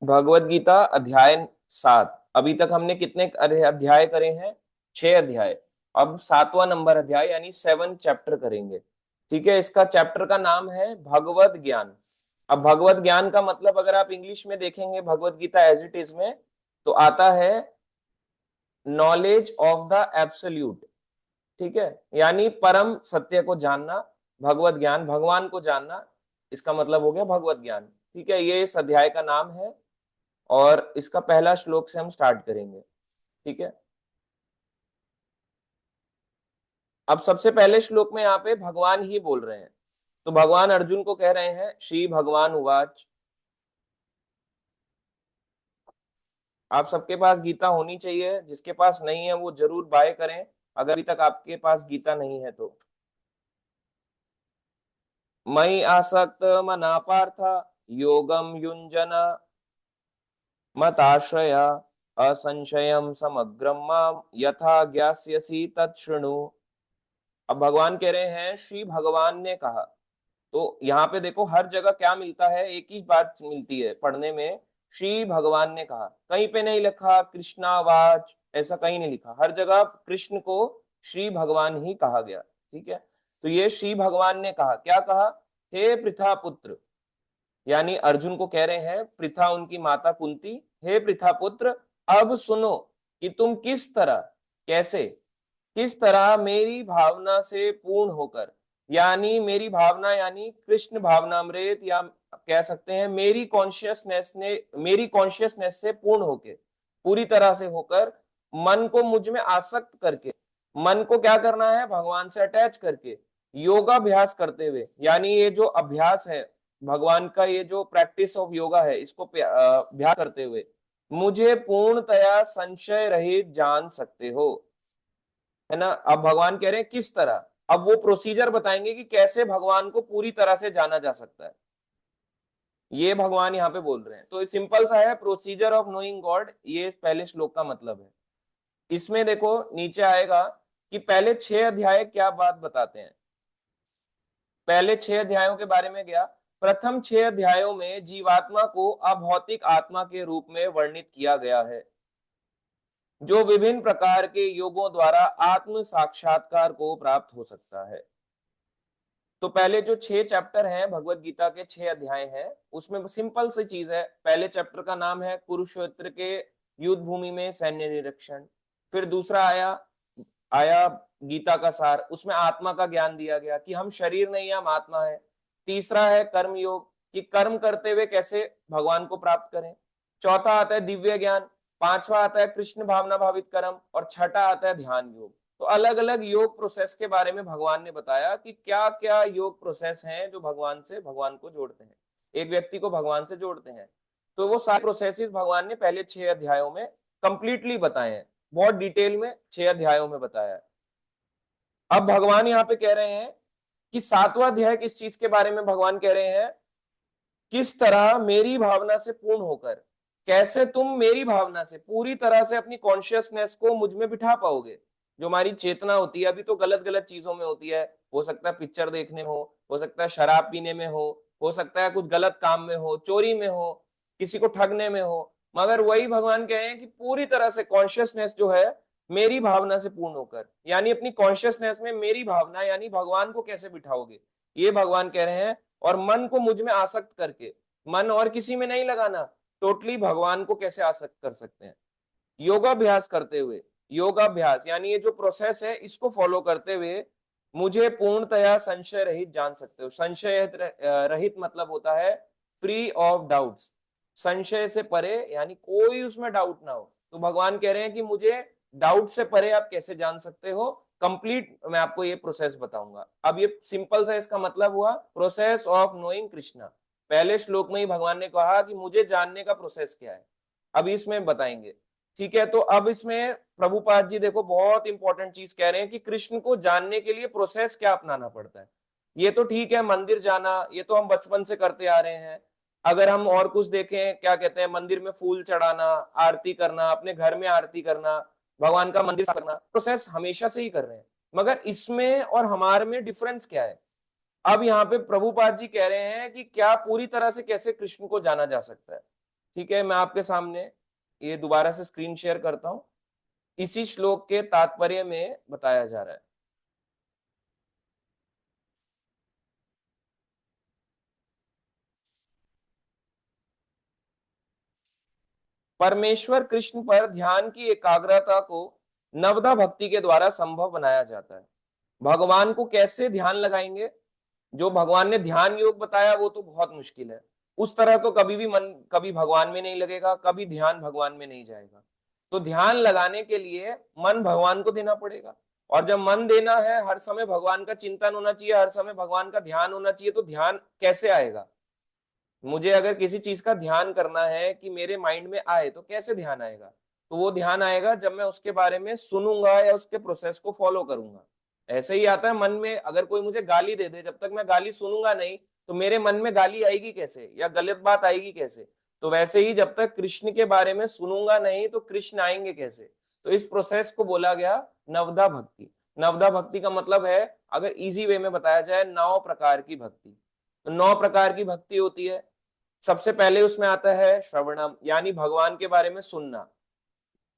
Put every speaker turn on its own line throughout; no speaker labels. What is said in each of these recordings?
भगवत गीता अध्याय 7। अभी तक हमने कितने अध्याय करे हैं? 6 अध्याय। अब 7वां नंबर अध्याय यानी 7 चैप्टर करेंगे। ठीक है, इसका चैप्टर का नाम है भगवत ज्ञान। अब भगवत ज्ञान का मतलब अगर आप इंग्लिश में देखेंगे Bhagavad Gita as it is में, तो आता है नॉलेज ऑफ द एब्सोल्यूट। ठीक है, यानी परम सत्य को जानना। भगवत ज्ञान, भगवान को जानना, इसका मतलब हो गया भगवत ज्ञान। ठीक है, ये इस अध्याय का नाम है और इसका पहला श्लोक से हम स्टार्ट करेंगे। ठीक है, अब सबसे पहले श्लोक में यहाँ पे भगवान ही बोल रहे हैं। तो भगवान अर्जुन को कह रहे हैं, श्री भगवान उवाच। आप सबके पास गीता होनी चाहिए, जिसके पास नहीं है वो जरूर बाय करें, अगर अभी तक आपके पास गीता नहीं है तो। मयि आसक्त मना पार्थ योगम युंजन मताश्रया असंशयम समग्रम माम यथा ज्ञास्यसि तच्छृणु। अब भगवान कह रहे हैं श्री भगवान ने कहा। तो यहाँ पे देखो हर जगह क्या मिलता है, एक ही बात मिलती है पढ़ने में, श्री भगवान ने कहा। कहीं पे नहीं लिखा कृष्णावाच, ऐसा कहीं नहीं लिखा, हर जगह कृष्ण को श्री भगवान ही कहा गया। ठीक है, तो ये श्री भगवान ने कहा, क्या कहा? हे पृथा पुत्र, यानी अर्जुन को कह रहे हैं, पृथा उनकी माता कुंती, हे पृथा पुत्र, अब सुनो कि तुम किस तरह, कैसे, किस तरह मेरी भावना से पूर्ण होकर, यानी मेरी भावना यानी कृष्ण भावनामृत, या कह सकते हैं मेरी कॉन्शियसनेस से पूर्ण होके, पूरी तरह से होकर, मन को मुझ में आसक्त करके, मन को क्या करना है? भगवान से अटैच करके, योगाभ्यास करते हुए, यानी ये जो अभ्यास है भगवान का, ये जो प्रैक्टिस ऑफ योगा है, इसको अभ्यास करते हुए मुझे पूर्णतया संशय रहित जान सकते हो। है ना? अब भगवान कह रहे हैं किस तरह, अब वो प्रोसीजर बताएंगे कि कैसे भगवान को पूरी तरह से जाना जा सकता है। ये भगवान यहाँ पे बोल रहे हैं, तो सिंपल सा है, प्रोसीजर ऑफ नोइंग गॉड, ये पहले श्लोक का मतलब है। इसमें देखो नीचे आएगा कि पहले 6 अध्याय क्या बात बताते हैं। पहले 6 अध्यायों के बारे में गया। प्रथम 6 अध्यायों में जीवात्मा को अभौतिक आत्मा के रूप में वर्णित किया गया है, जो विभिन्न प्रकार के योगों द्वारा आत्म साक्षात्कार को प्राप्त हो सकता है। तो पहले जो 6 चैप्टर हैं भगवत गीता के 6 अध्याय हैं, उसमें सिंपल सी चीज है। पहले चैप्टर का नाम है कुरुक्षेत्र के युद्ध भूमि में सैन्य निरीक्षण। फिर दूसरा आया आया गीता का सार, उसमें आत्मा का ज्ञान दिया गया कि हम शरीर नहीं, हम आत्मा है। तीसरा है कर्म योग, कि कर्म करते हुए कैसे भगवान को प्राप्त करें। चौथा आता है दिव्य ज्ञान। पांचवा आता है कृष्ण भावना भावित कर्म, और छठा आता है ध्यान योग। तो अलग अलग योग प्रोसेस के बारे में भगवान ने बताया कि क्या क्या योग प्रोसेस हैं जो भगवान से भगवान को जोड़ते हैं, एक व्यक्ति को भगवान से जोड़ते हैं। तो वो सारे प्रोसेसेस भगवान ने पहले 6 अध्यायों में कंप्लीटली बताए हैं, बहुत डिटेल में 6 अध्यायों में बताया है। अब भगवान यहाँ पे कह रहे हैं कि 7वां अध्याय किस चीज के बारे में भगवान कह रहे हैं, किस तरह मेरी भावना से पूर्ण होकर, कैसे तुम मेरी भावना से पूरी तरह से अपनी कॉन्शियसनेस को मुझ में बिठा पाओगे। जो हमारी चेतना होती है अभी तो गलत गलत चीजों में होती है, हो सकता है पिक्चर देखने हो सकता है शराब पीने में हो सकता है कुछ गलत काम में हो, चोरी में हो, किसी को ठगने में हो। मगर वही भगवान कह रहे हैं कि पूरी तरह से कॉन्शियसनेस जो है मेरी भावना से पूर्ण होकर, यानी अपनी कॉन्शियसनेस में मेरी भावना यानी भगवान को कैसे बिठाओगे, ये भगवान कह रहे हैं। और मन को मुझ में आसक्त करके, मन और किसी में नहीं लगाना, टोटली भगवान को कैसे आसक्त कर सकते हैं, योगाभ्यास करते हुए। योगाभ्यास यानी ये जो प्रोसेस है इसको फॉलो करते हुए मुझे पूर्णतया संशय रहित जान सकते हो। संशय रहित मतलब होता है फ्री ऑफ डाउट्स, संशय से परे, यानी कोई उसमें डाउट ना हो। तो भगवान कह रहे हैं कि मुझे डाउट से परे आप कैसे जान सकते हो, कंप्लीट मैं आपको ये प्रोसेस बताऊंगा। अब ये सिंपल सा इसका मतलब हुआ प्रोसेस ऑफ नोइंग कृष्णा। पहले श्लोक में ही भगवान ने कहा कि मुझे जानने का प्रोसेस क्या है, अभी इसमें बताएंगे। ठीक है, तो अब इसमें प्रभुपाद जी देखो बहुत इंपॉर्टेंट चीज कह रहे हैं कि कृष्ण को जानने के लिए प्रोसेस क्या अपनाना पड़ता है। ये तो ठीक है मंदिर जाना, ये तो हम बचपन से करते आ रहे हैं। अगर हम और कुछ देखें, क्या कहते हैं, मंदिर में फूल चढ़ाना, आरती करना, अपने घर में आरती करना, भगवान का मंदिर करना, प्रोसेस हमेशा से ही कर रहे हैं। मगर इसमें और हमारे में डिफरेंस क्या है? अब यहाँ पे प्रभुपाद जी कह रहे हैं कि क्या पूरी तरह से कैसे कृष्ण को जाना जा सकता है। ठीक है, मैं आपके सामने ये दोबारा से स्क्रीन शेयर करता हूं, इसी श्लोक के तात्पर्य में बताया जा रहा है। परमेश्वर कृष्ण पर ध्यान की एकाग्रता को नवदा भक्ति के द्वारा संभव बनाया जाता है। भगवान को कैसे ध्यान लगाएंगे? जो भगवान ने ध्यान योग बताया वो तो बहुत मुश्किल है, उस तरह तो कभी भी मन कभी भगवान में नहीं लगेगा, कभी ध्यान भगवान में नहीं जाएगा। तो ध्यान लगाने के लिए मन भगवान को देना पड़ेगा, और जब मन देना है, हर समय भगवान का चिंतन होना चाहिए, हर समय भगवान का ध्यान होना चाहिए, तो ध्यान कैसे आएगा? मुझे अगर किसी चीज का ध्यान करना है कि मेरे माइंड में आए, तो कैसे ध्यान आएगा? तो वो ध्यान आएगा जब मैं उसके बारे में सुनूंगा या उसके प्रोसेस को फॉलो करूंगा। ऐसे ही आता है मन में, अगर कोई मुझे गाली दे दे, जब तक मैं गाली सुनूंगा नहीं, तो मेरे मन में गाली आएगी कैसे, या गलत बात आएगी कैसे? तो वैसे ही जब तक कृष्ण के बारे में सुनूंगा नहीं, तो कृष्ण आएंगे कैसे? तो इस प्रोसेस को बोला गया नवदा भक्ति। नवदा भक्ति का मतलब है, अगर इजी वे में बताया जाए, 9 प्रकार की भक्ति। तो 9 प्रकार की भक्ति होती है। सबसे पहले उसमें आता है श्रवणम, यानी भगवान के बारे में सुनना।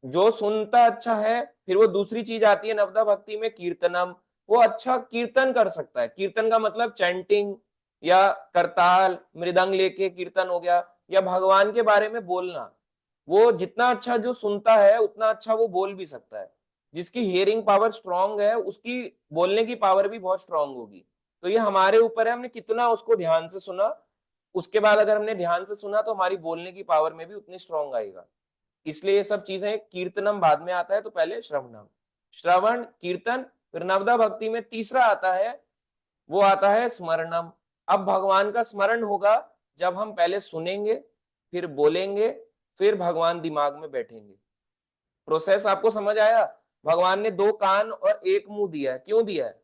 जो सुनता अच्छा है, फिर वो दूसरी चीज आती है नवदा भक्ति में, कीर्तनम। वो अच्छा कीर्तन कर सकता है। कीर्तन का मतलब चैंटिंग या करताल मृदंग लेके कीर्तन हो गया, या भगवान के बारे में बोलना। वो जितना अच्छा जो सुनता है, उतना अच्छा वो बोल भी सकता है। जिसकी हियरिंग पावर स्ट्रांग है, उसकी बोलने की पावर भी बहुत स्ट्रांग होगी। तो ये हमारे ऊपर है, हमने कितना उसको ध्यान से सुना। उसके बाद अगर हमने ध्यान से सुना, तो हमारी बोलने की पावर में भी उतनी स्ट्रांग आएगा। इसलिए ये सब चीजें, कीर्तनम बाद में आता है, तो पहले श्रवणम, श्रवण कीर्तन। फिर नवदा भक्ति में तीसरा आता है, वो आता है स्मरणम। अब भगवान का स्मरण होगा जब हम पहले सुनेंगे, फिर बोलेंगे, फिर भगवान दिमाग में बैठेंगे। प्रोसेस आपको समझ आया? भगवान ने 2 कान और 1 मुंह दिया है, क्यों दिया है?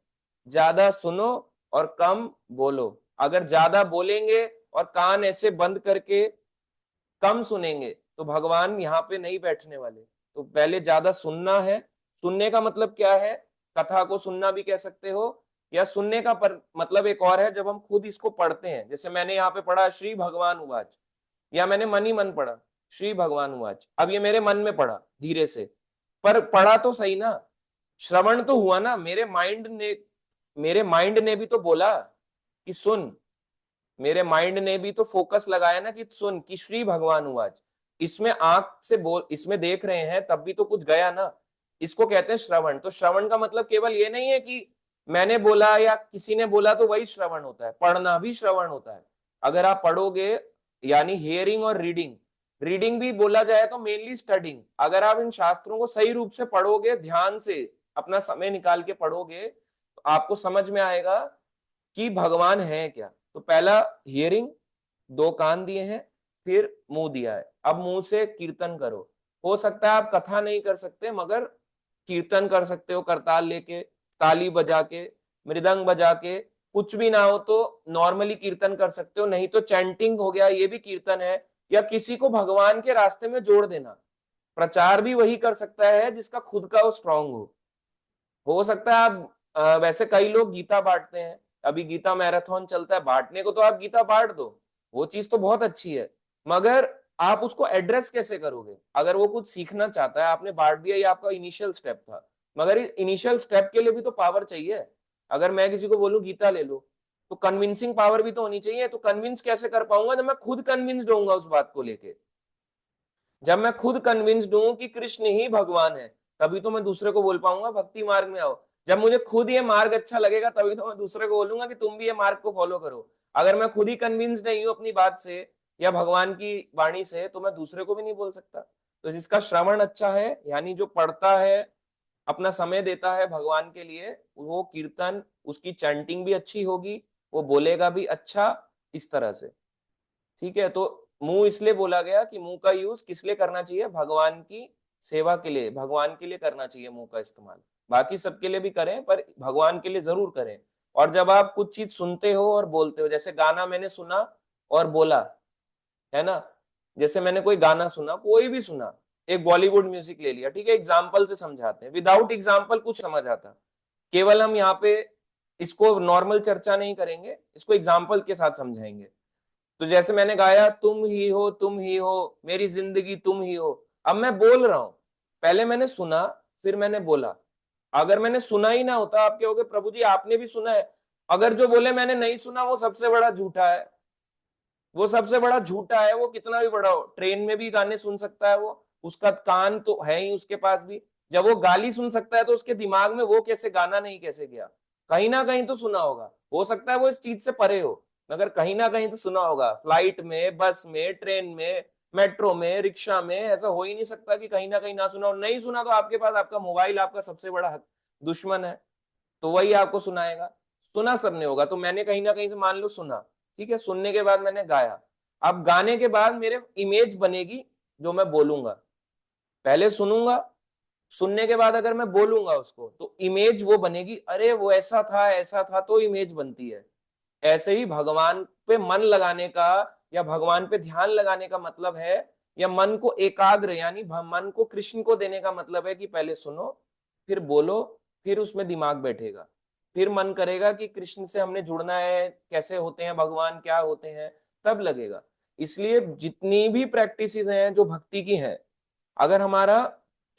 ज्यादा सुनो और कम बोलो। अगर ज्यादा बोलेंगे और कान ऐसे बंद करके कम सुनेंगे, तो भगवान यहाँ पे नहीं बैठने वाले। तो पहले ज्यादा सुनना है। सुनने का मतलब क्या है? कथा को सुनना भी कह सकते हो, या सुनने का मतलब एक और है, जब हम खुद इसको पढ़ते हैं। जैसे मैंने यहाँ पे पढ़ा श्री भगवान उवाच, या मैंने मन ही मन पढ़ा श्री भगवान उवाच, अब ये मेरे मन में पढ़ा धीरे से, पर पढ़ा तो सही ना, श्रवण तो हुआ ना। मेरे माइंड ने भी तो बोला कि सुन। मेरे माइंड ने भी तो फोकस लगाया ना कि सुन, कि श्री भगवान उवाच। इसमें आंख से बोल, इसमें देख रहे हैं, तब भी तो कुछ गया ना। इसको कहते हैं श्रवण। तो श्रवण का मतलब केवल ये नहीं है कि मैंने बोला या किसी ने बोला तो वही श्रवण होता है, पढ़ना भी श्रवण होता है। अगर आप पढ़ोगे, यानी हियरिंग और रीडिंग। रीडिंग भी बोला जाए तो मेनली स्टडिंग। अगर आप इन शास्त्रों को सही रूप से पढ़ोगे, ध्यान से अपना समय निकाल के पढ़ोगे, तो आपको समझ में आएगा कि भगवान है क्या। तो पहला हियरिंग, 2 कान दिए हैं, फिर मुंह दिया है, अब मुंह से कीर्तन करो। हो सकता है आप कथा नहीं कर सकते, मगर कीर्तन कर सकते हो, करताल लेके, ताली बजा के, मृदंग बजा के। कुछ भी ना हो तो नॉर्मली कीर्तन कर सकते हो, नहीं तो चैंटिंग हो गया, ये भी कीर्तन है। या किसी को भगवान के रास्ते में जोड़ देना। प्रचार भी वही कर सकता है जिसका खुद का वो स्ट्रांग हो सकता है आप वैसे कई लोग गीता बांटते हैं। अभी गीता मैराथन चलता है, बांटने को तो आप गीता बांट दो, वो चीज तो बहुत अच्छी है। मगर आप उसको एड्रेस कैसे करोगे? अगर वो कुछ सीखना चाहता है, आपने बांट दिया, ये आपका इनिशियल स्टेप था, मगर इनिशियल स्टेप के लिए भी तो पावर चाहिए। अगर मैं किसी को बोलूं गीता ले लो, तो कन्विंसिंग पावर भी तो होनी चाहिए। तो कन्विंस कैसे कर पाऊंगा? जब मैं खुद कन्विंस्ड होऊंगा उस बात को लेके। जब मैं खुद कन्विंस्ड हूं कि कृष्ण ही भगवान है, तभी तो मैं दूसरे को बोल पाऊंगा भक्ति मार्ग में आओ। जब मुझे खुद ये मार्ग अच्छा लगेगा, तभी तो मैं दूसरे को बोलूंगा कि तुम भी ये मार्ग को फॉलो करो। अगर मैं खुद ही कन्विंस्ड नहीं हूं अपनी बात से या भगवान की वाणी से, तो मैं दूसरे को भी नहीं बोल सकता। तो जिसका श्रवण अच्छा है, यानी जो पढ़ता है, अपना समय देता है भगवान के लिए, वो कीर्तन, उसकी चैंटिंग भी अच्छी होगी, वो बोलेगा भी अच्छा, इस तरह से। ठीक है, तो मुंह इसलिए बोला गया कि मुंह का यूज किस लिए करना चाहिए? भगवान की सेवा के लिए, भगवान के लिए करना चाहिए मुंह का इस्तेमाल। बाकी सबके लिए भी करें, पर भगवान के लिए जरूर करें। और जब आप कुछ चीज सुनते हो और बोलते हो, जैसे गाना मैंने सुना और बोला, है ना? जैसे मैंने कोई गाना सुना, कोई भी सुना, एक बॉलीवुड म्यूजिक ले लिया, ठीक है, एग्जाम्पल से समझाते हैं, विदाउट एग्जाम्पल कुछ समझ आता? केवल हम यहाँ पे इसको नॉर्मल चर्चा नहीं करेंगे, इसको एग्जाम्पल के साथ समझाएंगे। तो जैसे मैंने गाया, तुम ही हो, मेरी जिंदगी तुम ही हो, अब मैं बोल रहा हूं, पहले मैंने सुना, फिर मैंने बोला। अगर मैंने सुना ही ना होता, आप कहोगे प्रभु जी आपने भी सुना है, अगर जो बोले मैंने नहीं सुना वो सबसे बड़ा झूठा है, वो सबसे बड़ा झूठा है, वो कितना भी बड़ा हो, ट्रेन में भी गाने सुन सकता है वो, उसका कान तो है ही उसके पास भी, जब वो गाली सुन सकता है तो उसके दिमाग में वो कैसे गाना नहीं कैसे गया, कहीं ना कहीं तो सुना होगा, हो सकता है वो इस चीज से परे हो, मगर कहीं ना कहीं तो सुना होगा, फ्लाइट में, बस में, ट्रेन में, मेट्रो में, रिक्शा में, ऐसा हो ही नहीं सकता कि कहीं ना कहीं ना सुना हो, नहीं सुना तो आपके पास आपका मोबाइल आपका सबसे बड़ा दुश्मन है, तो वही आपको सुनाएगा, सुना सबने होगा, तो मैंने कहीं ना कहीं से मान लो सुना, ठीक है, सुनने के बाद मैंने गाया, अब गाने के बाद मेरे इमेज बनेगी जो मैं बोलूंगा, पहले सुनूंगा, सुनने के बाद अगर मैं बोलूंगा उसको तो इमेज वो बनेगी, अरे वो ऐसा था तो इमेज बनती है। ऐसे ही भगवान पे मन लगाने का या भगवान पे ध्यान लगाने का मतलब है, या मन को एकाग्र यानी मन को कृष्ण को देने का मतलब है कि पहले सुनो, फिर बोलो, फिर उसमें दिमाग बैठेगा, फिर मन करेगा कि कृष्ण से हमने जुड़ना है, कैसे होते हैं भगवान, क्या होते हैं, तब लगेगा। इसलिए जितनी भी प्रैक्टिसेस हैं जो भक्ति की हैं, अगर हमारा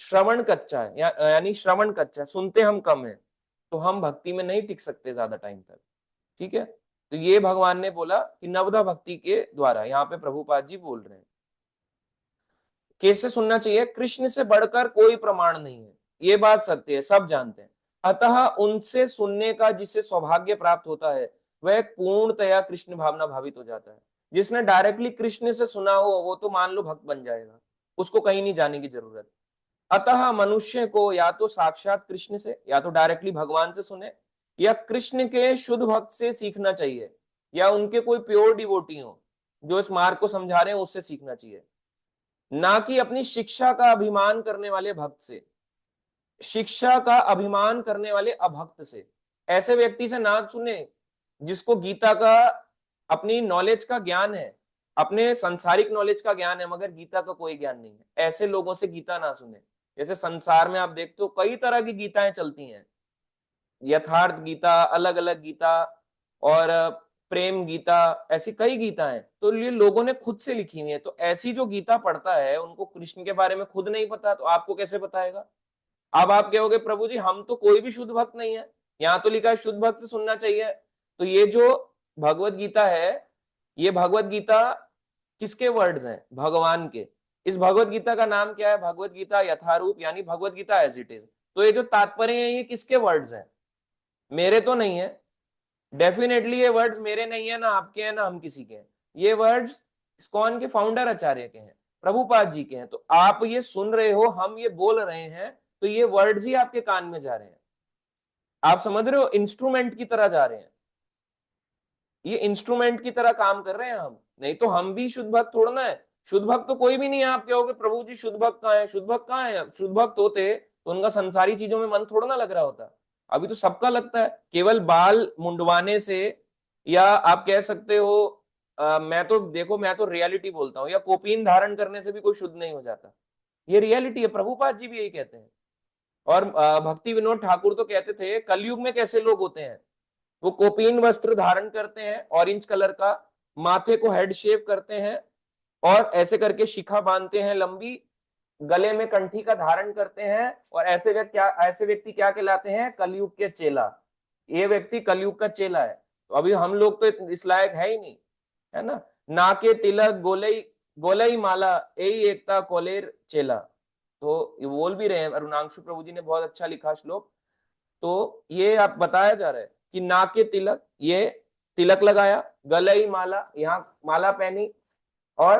श्रवण कच्चा है यानी श्रवण कच्चा है, सुनते हम कम है, तो हम भक्ति में नहीं टिक सकते ज्यादा टाइम तक, ठीक है। तो ये भगवान ने बोला कि नवदा भक्ति के द्वारा, यहाँ पे प्रभुपाद जी बोल रहे हैं कैसे सुनना चाहिए, कृष्ण से बढ़कर कोई प्रमाण नहीं है, ये बात सत्य है, सब जानते हैं, अतः उनसे सुनने का जिसे सौभाग्य प्राप्त होता है वह पूर्णतया कृष्ण भावना भावित हो जाता है। जिसने डायरेक्टली कृष्ण से सुना हो वो तो मान लो भक्त बन जाएगा, उसको कहीं नहीं जाने की जरूरत। अतः मनुष्य को या तो साक्षात कृष्ण से, या तो डायरेक्टली भगवान से सुने, या कृष्ण के शुद्ध भक्त से सीखना चाहिए, या उनके कोई प्योर डिवोटी हो जो इस मार्ग को समझा रहे हैं उससे सीखना चाहिए, ना कि अपनी शिक्षा का अभिमान करने वाले भक्त से, शिक्षा का अभिमान करने वाले अभक्त से, ऐसे व्यक्ति से ना सुने जिसको गीता का अपनी नॉलेज का ज्ञान है, अपने सांसारिक नॉलेज का ज्ञान है मगर गीता का कोई ज्ञान नहीं है, ऐसे लोगों से गीता ना सुने। जैसे संसार में आप देखते हो कई तरह की गीताएं चलती हैं, यथार्थ गीता, अलग अलग गीता, और प्रेम गीता, ऐसी कई गीताएं तो ये लोगों ने खुद से लिखी हुई है, तो ऐसी जो गीता पढ़ता है उनको कृष्ण के बारे में खुद नहीं पता तो आपको कैसे बताएगा। अब आप कहोगे प्रभु जी हम तो कोई भी शुद्ध भक्त नहीं है, यहाँ तो लिखा है शुद्ध भक्त से सुनना चाहिए, तो ये जो भगवत गीता है, ये भगवत गीता किसके वर्ड्स हैं, भगवान के। इस भगवत गीता का नाम क्या है, भगवत गीता यथारूप यानी Bhagavad Gita as it is. तो ये जो तात्पर्य है ये किसके वर्ड्स हैं, मेरे तो नहीं है, डेफिनेटली ये वर्ड्स मेरे नहीं है, ना आपके हैं ना हम किसी के हैं, ये वर्ड्स इस्कॉन के फाउंडर आचार्य के हैं, प्रभुपाद जी के हैं। तो आप ये सुन रहे हो, हम ये बोल रहे हैं, तो ये वर्ड्स ही आपके कान में जा रहे हैं, आप समझ रहे हो, इंस्ट्रूमेंट की तरह जा रहे हैं, ये इंस्ट्रूमेंट की तरह काम कर रहे हैं हम, नहीं तो हम भी शुद्ध भक्त थोड़ा ना है, शुद्ध भक्त तो कोई भी नहीं है। आप कहोगे प्रभु जी शुद्ध भक्त कहाँ है, शुद्ध भक्त कहाँ है, शुद्ध भक्त होते तो उनका संसारी चीजों में मन थोड़ा ना लग रहा होता, अभी तो सबका लगता है, केवल बाल मुंडवाने से, या आप कह सकते हो मैं तो देखो मैं तो रियलिटी बोलता हूँ, या कोपीन धारण करने से भी कोई शुद्ध नहीं हो जाता, ये रियलिटी है, प्रभुपाद जी भी यही कहते हैं। और भक्ति विनोद ठाकुर तो कहते थे कलयुग में कैसे लोग होते हैं, वो कोपीन वस्त्र धारण करते हैं ऑरेंज कलर का, माथे को हेड शेव करते हैं, और ऐसे करके शिखा बांधते हैं लंबी, गले में कंठी का धारण करते हैं, और ऐसे व्यक्ति क्या कहलाते हैं, कलयुग के चेला, ये व्यक्ति कलयुग का चेला है। तो अभी हम लोग तो इस लायक है ही नहीं, है ना, नाके तिलक गोलई, गोलई माला यही एकता कोलेर चेला, तो ये बोल भी रहे हैं, अरुणांशु प्रभु जी ने बहुत अच्छा लिखा श्लोक। तो ये आप बताया जा रहा है कि नाके तिलक, ये तिलक लगाया, गलई माला, यहाँ माला पहनी, और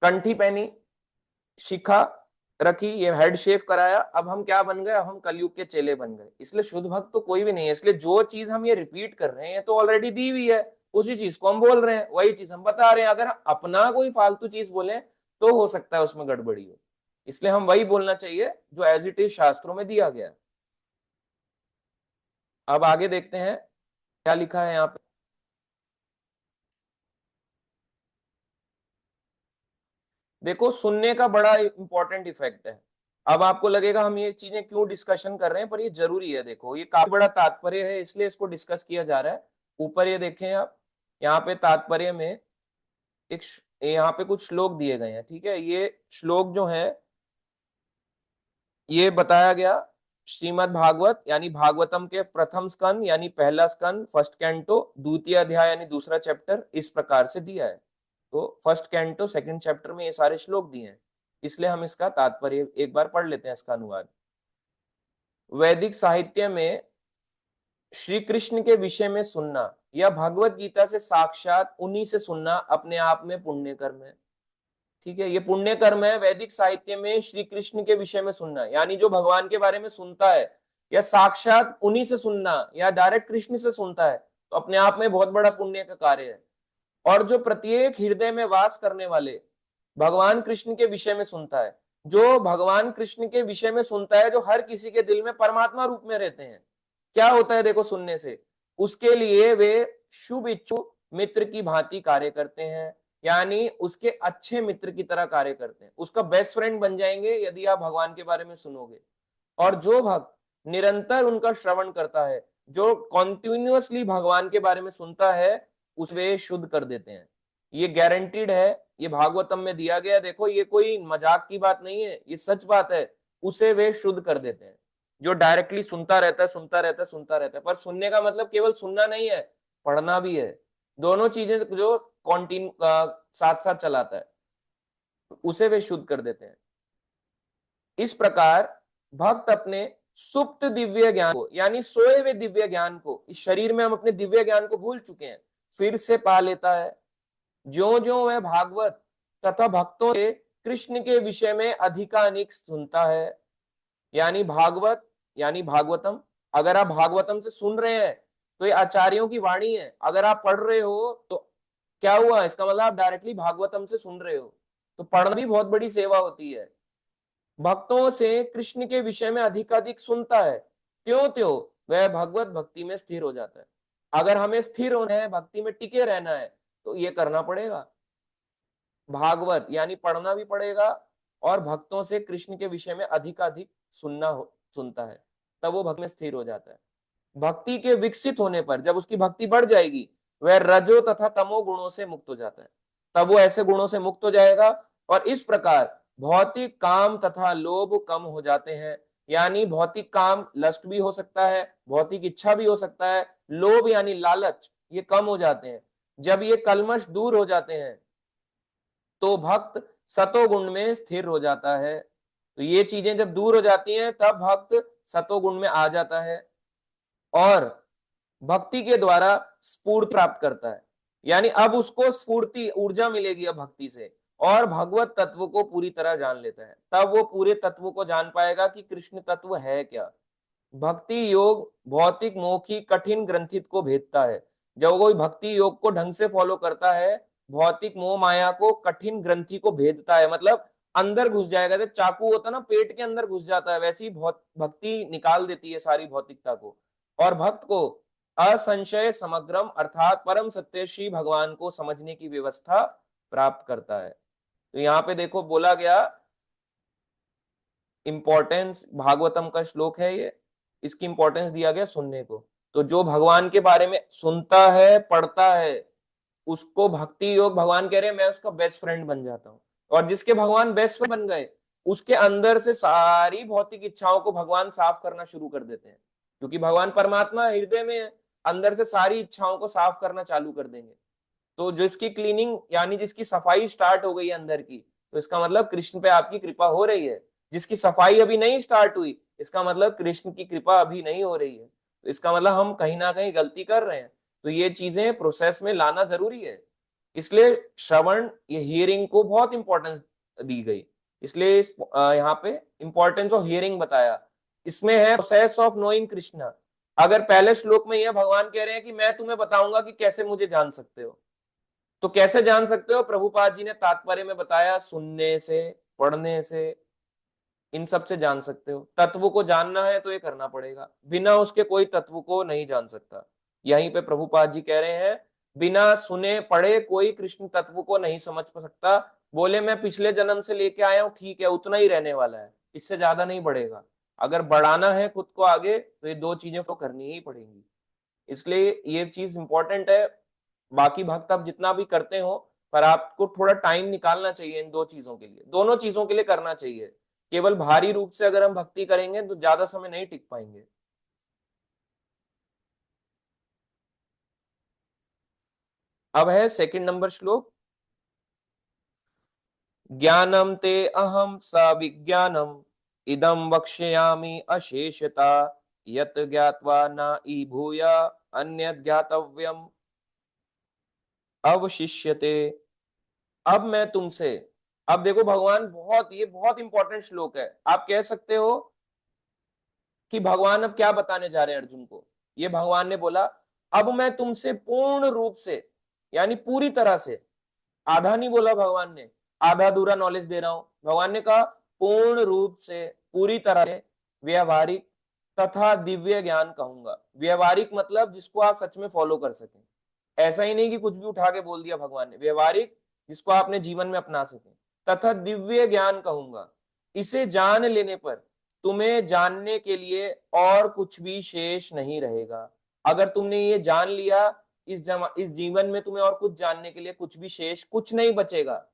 कंठी पहनी, शिखा रखी, ये हेड शेव कराया, अब हम क्या बन गए, अब हम कलयुग के चेले बन गए। इसलिए शुद्ध भक्त तो कोई भी नहीं है, इसलिए जो चीज हम ये रिपीट कर रहे हैं तो ऑलरेडी दी हुई है, उसी चीज को हम बोल रहे हैं, वही चीज हम बता रहे हैं, अगर अपना कोई फालतू चीज बोले तो हो सकता है उसमें गड़बड़ी हो, इसलिए हम वही बोलना चाहिए जो एज इट इज शास्त्रों में दिया गया। अब आगे देखते हैं क्या लिखा है यहाँ पे। देखो सुनने का बड़ा इंपॉर्टेंट इफेक्ट है, अब आपको लगेगा हम ये चीजें क्यों डिस्कशन कर रहे हैं, पर ये जरूरी है, देखो ये काफी बड़ा तात्पर्य है इसलिए इसको डिस्कस किया जा रहा है। ऊपर ये देखें आप, यहाँ पे तात्पर्य में यहाँ पे कुछ श्लोक दिए गए हैं, ठीक है। ये श्लोक जो है ये बताया गया श्रीमद् भागवत यानी भागवतम के प्रथम स्कंद यानी पहला स्कंद फर्स्ट कैंटो द्वितीय अध्याय यानी दूसरा चैप्टर इस प्रकार से दिया है। तो फर्स्ट कैंटो सेकंड चैप्टर में ये सारे श्लोक दिए हैं, इसलिए हम इसका तात्पर्य एक बार पढ़ लेते हैं, इसका अनुवाद। वैदिक साहित्य में श्री कृष्ण के विषय में सुनना या भगवत गीता से साक्षात उन्हीं से सुनना अपने आप में पुण्य कर्म है, ठीक है। ये पुण्य कर्म है वैदिक साहित्य में श्री कृष्ण के विषय में सुनना, यानी जो भगवान के बारे में सुनता है या साक्षात उन्हीं से सुनना या डायरेक्ट कृष्ण से सुनता है, तो अपने आप में बहुत बड़ा पुण्य का कार्य है। और जो प्रत्येक हृदय में वास करने वाले भगवान कृष्ण के विषय में सुनता है, जो भगवान कृष्ण के विषय में सुनता है, जो हर किसी के दिल में परमात्मा रूप में रहते हैं, क्या होता है देखो सुनने से, उसके लिए वे शुभ इच्छुक मित्र की भांति कार्य करते हैं, यानी उसके अच्छे मित्र की तरह कार्य करते हैं, उसका बेस्ट फ्रेंड बन जाएंगे यदि आप भगवान के बारे में सुनोगे। और जो भक्त निरंतर उनका श्रवण करता है, जो कॉन्टिन्यूअसली भगवान के बारे में सुनता है, उस वे शुद्ध कर देते हैं। ये गारंटीड है, ये भागवतम में दिया गया, देखो ये कोई मजाक की बात नहीं है, ये सच बात है। उसे वे शुद्ध कर देते हैं। जो डायरेक्टली सुनता रहता है सुनता रहता है सुनता रहता है, पर सुनने का मतलब केवल सुनना नहीं है, पढ़ना भी है। दोनों चीजें जो कॉन्टिन्यू साथ साथ चलाता है, उसे वे शुद्ध कर देते हैं। इस प्रकार भक्त अपने सुप्त दिव्य ज्ञान को यानी सोए हुए दिव्य ज्ञान को, इस शरीर में हम अपने दिव्य ज्ञान को भूल चुके हैं, फिर से पा लेता है। ज्यो ज्यो वह भागवत तथा भक्तों से कृष्ण के विषय में अधिकाधिक सुनता है, यानी भागवत यानी भागवतम, अगर आप भागवतम से सुन रहे हैं तो ये आचार्यों की वाणी है। अगर आप पढ़ रहे हो तो क्या हुआ, इसका मतलब आप डायरेक्टली भागवतम से सुन रहे हो, तो पढ़ना भी बहुत बड़ी सेवा होती है। भक्तों से कृष्ण के विषय में अधिकाधिक सुनता है, त्यों त्यों वह भगवत भक्ति में स्थिर हो जाता है। अगर हमें स्थिर होना है, भक्ति में टिके रहना है, तो ये करना पड़ेगा, भागवत यानी पढ़ना भी पड़ेगा, और भक्तों से कृष्ण के विषय में अधिकाधिक सुनता है, तब वो भक्ति में स्थिर हो जाता है। भक्ति के विकसित होने पर जब उसकी भक्ति बढ़ जाएगी, वह रजो तथा तमो गुणों से मुक्त हो जाता है, तब वो ऐसे गुणों से मुक्त हो जाएगा। और इस प्रकार भौतिक काम तथा लोभ कम हो जाते हैं, यानी भौतिक काम लस्ट भी हो सकता है, भौतिक इच्छा भी हो सकता है, लोभ यानी लालच, ये कम हो जाते हैं। जब ये कलमश दूर हो जाते हैं तो भक्त सतोगुण में स्थिर हो जाता है। तो ये चीजें जब दूर हो जाती हैं तब भक्त सतोगुण में आ जाता है और भक्ति के द्वारा स्फूर्ति प्राप्त करता है, यानी अब उसको स्फूर्ति ऊर्जा मिलेगी अब भक्ति से, और भगवत तत्व को पूरी तरह जान लेता है। तब वो पूरे तत्व को जान पाएगा कि कृष्ण तत्व है क्या। भक्ति योग भौतिक मोह की कठिन ग्रंथित को भेदता है। जब कोई भक्ति योग को ढंग से फॉलो करता है, भौतिक मोह माया को कठिन ग्रंथि को भेदता है, मतलब अंदर घुस जाएगा। जैसे चाकू होता ना पेट के अंदर घुस जाता है, वैसी भक्ति निकाल देती है सारी भौतिकता को, और भक्त को असंशय समग्रम अर्थात परम सत्य श्री भगवान को समझने की व्यवस्था प्राप्त करता है। तो यहाँ पे देखो बोला गया, इंपॉर्टेंस भागवतम का श्लोक है ये, इसकी इंपॉर्टेंस दिया गया सुनने को। तो जो भगवान के बारे में सुनता है पढ़ता है, उसको भक्ति योग भगवान कह रहे हैं मैं उसका बेस्ट फ्रेंड बन जाता हूँ। और जिसके भगवान बेस्ट फ्रेंड बन गए, उसके अंदर से सारी भौतिक इच्छाओं को भगवान साफ करना शुरू कर देते हैं, क्योंकि भगवान परमात्मा हृदय में है, अंदर से सारी इच्छाओं को साफ करना चालू कर देंगे। तो जिसकी क्लीनिंग यानी जिसकी सफाई स्टार्ट हो गई है अंदर की, तो इसका मतलब कृष्ण पे आपकी कृपा हो रही है। जिसकी सफाई अभी नहीं स्टार्ट हुई, इसका मतलब कृष्ण की कृपा अभी नहीं हो रही है, तो इसका मतलब हम कहीं ना कहीं गलती कर रहे हैं। तो ये चीजें प्रोसेस में लाना जरूरी है। इसलिए श्रवण, ये हियरिंग को बहुत इंपॉर्टेंस दी गई, इसलिए यहाँ पे इंपॉर्टेंस ऑफ हियरिंग बताया। इसमें है प्रोसेस ऑफ नोइंग कृष्णा। अगर पहले श्लोक में यह भगवान कह रहे हैं कि मैं तुम्हें बताऊंगा कि कैसे मुझे जान सकते हो, तो कैसे जान सकते हो, प्रभुपाद जी ने तात्पर्य में बताया, सुनने से, पढ़ने से, इन सब से जान सकते हो। तत्व को जानना है तो ये करना पड़ेगा, बिना उसके कोई तत्व को नहीं जान सकता। यहीं पे प्रभुपाद जी कह रहे हैं, बिना सुने पढ़े कोई कृष्ण तत्व को नहीं समझ सकता। बोले मैं पिछले जन्म से लेके आया हूं, ठीक है, उतना ही रहने वाला है, इससे ज्यादा नहीं बढ़ेगा। अगर बढ़ाना है खुद को आगे, तो ये दो चीजें तो करनी ही पड़ेंगी। इसलिए ये चीज इंपॉर्टेंट है। बाकी भक्त आप जितना भी करते हो, पर आपको थोड़ा टाइम निकालना चाहिए इन दो चीजों के लिए, दोनों चीजों के लिए करना चाहिए। केवल भारी रूप से अगर हम भक्ति करेंगे तो ज्यादा समय नहीं टिक पाएंगे। अब है सेकंड नंबर श्लोक। ज्ञानम ते अहम स विज्ञानम इदम वक्ष्यामि अशेषता यत ज्ञात्वा न ईभूय अन्यत् ज्ञातव्यम अवशिष्यते। अब मैं तुमसे, अब देखो भगवान, बहुत ये बहुत इंपॉर्टेंट श्लोक है। आप कह सकते हो कि भगवान अब क्या बताने जा रहे हैं अर्जुन को। ये भगवान ने बोला, अब मैं तुमसे पूर्ण रूप से, यानी पूरी तरह से, आधा नहीं बोला भगवान ने, आधा अधूरा नॉलेज दे रहा हूं। भगवान ने कहा पूर्ण रूप से, पूरी तरह से व्यवहारिक तथा दिव्य ज्ञान कहूंगा। व्यवहारिक मतलब जिसको आप सच में फॉलो कर सकें, ऐसा ही नहीं कि कुछ भी उठा के बोल दिया भगवान ने। व्यवहारिक जिसको आपने जीवन में अपना सके, तथा दिव्य ज्ञान कहूंगा। इसे जान लेने पर तुम्हें जानने के लिए और कुछ भी शेष नहीं रहेगा। अगर तुमने ये जान लिया, इस जीवन में तुम्हें और कुछ जानने के लिए कुछ भी शेष कुछ नहीं बचेगा।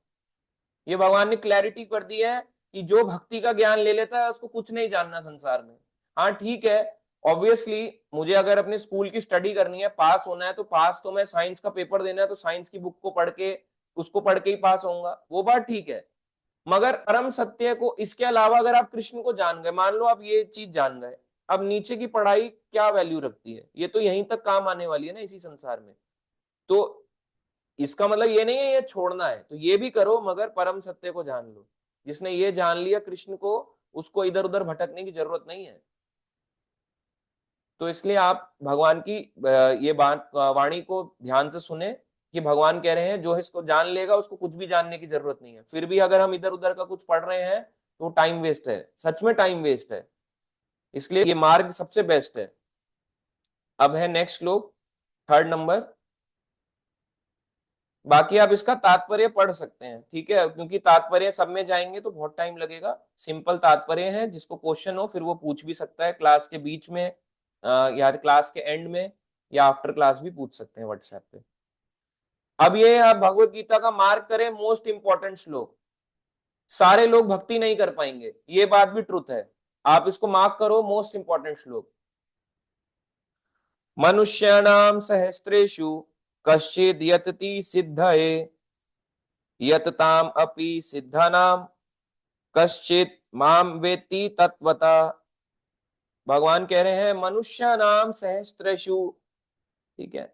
ये भगवान ने क्लैरिटी कर दी है कि जो भक्ति का ज्ञान ले लेता है उसको कुछ नहीं जानना संसार में। हाँ ठीक है, ऑब्वियसली मुझे अगर अपने स्कूल की स्टडी करनी है, पास होना है, तो पास तो मैं साइंस का पेपर देना है तो साइंस की बुक को पढ़ के, उसको पढ़ के ही पास होऊंगा, वो बात ठीक है। मगर परम सत्य को, इसके अलावा अगर आप कृष्ण को जान गए, मान लो आप ये चीज जान गए, अब नीचे की पढ़ाई क्या वैल्यू रखती है? ये तो यहीं तक काम आने वाली है ना इसी संसार में। तो इसका मतलब ये नहीं है ये छोड़ना है, तो ये भी करो, मगर परम सत्य को जान लो। जिसने ये जान लिया कृष्ण को, उसको इधर उधर भटकने की जरूरत नहीं है। तो इसलिए आप भगवान की ये बात, वाणी को ध्यान से सुने कि भगवान कह रहे हैं जो इसको जान लेगा उसको कुछ भी जानने की जरूरत नहीं है। फिर भी अगर हम इधर उधर का कुछ पढ़ रहे हैं तो टाइम वेस्ट है, सच में टाइम वेस्ट है। इसलिए ये मार्ग सबसे बेस्ट है। अब है नेक्स्ट श्लोक, थर्ड नंबर। बाकी आप इसका तात्पर्य पढ़ सकते हैं, ठीक है, क्योंकि तात्पर्य सब में जाएंगे तो बहुत टाइम लगेगा। सिंपल तात्पर्य है, जिसको क्वेश्चन हो फिर वो पूछ भी सकता है क्लास के बीच में, या क्लास के एंड में, या आफ्टर क्लास भी पूछ सकते हैं व्हाट्सएप पे। अब ये आप भगवत गीता का मार्क करें मोस्ट इंपॉर्टेंट श्लोक। सारे लोग भक्ति नहीं कर पाएंगे, ये बात भी ट्रुथ है। आप इसको मार्क करो, मोस्ट इंपॉर्टेंट श्लोक। मनुष्याणाम सहस्रेषु कश्चिद यतति सिद्धये यतताम अपि सिद्धानाम कश्चित माम वेत्ति तत्वता। भगवान कह रहे हैं मनुष्याणाम सहस्रेषु, ठीक है,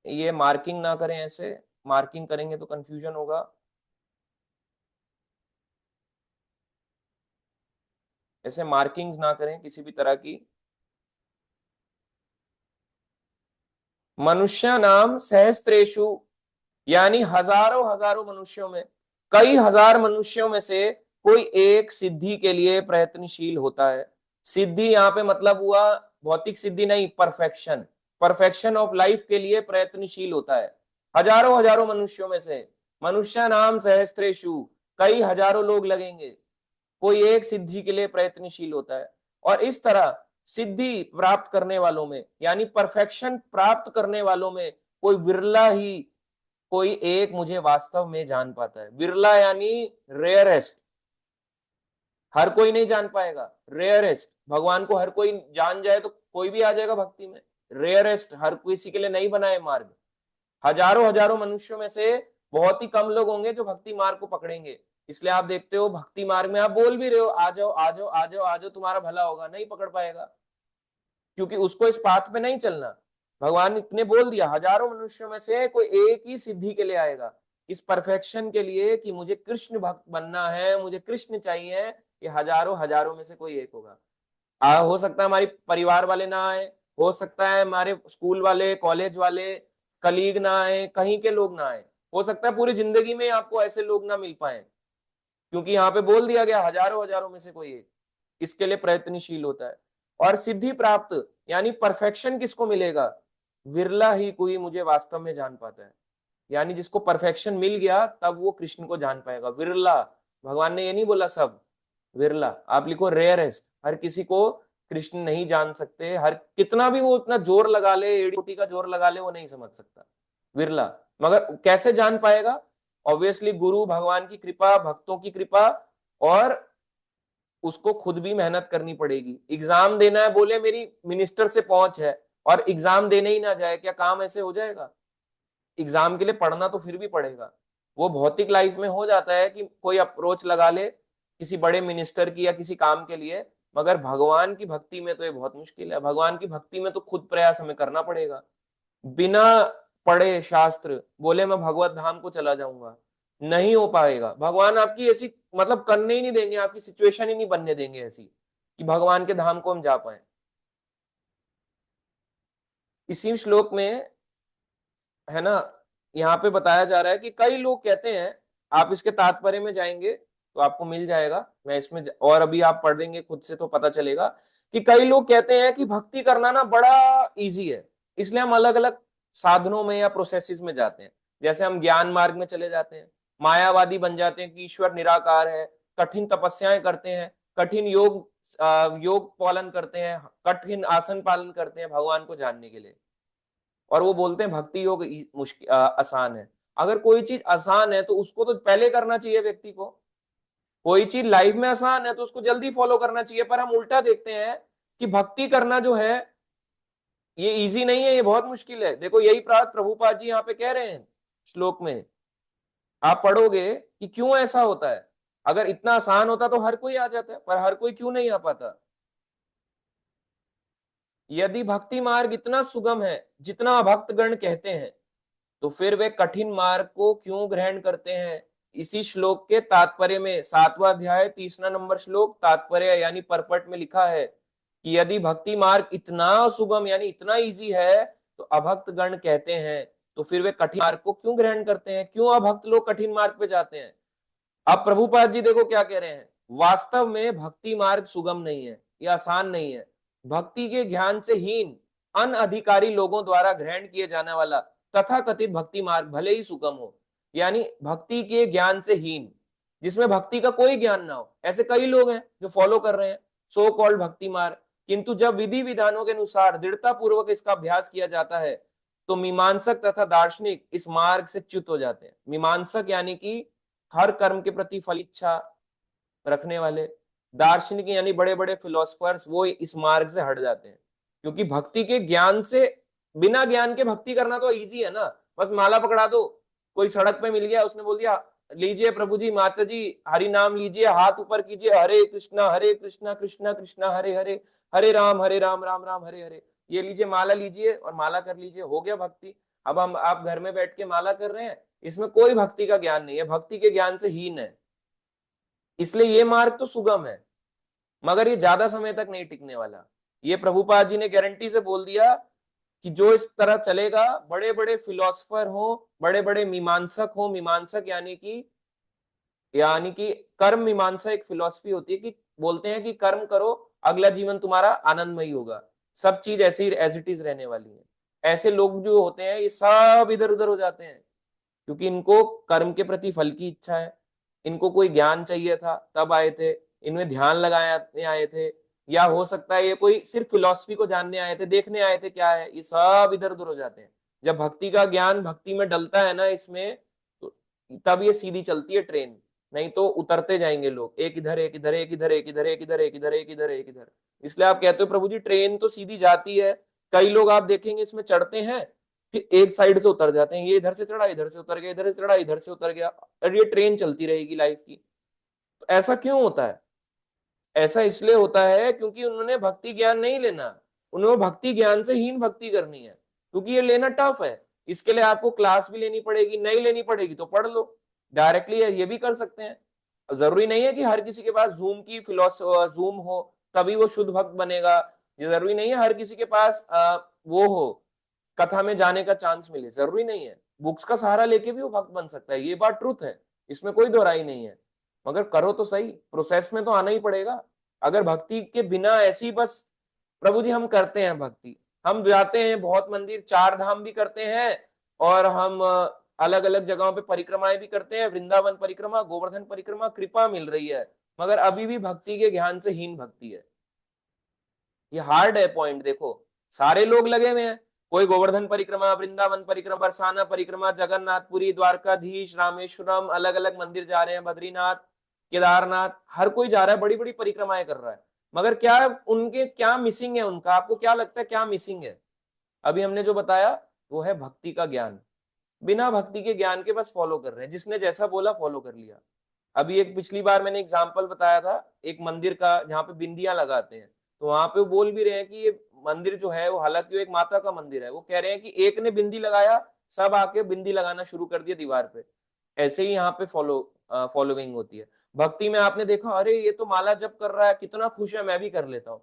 ये मार्किंग ना करें, ऐसे मार्किंग करेंगे तो कंफ्यूजन होगा। ऐसे मार्किंग्स ना करें किसी भी तरह की। मनुष्य नाम सहस्त्रेषु, यानी हजारों हजारों मनुष्यों में, कई हजार मनुष्यों में से कोई एक सिद्धि के लिए प्रयत्नशील होता है। सिद्धि यहाँ पे मतलब हुआ भौतिक सिद्धि नहीं, परफेक्शन, परफेक्शन ऑफ लाइफ के लिए प्रयत्नशील होता है। हजारों हजारों मनुष्यों में से, मनुष्य नाम सहस्त्रेषु, कई हजारों लोग लगेंगे, कोई एक सिद्धि के लिए प्रयत्नशील होता है। और इस तरह सिद्धि प्राप्त करने वालों में, यानी परफेक्शन प्राप्त करने वालों में कोई विरला ही, कोई एक मुझे वास्तव में जान पाता है। विरला यानी रेयरेस्ट, हर कोई नहीं जान पाएगा। रेयरेस्ट, भगवान को हर कोई जान जाए तो कोई भी आ जाएगा भक्ति में। रेयरेस्ट, हर किसी के लिए नहीं बना है मार्ग। हजारों हजारों मनुष्यों में से बहुत ही कम लोग होंगे जो भक्ति मार्ग को पकड़ेंगे। इसलिए आप देखते हो भक्ति मार्ग में आप बोल भी रहे हो आ जाओ आ जाओ आ जाओ आ जाओ तुम्हारा भला होगा, नहीं पकड़ पाएगा, क्योंकि उसको इस पाथ पे नहीं चलना। भगवान ने बोल दिया हजारों मनुष्यों में से कोई एक ही सिद्धि के लिए आएगा, इस परफेक्शन के लिए कि मुझे कृष्ण भक्त बनना है, मुझे कृष्ण चाहिए। ये हजारों हजारों में से कोई एक होगा। हो सकता है हमारी परिवार वाले ना आए, हो सकता है हमारे स्कूल वाले, कॉलेज वाले, कलीग ना आए, कहीं के लोग ना आए, हो सकता है पूरी जिंदगी में आपको ऐसे लोग ना मिल पाए, क्योंकि यहाँ पे बोल दिया गया हजारों हजारों में से कोई एक इसके लिए प्रयत्नशील होता है। और सिद्धि प्राप्त यानी परफेक्शन किसको मिलेगा? विरला ही कोई मुझे वास्तव में जान पाता है। यानी जिसको परफेक्शन मिल गया तब वो कृष्ण को जान पाएगा। विरला, भगवान ने ये नहीं बोला सब, विरला आप लिखो, रेयरेस्ट। हर किसी को कृष्ण नहीं जान सकते, हर कितना भी वो इतना जोर लगा ले, एड़ी का जोर लगा ले, वो नहीं समझ सकता, विरला। मगर कैसे जान पाएगा? ऑब्वियसली गुरु, भगवान की कृपा, भक्तों की कृपा, और उसको खुद भी मेहनत करनी पड़ेगी। एग्जाम देना है, बोले मेरी मिनिस्टर से पहुंच है, और एग्जाम देने ही ना जाए, क्या काम ऐसे हो जाएगा? एग्जाम के लिए पढ़ना तो फिर भी पड़ेगा। वो भौतिक लाइफ में हो जाता है कि कोई अप्रोच लगा ले किसी बड़े मिनिस्टर की या किसी काम के लिए, मगर भगवान की भक्ति में तो ये बहुत मुश्किल है। भगवान की भक्ति में तो खुद प्रयास हमें करना पड़ेगा। बिना पढ़े शास्त्र बोले मैं भगवत धाम को चला जाऊंगा, नहीं हो पाएगा। भगवान आपकी ऐसी मतलब करने ही नहीं देंगे, आपकी सिचुएशन ही नहीं बनने देंगे ऐसी कि भगवान के धाम को हम जा पाए। इसी श्लोक में है ना, यहाँ पे बताया जा रहा है कि कई लोग कहते हैं, आप इसके तात्पर्य में जाएंगे तो आपको मिल जाएगा, मैं इसमें और अभी आप पढ़ देंगे खुद से तो पता चलेगा कि कई लोग कहते हैं कि भक्ति करना ना बड़ा इजी है, इसलिए हम अलग अलग साधनों में या प्रोसेसेस में जाते हैं। जैसे हम ज्ञान मार्ग में चले जाते हैं, मायावादी बन जाते हैं कि ईश्वर निराकार है, कठिन तपस्याएं करते हैं, कठिन योग पालन करते हैं, कठिन आसन पालन करते हैं भगवान को जानने के लिए, और वो बोलते हैं भक्ति योग मुश्किल आसान है। अगर कोई चीज आसान है तो उसको तो पहले करना चाहिए व्यक्ति को। कोई चीज लाइफ में आसान है तो उसको जल्दी फॉलो करना चाहिए, पर हम उल्टा देखते हैं कि भक्ति करना जो है ये इजी नहीं है, ये बहुत मुश्किल है। देखो यही बात प्रभुपाद जी यहाँ पे कह रहे हैं श्लोक में, आप पढ़ोगे कि क्यों ऐसा होता है। अगर इतना आसान होता तो हर कोई आ जाता है, पर हर कोई क्यों नहीं आ पाता? यदि भक्ति मार्ग इतना सुगम है जितना भक्तगण कहते हैं, तो फिर वे कठिन मार्ग को क्यों ग्रहण करते हैं? इसी श्लोक के तात्पर्य में 7वां अध्याय 3 नंबर श्लोक तात्पर्य यानी परपट में लिखा है कि यदि भक्ति मार्ग इतना सुगम यानी इतना इजी है तो अभक्त गण कहते हैं, तो फिर वे कठिन मार्ग को क्यों ग्रहण करते हैं? क्यों अभक्त लोग कठिन मार्ग पे जाते हैं? अब प्रभुपाद जी देखो क्या कह रहे हैं, वास्तव में भक्ति मार्ग सुगम नहीं है, यह आसान नहीं है। भक्ति के ज्ञान से हीन अनअधिकारी लोगों द्वारा ग्रहण किए जाने वाला तथा कथित भक्ति मार्ग भले ही सुगम हो, यानी भक्ति के ज्ञान से हीन, जिसमें भक्ति का कोई ज्ञान ना हो, ऐसे कई लोग हैं जो फॉलो कर रहे हैं सो कॉल्ड भक्ति मार्ग। किंतु जब विधि विधानों के अनुसार दृढ़ता पूर्वक इसका अभ्यास किया जाता है तो मीमांसक तथा दार्शनिक इस मार्ग से च्युत हो जाते हैं। मीमांसक यानी कि हर कर्म के प्रति फल इच्छा रखने वाले, दार्शनिक यानी बड़े बड़े फिलोसफर्स, वो इस मार्ग से हट जाते हैं। क्योंकि भक्ति के ज्ञान से, बिना ज्ञान के भक्ति करना तो इजी है ना, बस माला पकड़ा दो, कोई सड़क पे मिल गया उसने बोल दिया लीजिए प्रभु जी माता जी हरि नाम लीजिए, हाथ ऊपर कीजिए, हरे कृष्णा कृष्णा कृष्णा हरे हरे, हरे राम राम राम हरे हरे, ये लीजिए माला लीजिए और माला कर लीजिए, हो गया भक्ति। अब हम आप घर में बैठ के माला कर रहे हैं, इसमें कोई भक्ति का ज्ञान नहीं है, भक्ति के ज्ञान से हीन है। इसलिए ये मार्ग तो सुगम है, मगर ये ज्यादा समय तक नहीं टिकने वाला। ये प्रभुपाद जी ने गारंटी से बोल दिया कि जो इस तरह चलेगा, बड़े बड़े फिलोसफर हो, बड़े बड़े मीमांसक हो, मीमांसक यानी कि कर्म मीमांसा एक फिलॉसफी होती है कि बोलते हैं कि कर्म करो, अगला जीवन तुम्हारा आनंदमय होगा, सब चीज ऐसे ही एज इट इज रहने वाली है। ऐसे लोग जो होते हैं ये सब इधर उधर हो जाते हैं, क्योंकि इनको कर्म के प्रति फल की इच्छा है, इनको कोई ज्ञान चाहिए था तब आए थे, इनमें ध्यान लगाने आए थे, या हो सकता है ये कोई सिर्फ फिलॉसफी को जानने आए थे, देखने आए थे क्या है, ये सब इधर उधर हो जाते हैं। जब भक्ति का ज्ञान भक्ति में डलता है ना इसमें, तो तब ये सीधी चलती है ट्रेन, नहीं तो उतरते जाएंगे लोग, एक इधर एक इधर एक इधर एक इधर एक इधर एक इधर एक इधर एक इधर। इसलिए आप कहते हो प्रभु जी ट्रेन तो सीधी जाती है, कई लोग आप देखेंगे इसमें चढ़ते हैं फिर एक साइड से उतर जाते हैं, ये इधर से चढ़ा इधर से उतर गया, इधर से चढ़ा इधर से उतर गया, और ये ट्रेन चलती रहेगी लाइफ की। तो ऐसा क्यों होता है? ऐसा इसलिए होता है क्योंकि उन्होंने भक्ति ज्ञान नहीं लेना, उन्होंने भक्ति ज्ञान से हीन भक्ति करनी है, क्योंकि ये लेना टफ है। इसके लिए आपको क्लास भी लेनी पड़ेगी, नहीं लेनी पड़ेगी तो पढ़ लो डायरेक्टली, ये भी कर सकते हैं। जरूरी नहीं है कि हर किसी के पास जूम हो तभी वो शुद्ध भक्त बनेगा, ये जरूरी नहीं है हर किसी के पास वो हो कथा में जाने का चांस मिले, जरूरी नहीं है। बुक्स का सहारा लेके भी वो भक्त बन सकता है, ये बात ट्रुथ है, इसमें कोई दो राय नहीं है। मगर करो तो सही, प्रोसेस में तो आना ही पड़ेगा। अगर भक्ति के बिना ऐसी बस प्रभु जी हम करते हैं भक्ति, हम जाते हैं बहुत मंदिर, 4 धाम भी करते हैं, और हम अलग अलग जगहों पे परिक्रमाएं भी करते हैं, वृंदावन परिक्रमा, गोवर्धन परिक्रमा, कृपा मिल रही है, मगर अभी भी भक्ति के ज्ञान से हीन भक्ति है। ये हार्ड है पॉइंट, देखो सारे लोग लगे हुए हैं, कोई गोवर्धन परिक्रमा, वृंदावन परिक्रमा, बरसाना परिक्रमा, जगन्नाथपुरी, द्वारकाधीश, रामेश्वरम, अलग अलग मंदिर जा रहे हैं, बद्रीनाथ, केदारनाथ, हर कोई जा रहा है, बड़ी बड़ी परिक्रमाएं कर रहा है। मगर क्या उनके क्या मिसिंग है, उनका आपको क्या लगता है क्या मिसिंग है? अभी हमने जो बताया वो है भक्ति का ज्ञान। बिना भक्ति के ज्ञान के बस फॉलो कर रहे हैं, जिसने जैसा बोला फॉलो कर लिया। अभी एक पिछली बार मैंने एग्जाम्पल बताया था एक मंदिर का जहाँ पे बिंदियां लगाते हैं, तो वहां पे वो बोल भी रहे हैं कि ये मंदिर जो है वो हालांकि वो एक माता का मंदिर है, वो कह रहे हैं कि एक ने बिंदी लगाया, सब आके बिंदी लगाना शुरू कर दिया दीवार पे। ऐसे ही यहाँ पे फॉलोइंग होती है। भक्ति में आपने देखा, अरे ये तो माला जप कर रहा है, कितना खुश है, मैं भी कर लेता हूँ।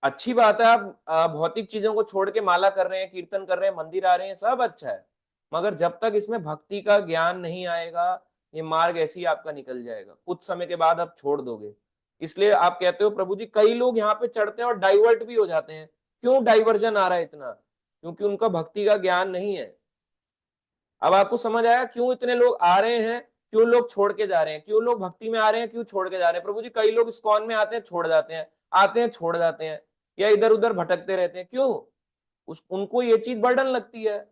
अच्छी बात है, आप भौतिक चीजों को छोड़ के माला कर रहे हैं, कीर्तन कर रहे हैं, मंदिर आ रहे हैं, सब अच्छा है। मगर जब तक इसमें भक्ति का ज्ञान नहीं आएगा, ये मार्ग ऐसे ही आपका निकल जाएगा, कुछ समय के बाद आप छोड़ दोगे। इसलिए आप कहते हो प्रभु जी कई लोग यहाँ पे चढ़ते हैं और डाइवर्ट भी हो जाते हैं। क्यों डाइवर्जन आ रहा है इतना? क्योंकि उनका भक्ति का ज्ञान नहीं है। अब आपको समझ आया क्यों इतने लोग आ रहे हैं, क्यों लोग छोड़ के जा रहे हैं, क्यों लोग भक्ति में आ रहे हैं, क्यों छोड़ के जा रहे हैं? प्रभु जी कई लोग इस्कॉन में आते हैं, छोड़ जाते हैं, आते हैं, छोड़ जाते हैं, या इधर उधर भटकते रहते हैं, क्यों? उनको ये चीज बर्डन लगती है।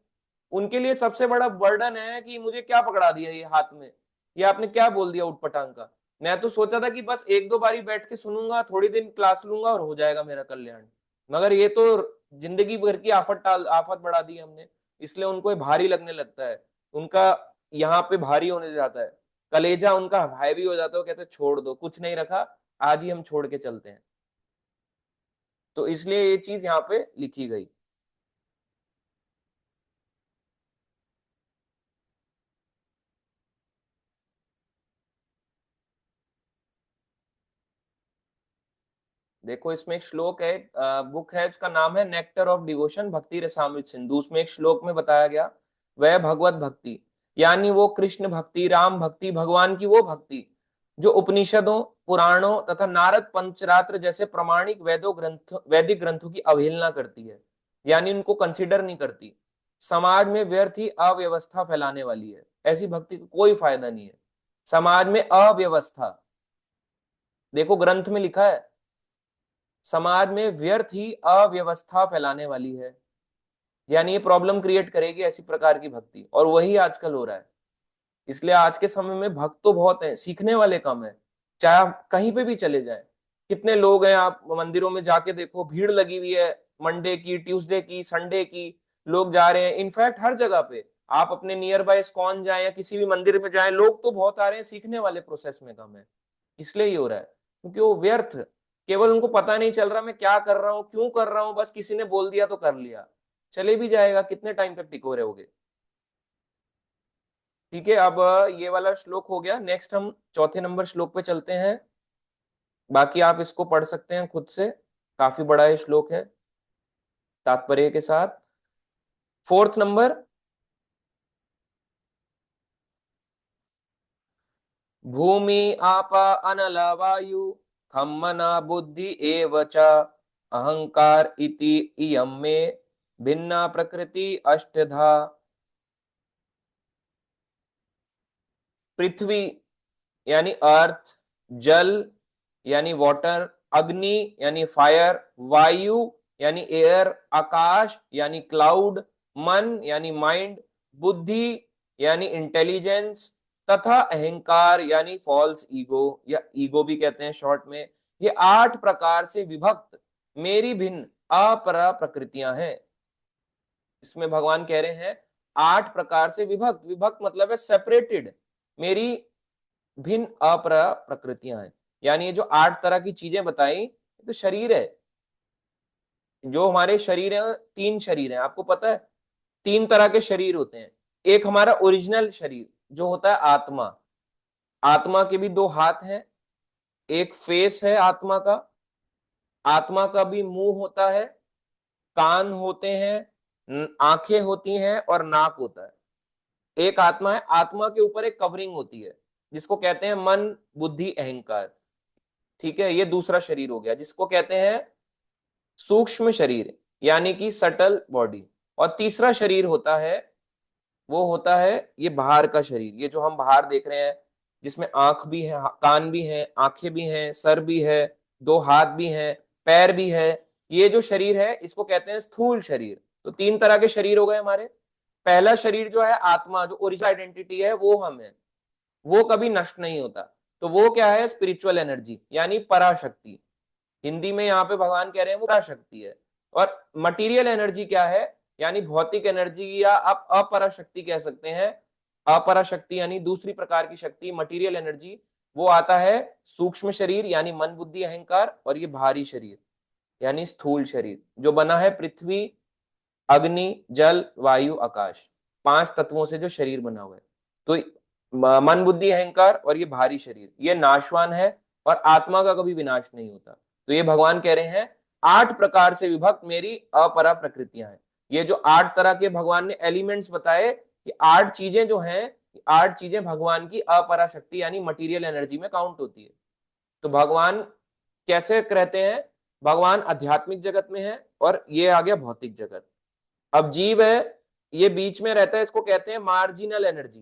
उनके लिए सबसे बड़ा बर्डन है कि मुझे क्या पकड़ा दिया ये हाथ में, ये आपने क्या बोल दिया उठपटांग का। मैं तो सोचा था कि बस एक दो बारी बैठ के सुनूंगा, थोड़ी दिन क्लास लूंगा और हो जाएगा मेरा कल्याण। मगर ये तो जिंदगी भर की आफत बढ़ा दी हमने। इसलिए उनको ये भारी लगने लगता है, उनका यहाँ पे भारी होने जाता है, कलेजा उनका हैवी हो जाता है। वो कहते हैं छोड़ दो, कुछ नहीं रखा, आज ही हम छोड़ के चलते हैं। तो इसलिए ये चीज यहाँ पे लिखी गई। देखो इसमें एक श्लोक है, बुक है, उसका नाम है नेक्टर ऑफ डिवोशन भक्ति रसामृत सिंधु। उसमें एक श्लोक में बताया गया, वह भगवत भक्ति, यानी वो कृष्ण भक्ति, राम भक्ति, भगवान की वो भक्ति जो उपनिषदों, पुराणों तथा नारद पंचरात्र जैसे प्रमाणिक वैदिक ग्रंथों की अवहेलना करती है, यानी उनको कंसिडर नहीं करती, समाज में व्यर्थ ही अव्यवस्था फैलाने वाली है। ऐसी भक्ति को कोई फायदा नहीं है। समाज में अव्यवस्था, देखो ग्रंथ में लिखा है, समाज में व्यर्थ ही अव्यवस्था फैलाने वाली है, यानी ये प्रॉब्लम क्रिएट करेगी ऐसी प्रकार की भक्ति, और वही आजकल हो रहा है। इसलिए आज के समय में भक्त तो बहुत हैं, सीखने वाले कम है। चाहे आप कहीं पे भी चले जाएं, कितने लोग हैं, आप मंदिरों में जाके देखो, भीड़ लगी हुई है, मंडे की, ट्यूसडे की, संडे की, लोग जा रहे हैं। इनफैक्ट हर जगह पे आप अपने नियर बाय इस्कॉन जाए या किसी भी मंदिर में जाए, लोग तो बहुत आ रहे हैं, सीखने वाले प्रोसेस में कम है। इसलिए ही हो रहा है, क्योंकि वो व्यर्थ, केवल उनको पता नहीं चल रहा मैं क्या कर रहा हूँ, क्यों कर रहा हूँ, बस किसी ने बोल दिया तो कर लिया, चले भी जाएगा, कितने टाइम तक टिको रहोगे। ठीक है, अब ये वाला श्लोक हो गया। नेक्स्ट हम चौथे नंबर श्लोक पे चलते हैं। बाकी आप इसको पढ़ सकते हैं खुद से, काफी बड़ा ये श्लोक है तात्पर्य के साथ। फोर्थ नंबर, भूमि आपा अनल वायु खम मना बुद्धि एव च अहंकार इति इयं मे भिन्ना प्रकृति अष्टधा। पृथ्वी यानी अर्थ, जल यानी वाटर, अग्नि यानी फायर, वायु यानी एयर, आकाश यानी क्लाउड, मन यानी माइंड, बुद्धि यानी इंटेलिजेंस, तथा अहंकार यानी फॉल्स ईगो या ईगो भी कहते हैं शॉर्ट में, ये 8 प्रकार से विभक्त मेरी भिन्न अपरा प्रकृतियां हैं। इसमें भगवान कह रहे हैं 8 प्रकार से विभक्त, विभक्त मतलब है सेपरेटेड, मेरी भिन्न अपरा प्रकृतियां हैं। यानी ये जो 8 तरह की चीजें बताई, तो शरीर है, जो हमारे शरीर है, 3 शरीर है, आपको पता है 3 तरह के शरीर होते हैं। एक हमारा ओरिजिनल शरीर जो होता है आत्मा, आत्मा के भी 2 हाथ हैं, एक फेस है आत्मा का, आत्मा का भी मुंह होता है, कान होते हैं, आंखें होती हैं और नाक होता है। एक आत्मा है, आत्मा के ऊपर एक कवरिंग होती है जिसको कहते हैं मन, बुद्धि, अहंकार। ठीक है, ये दूसरा शरीर हो गया जिसको कहते हैं सूक्ष्म शरीर, यानी कि सटल बॉडी। और तीसरा शरीर होता है, वो होता है ये बाहर का शरीर, ये जो हम बाहर देख रहे हैं, जिसमें आंख भी है, कान भी है, आंखें भी हैं, सर भी है, 2 हाथ भी हैं, पैर भी है। ये जो शरीर है इसको कहते हैं स्थूल शरीर। तो तीन तरह के शरीर हो गए हमारे। पहला शरीर जो है आत्मा, जो ओरिजिनल आइडेंटिटी है वो हम है, वो कभी नष्ट नहीं होता। तो वो क्या है? स्पिरिचुअल एनर्जी यानी पराशक्ति। हिंदी में यहाँ पे भगवान कह रहे हैं वो पराशक्ति है। और मटीरियल एनर्जी क्या है? यानी भौतिक एनर्जी, या आप अपराशक्ति कह सकते हैं। अपराशक्ति यानी दूसरी प्रकार की शक्ति, मटीरियल एनर्जी, वो आता है सूक्ष्म शरीर यानी मन बुद्धि अहंकार, और ये भारी शरीर यानी स्थूल शरीर, जो बना है पृथ्वी, अग्नि, जल, वायु, आकाश, पांच तत्वों से जो शरीर बना हुआ है। तो मन बुद्धि अहंकार और ये भारी शरीर, ये नाशवान है, और आत्मा का कभी विनाश नहीं होता। तो ये भगवान कह रहे हैं आठ प्रकार से विभक्त मेरी अपरा प्रकृतियां हैं। ये जो आठ तरह के भगवान ने एलिमेंट्स बताए, कि आठ चीजें जो हैं, आठ चीजें भगवान की अपरा शक्ति यानी मटीरियल एनर्जी में काउंट होती है। तो भगवान कैसे रहते हैं? भगवान आध्यात्मिक जगत में है, और ये आ गया भौतिक जगत। अब जीव है, ये बीच में रहता है, इसको कहते हैं मार्जिनल एनर्जी।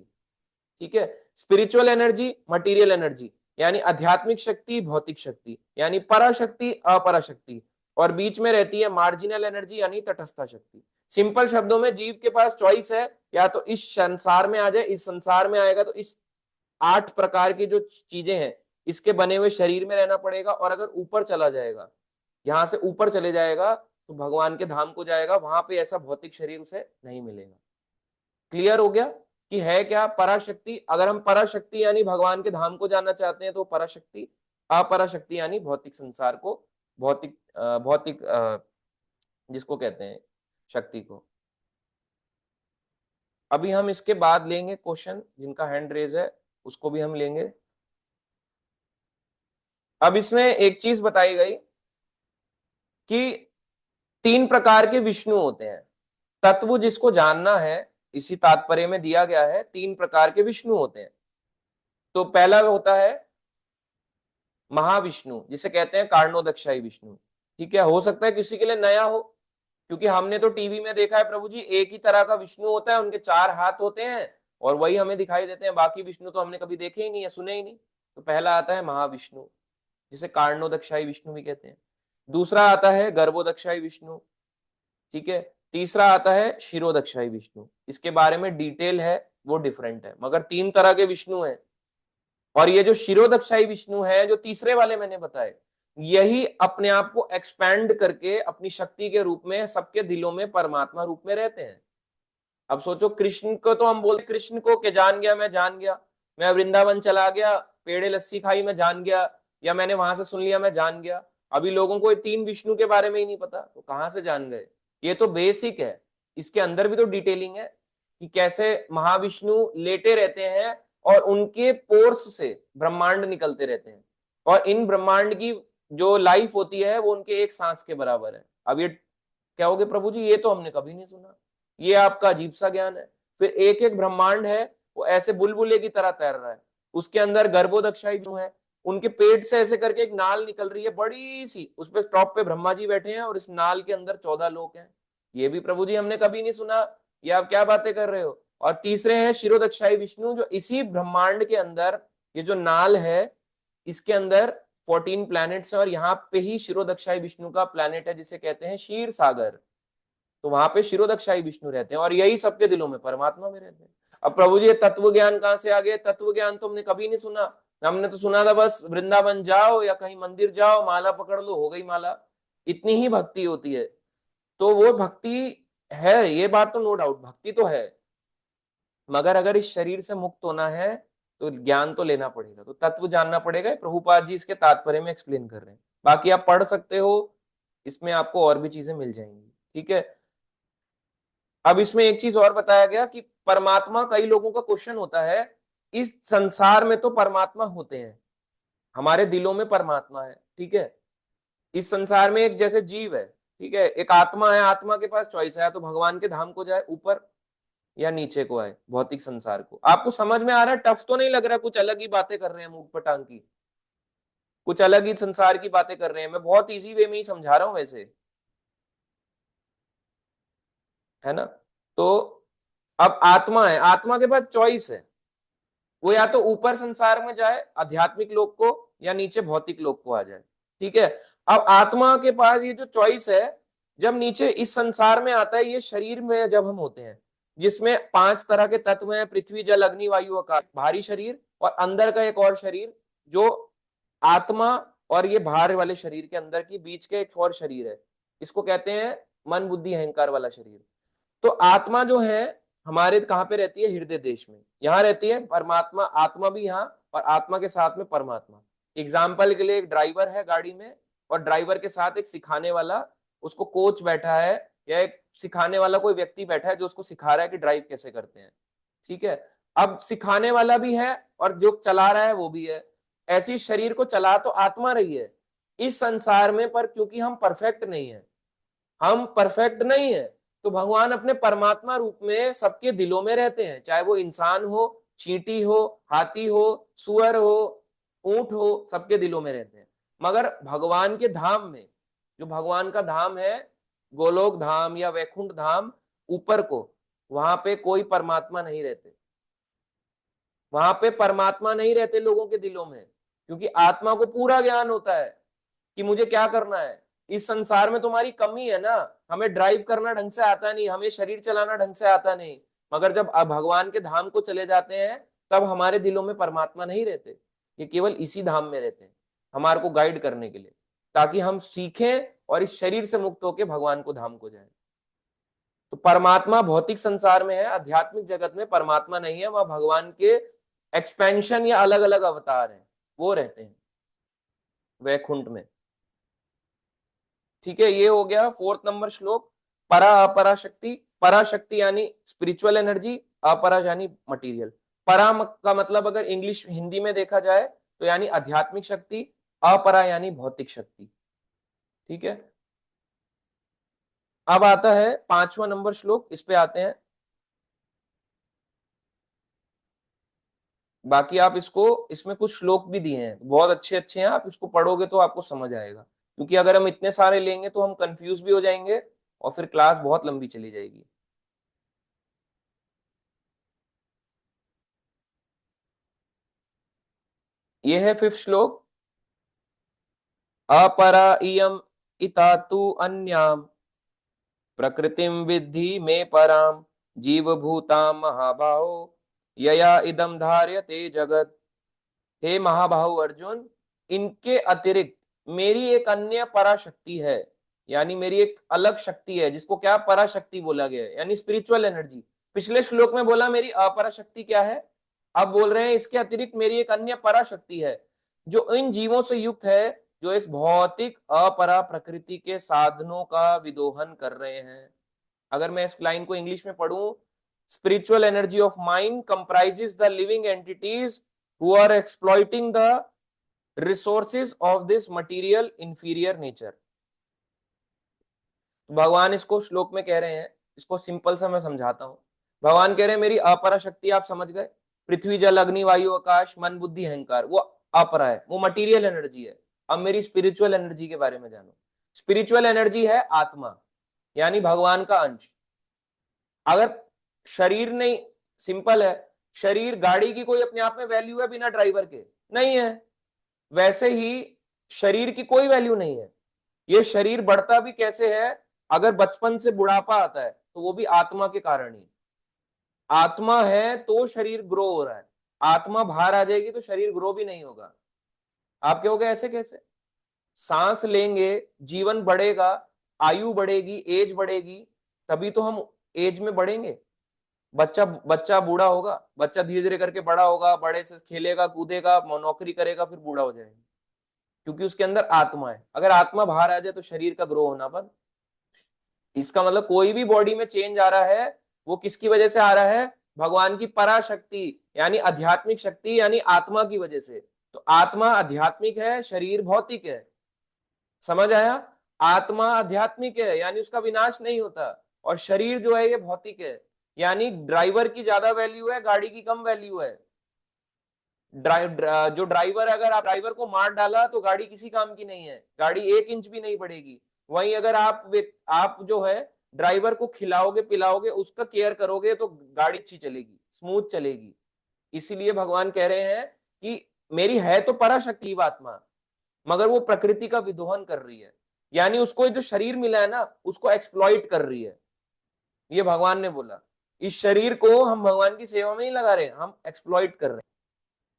ठीक है, स्पिरिचुअल एनर्जी, मटेरियल एनर्जी, यानी आध्यात्मिक शक्ति, भौतिक शक्ति, यानी पराशक्ति, अपराशक्ति, और बीच में रहती है मार्जिनल एनर्जी यानी तटस्थ शक्ति। सिंपल शब्दों में जीव के पास चॉइस है, या तो इस संसार में आ जाए, इस संसार में आएगा तो इस आठ प्रकार की जो चीजें हैं इसके बने हुए शरीर में रहना पड़ेगा, और अगर ऊपर चला जाएगा, यहां से ऊपर चले जाएगा, तो भगवान के धाम को जाएगा, वहां पे ऐसा भौतिक शरीर उसे नहीं मिलेगा। क्लियर हो गया कि है क्या पराशक्ति? अगर हम पराशक्ति यानी भगवान के धाम को जानना चाहते हैं तो पराशक्ति, अपराशक्ति यानी भौतिक संसार को, भौतिक जिसको कहते हैं शक्ति को। अभी हम इसके बाद लेंगे क्वेश्चन, जिनका हैंड रेज है उसको भी हम लेंगे। अब इसमें एक चीज बताई गई कि तीन प्रकार के विष्णु होते हैं। तत्व जिसको जानना है, इसी तात्पर्य में दिया गया है तीन प्रकार के विष्णु होते हैं। तो पहला होता है महाविष्णु, जिसे कहते हैं कारणोदक्षाई विष्णु। ठीक है, हो सकता है किसी के लिए नया हो, क्योंकि हमने तो टीवी में देखा है प्रभु जी, एक ही तरह का विष्णु होता है, उनके चार हाथ होते हैं और वही हमें दिखाई देते हैं, बाकी विष्णु तो हमने कभी देखे ही नहीं है, सुने ही नहीं। तो पहला आता है महाविष्णु, जिसे कारणोदक्षाई विष्णु भी कहते हैं। दूसरा आता है गर्भोदक्षाई विष्णु। ठीक है, तीसरा आता है क्षीरोदक्षाई विष्णु। इसके बारे में डिटेल है, वो डिफरेंट है, मगर तीन तरह के विष्णु हैं। और ये जो क्षीरोदक्षाई विष्णु है, जो तीसरे वाले मैंने बताए, यही अपने आप को एक्सपैंड करके अपनी शक्ति के रूप में सबके दिलों में परमात्मा रूप में रहते हैं। अब सोचो, कृष्ण को तो हम बोलते कृष्ण को कि जान गया, मैं जान गया, मैं वृंदावन चला गया, पेड़े लस्सी खाई, मैं जान गया, या मैंने वहां से सुन लिया, मैं जान गया। अभी लोगों को ये तीन विष्णु के बारे में ही नहीं पता, तो कहां से जान गए? ये तो बेसिक है, इसके अंदर भी तो डिटेलिंग है कि कैसे महाविष्णु लेटे रहते हैं और उनके पोर्स से ब्रह्मांड निकलते रहते हैं, और इन ब्रह्मांड की जो लाइफ होती है वो उनके एक सांस के बराबर है। अब ये कहोगे प्रभु जी ये तो हमने कभी नहीं सुना, ये आपका अजीब सा ज्ञान है। फिर एक एक ब्रह्मांड है, वो ऐसे बुलबुले की तरह तैर रहा है, उसके अंदर गर्भोदक्षाई जो है, उनके पेट से ऐसे करके एक नाल निकल रही है बड़ी सी, उस पे टॉप पे ब्रह्मा जी बैठे हैं, और इस नाल के अंदर 14 लोक हैं। ये भी प्रभु जी हमने कभी नहीं सुना, ये आप क्या बातें कर रहे हो? और तीसरे हैं क्षीरोदक्षाई विष्णु, जो इसी ब्रह्मांड के अंदर, ये जो नाल है इसके अंदर 14 प्लैनेट्स हैं, और यहाँ पे ही क्षीरोदक्षाई विष्णु का प्लैनेट है जिसे कहते हैं क्षीर सागर। तो वहां पे क्षीरोदक्षाई विष्णु रहते हैं, और यही सबके दिलों में परमात्मा में रहते हैं। अब प्रभु जी तत्व ज्ञान कहां से आ गए? तत्व ज्ञान तो हमने कभी नहीं सुना, हमने तो सुना था बस वृंदावन जाओ या कहीं मंदिर जाओ, माला पकड़ लो, हो गई माला, इतनी ही भक्ति होती है। तो वो भक्ति है, ये बात तो नो डाउट, भक्ति तो है, मगर अगर इस शरीर से मुक्त होना है तो ज्ञान तो लेना पड़ेगा, तो तत्व जानना पड़ेगा। प्रभुपाद जी इसके तात्पर्य में एक्सप्लेन कर रहे हैं, बाकी आप पढ़ सकते हो, इसमें आपको और भी चीजें मिल जाएंगी। ठीक है, अब इसमें एक चीज और बताया गया कि परमात्मा, कई लोगों का क्वेश्चन होता है, इस संसार में तो परमात्मा होते हैं, हमारे दिलों में परमात्मा है, ठीक है, इस संसार में एक जैसे जीव है, ठीक है, एक आत्मा है, आत्मा के पास चॉइस है, तो भगवान के धाम को जाए ऊपर या नीचे को आए, भौतिक संसार को। आपको समझ में आ रहा है? टफ तो नहीं लग रहा? कुछ अलग ही बातें कर रहे हैं मूठ पटांग की, कुछ अलग ही संसार की बातें कर रहे हैं, मैं बहुत इजी वे में ही समझा रहा हूं वैसे, है ना? तो अब आत्मा है, आत्मा के पास चॉइस है, वो या तो ऊपर संसार में जाए आध्यात्मिक लोक को, या नीचे भौतिक लोक को आ जाए। ठीक है, अब आत्मा के पास ये जो चॉइस है, जब नीचे इस संसार में आता है, ये शरीर में जब हम होते हैं, जिसमें 5 तरह के तत्व हैं, पृथ्वी जल अग्नि वायु आकाश, भारी शरीर और अंदर का एक और शरीर जो आत्मा, और ये बाहर वाले शरीर के अंदर की बीच के एक और शरीर है, इसको कहते हैं मन बुद्धि अहंकार वाला शरीर। तो आत्मा जो है हमारे कहाँ पे रहती है? हृदय देश में, यहाँ रहती है परमात्मा, आत्मा भी यहाँ, और आत्मा के साथ में परमात्मा। एग्जाम्पल के लिए एक ड्राइवर है गाड़ी में, और ड्राइवर के साथ एक सिखाने वाला, उसको कोच बैठा है, या एक सिखाने वाला कोई व्यक्ति बैठा है जो उसको सिखा रहा है कि ड्राइव कैसे करते हैं। ठीक है, अब सिखाने वाला भी है और जो चला रहा है वो भी है। ऐसी शरीर को चला तो आत्मा रही है इस संसार में, पर क्योंकि हम परफेक्ट नहीं है, हम परफेक्ट नहीं है, तो भगवान अपने परमात्मा रूप में सबके दिलों में रहते हैं, चाहे वो इंसान हो, चींटी हो, हाथी हो, सुअर हो, ऊंट हो, सबके दिलों में रहते हैं। मगर भगवान के धाम में, जो भगवान का धाम है, गोलोक धाम या वैकुंठ धाम ऊपर को, वहां पे कोई परमात्मा नहीं रहते, वहां पे परमात्मा नहीं रहते लोगों के दिलों में, क्योंकि आत्मा को पूरा ज्ञान होता है कि मुझे क्या करना है। इस संसार में तुम्हारी कमी है ना, हमें ड्राइव करना ढंग से आता नहीं, हमें शरीर चलाना ढंग से आता नहीं। मगर जब अब भगवान के धाम को चले जाते हैं, तब हमारे दिलों में परमात्मा नहीं रहते, ये केवल इसी धाम में रहते हैं, हमारे को गाइड करने के लिए, ताकि हम सीखें और इस शरीर से मुक्त होकर भगवान को धाम को जाएं। तो परमात्मा भौतिक संसार में है, आध्यात्मिक जगत में परमात्मा नहीं है, वह भगवान के एक्सपेंशन या अलग अलग अवतार हैं, वो रहते हैं वैकुंठ में। ठीक है, ये हो गया 4 नंबर श्लोक। परा अपरा शक्ति, परा शक्ति यानी स्पिरिचुअल एनर्जी, अपरा यानी मटीरियल। परा का मतलब अगर इंग्लिश हिंदी में देखा जाए तो यानी आध्यात्मिक शक्ति, अपरा यानी भौतिक शक्ति। ठीक है, अब आता है 5वां नंबर श्लोक, इस पे आते हैं। बाकी आप इसको, इसमें कुछ श्लोक भी दिए हैं बहुत अच्छे अच्छे हैं, आप इसको पढ़ोगे तो आपको समझ आएगा, क्योंकि अगर हम इतने सारे लेंगे तो हम कंफ्यूज भी हो जाएंगे और फिर क्लास बहुत लंबी चली जाएगी। ये है 5th श्लोक। अपरा इयम इता तु अन्याम प्रकृतिम विद्धि में पराम जीव भूताम महाबाहो यया इदम धार्यते जगत। हे महाबाहु अर्जुन, इनके अतिरिक्त मेरी एक अन्य पराशक्ति है, यानी मेरी एक अलग शक्ति है, जिसको क्या पराशक्ति बोला गया है, यानी स्पिरिचुअल एनर्जी। पिछले श्लोक में बोला मेरी अपराशक्ति क्या है, अब बोल रहे हैं इसके अतिरिक्त मेरी एक अन्य पराशक्ति है, जो इन जीवों से युक्त है, जो इस भौतिक अपरा प्रकृति के साधनों का विदोहन कर रहे हैं। अगर मैं इस लाइन को इंग्लिश में पढ़ूं, spiritual energy of mind comprises the living entities who are exploiting the resources of this material inferior nature। भगवान इसको श्लोक में कह रहे हैं, इसको सिंपल सा मैं समझाता हूं। भगवान कह रहे हैं मेरी अपरा शक्ति आप समझ गए, पृथ्वी जल अग्नि वायु आकाश मन बुद्धि अहंकार, वो अपरा है, वो मटीरियल एनर्जी है। अब मेरी स्पिरिचुअल एनर्जी के बारे में जानो। स्पिरिचुअल एनर्जी है आत्मा, यानी भगवान का अंश। अगर शरीर नहीं, सिंपल है, शरीर गाड़ी की कोई अपने आप में वैल्यू है बिना ड्राइवर के? नहीं है। वैसे ही शरीर की कोई वैल्यू नहीं है। ये शरीर बढ़ता भी कैसे है? अगर बचपन से बुढ़ापा आता है तो वो भी आत्मा के कारण ही। आत्मा है तो शरीर ग्रो हो रहा है, आत्मा बाहर आ जाएगी तो शरीर ग्रो भी नहीं होगा। आप कहोगे ऐसे कैसे? सांस लेंगे, जीवन बढ़ेगा, आयु बढ़ेगी, एज बढ़ेगी, तभी तो हम एज में बढ़ेंगे। बच्चा बच्चा बूढ़ा होगा, बच्चा धीरे धीरे करके बड़ा होगा, बड़े से खेलेगा कूदेगा, नौकरी करेगा, फिर बूढ़ा हो जाएगा, क्योंकि उसके अंदर आत्मा है। अगर आत्मा बाहर आ जाए तो शरीर का ग्रो होना बंद। इसका मतलब कोई भी बॉडी में चेंज आ रहा है, वो किसकी वजह से आ रहा है? भगवान की पराशक्ति यानी आध्यात्मिक शक्ति यानी आत्मा की वजह से। तो आत्मा आध्यात्मिक है, शरीर भौतिक है। समझ आया? आत्मा आध्यात्मिक है यानी उसका विनाश नहीं होता, और शरीर जो है ये भौतिक है, यानी ड्राइवर की ज्यादा वैल्यू है, गाड़ी की कम वैल्यू है। जो ड्राइवर, अगर आप ड्राइवर को मार डाला तो गाड़ी किसी काम की नहीं है, गाड़ी 1 इंच भी नहीं बढ़ेगी। वहीं अगर आप जो है ड्राइवर को खिलाओगे पिलाओगे, उसका केयर करोगे, तो गाड़ी अच्छी चलेगी, स्मूथ चलेगी। इसीलिए भगवान कह रहे हैं कि मेरी है तो पराशक्ति आत्मा, मगर वो प्रकृति का विदोहन कर रही है, यानी उसको जो शरीर मिला है ना उसको एक्सप्लॉइट कर रही है। ये भगवान ने बोला, इस शरीर को हम भगवान की सेवा में नहीं लगा रहे, हम एक्सप्लॉइट कर रहे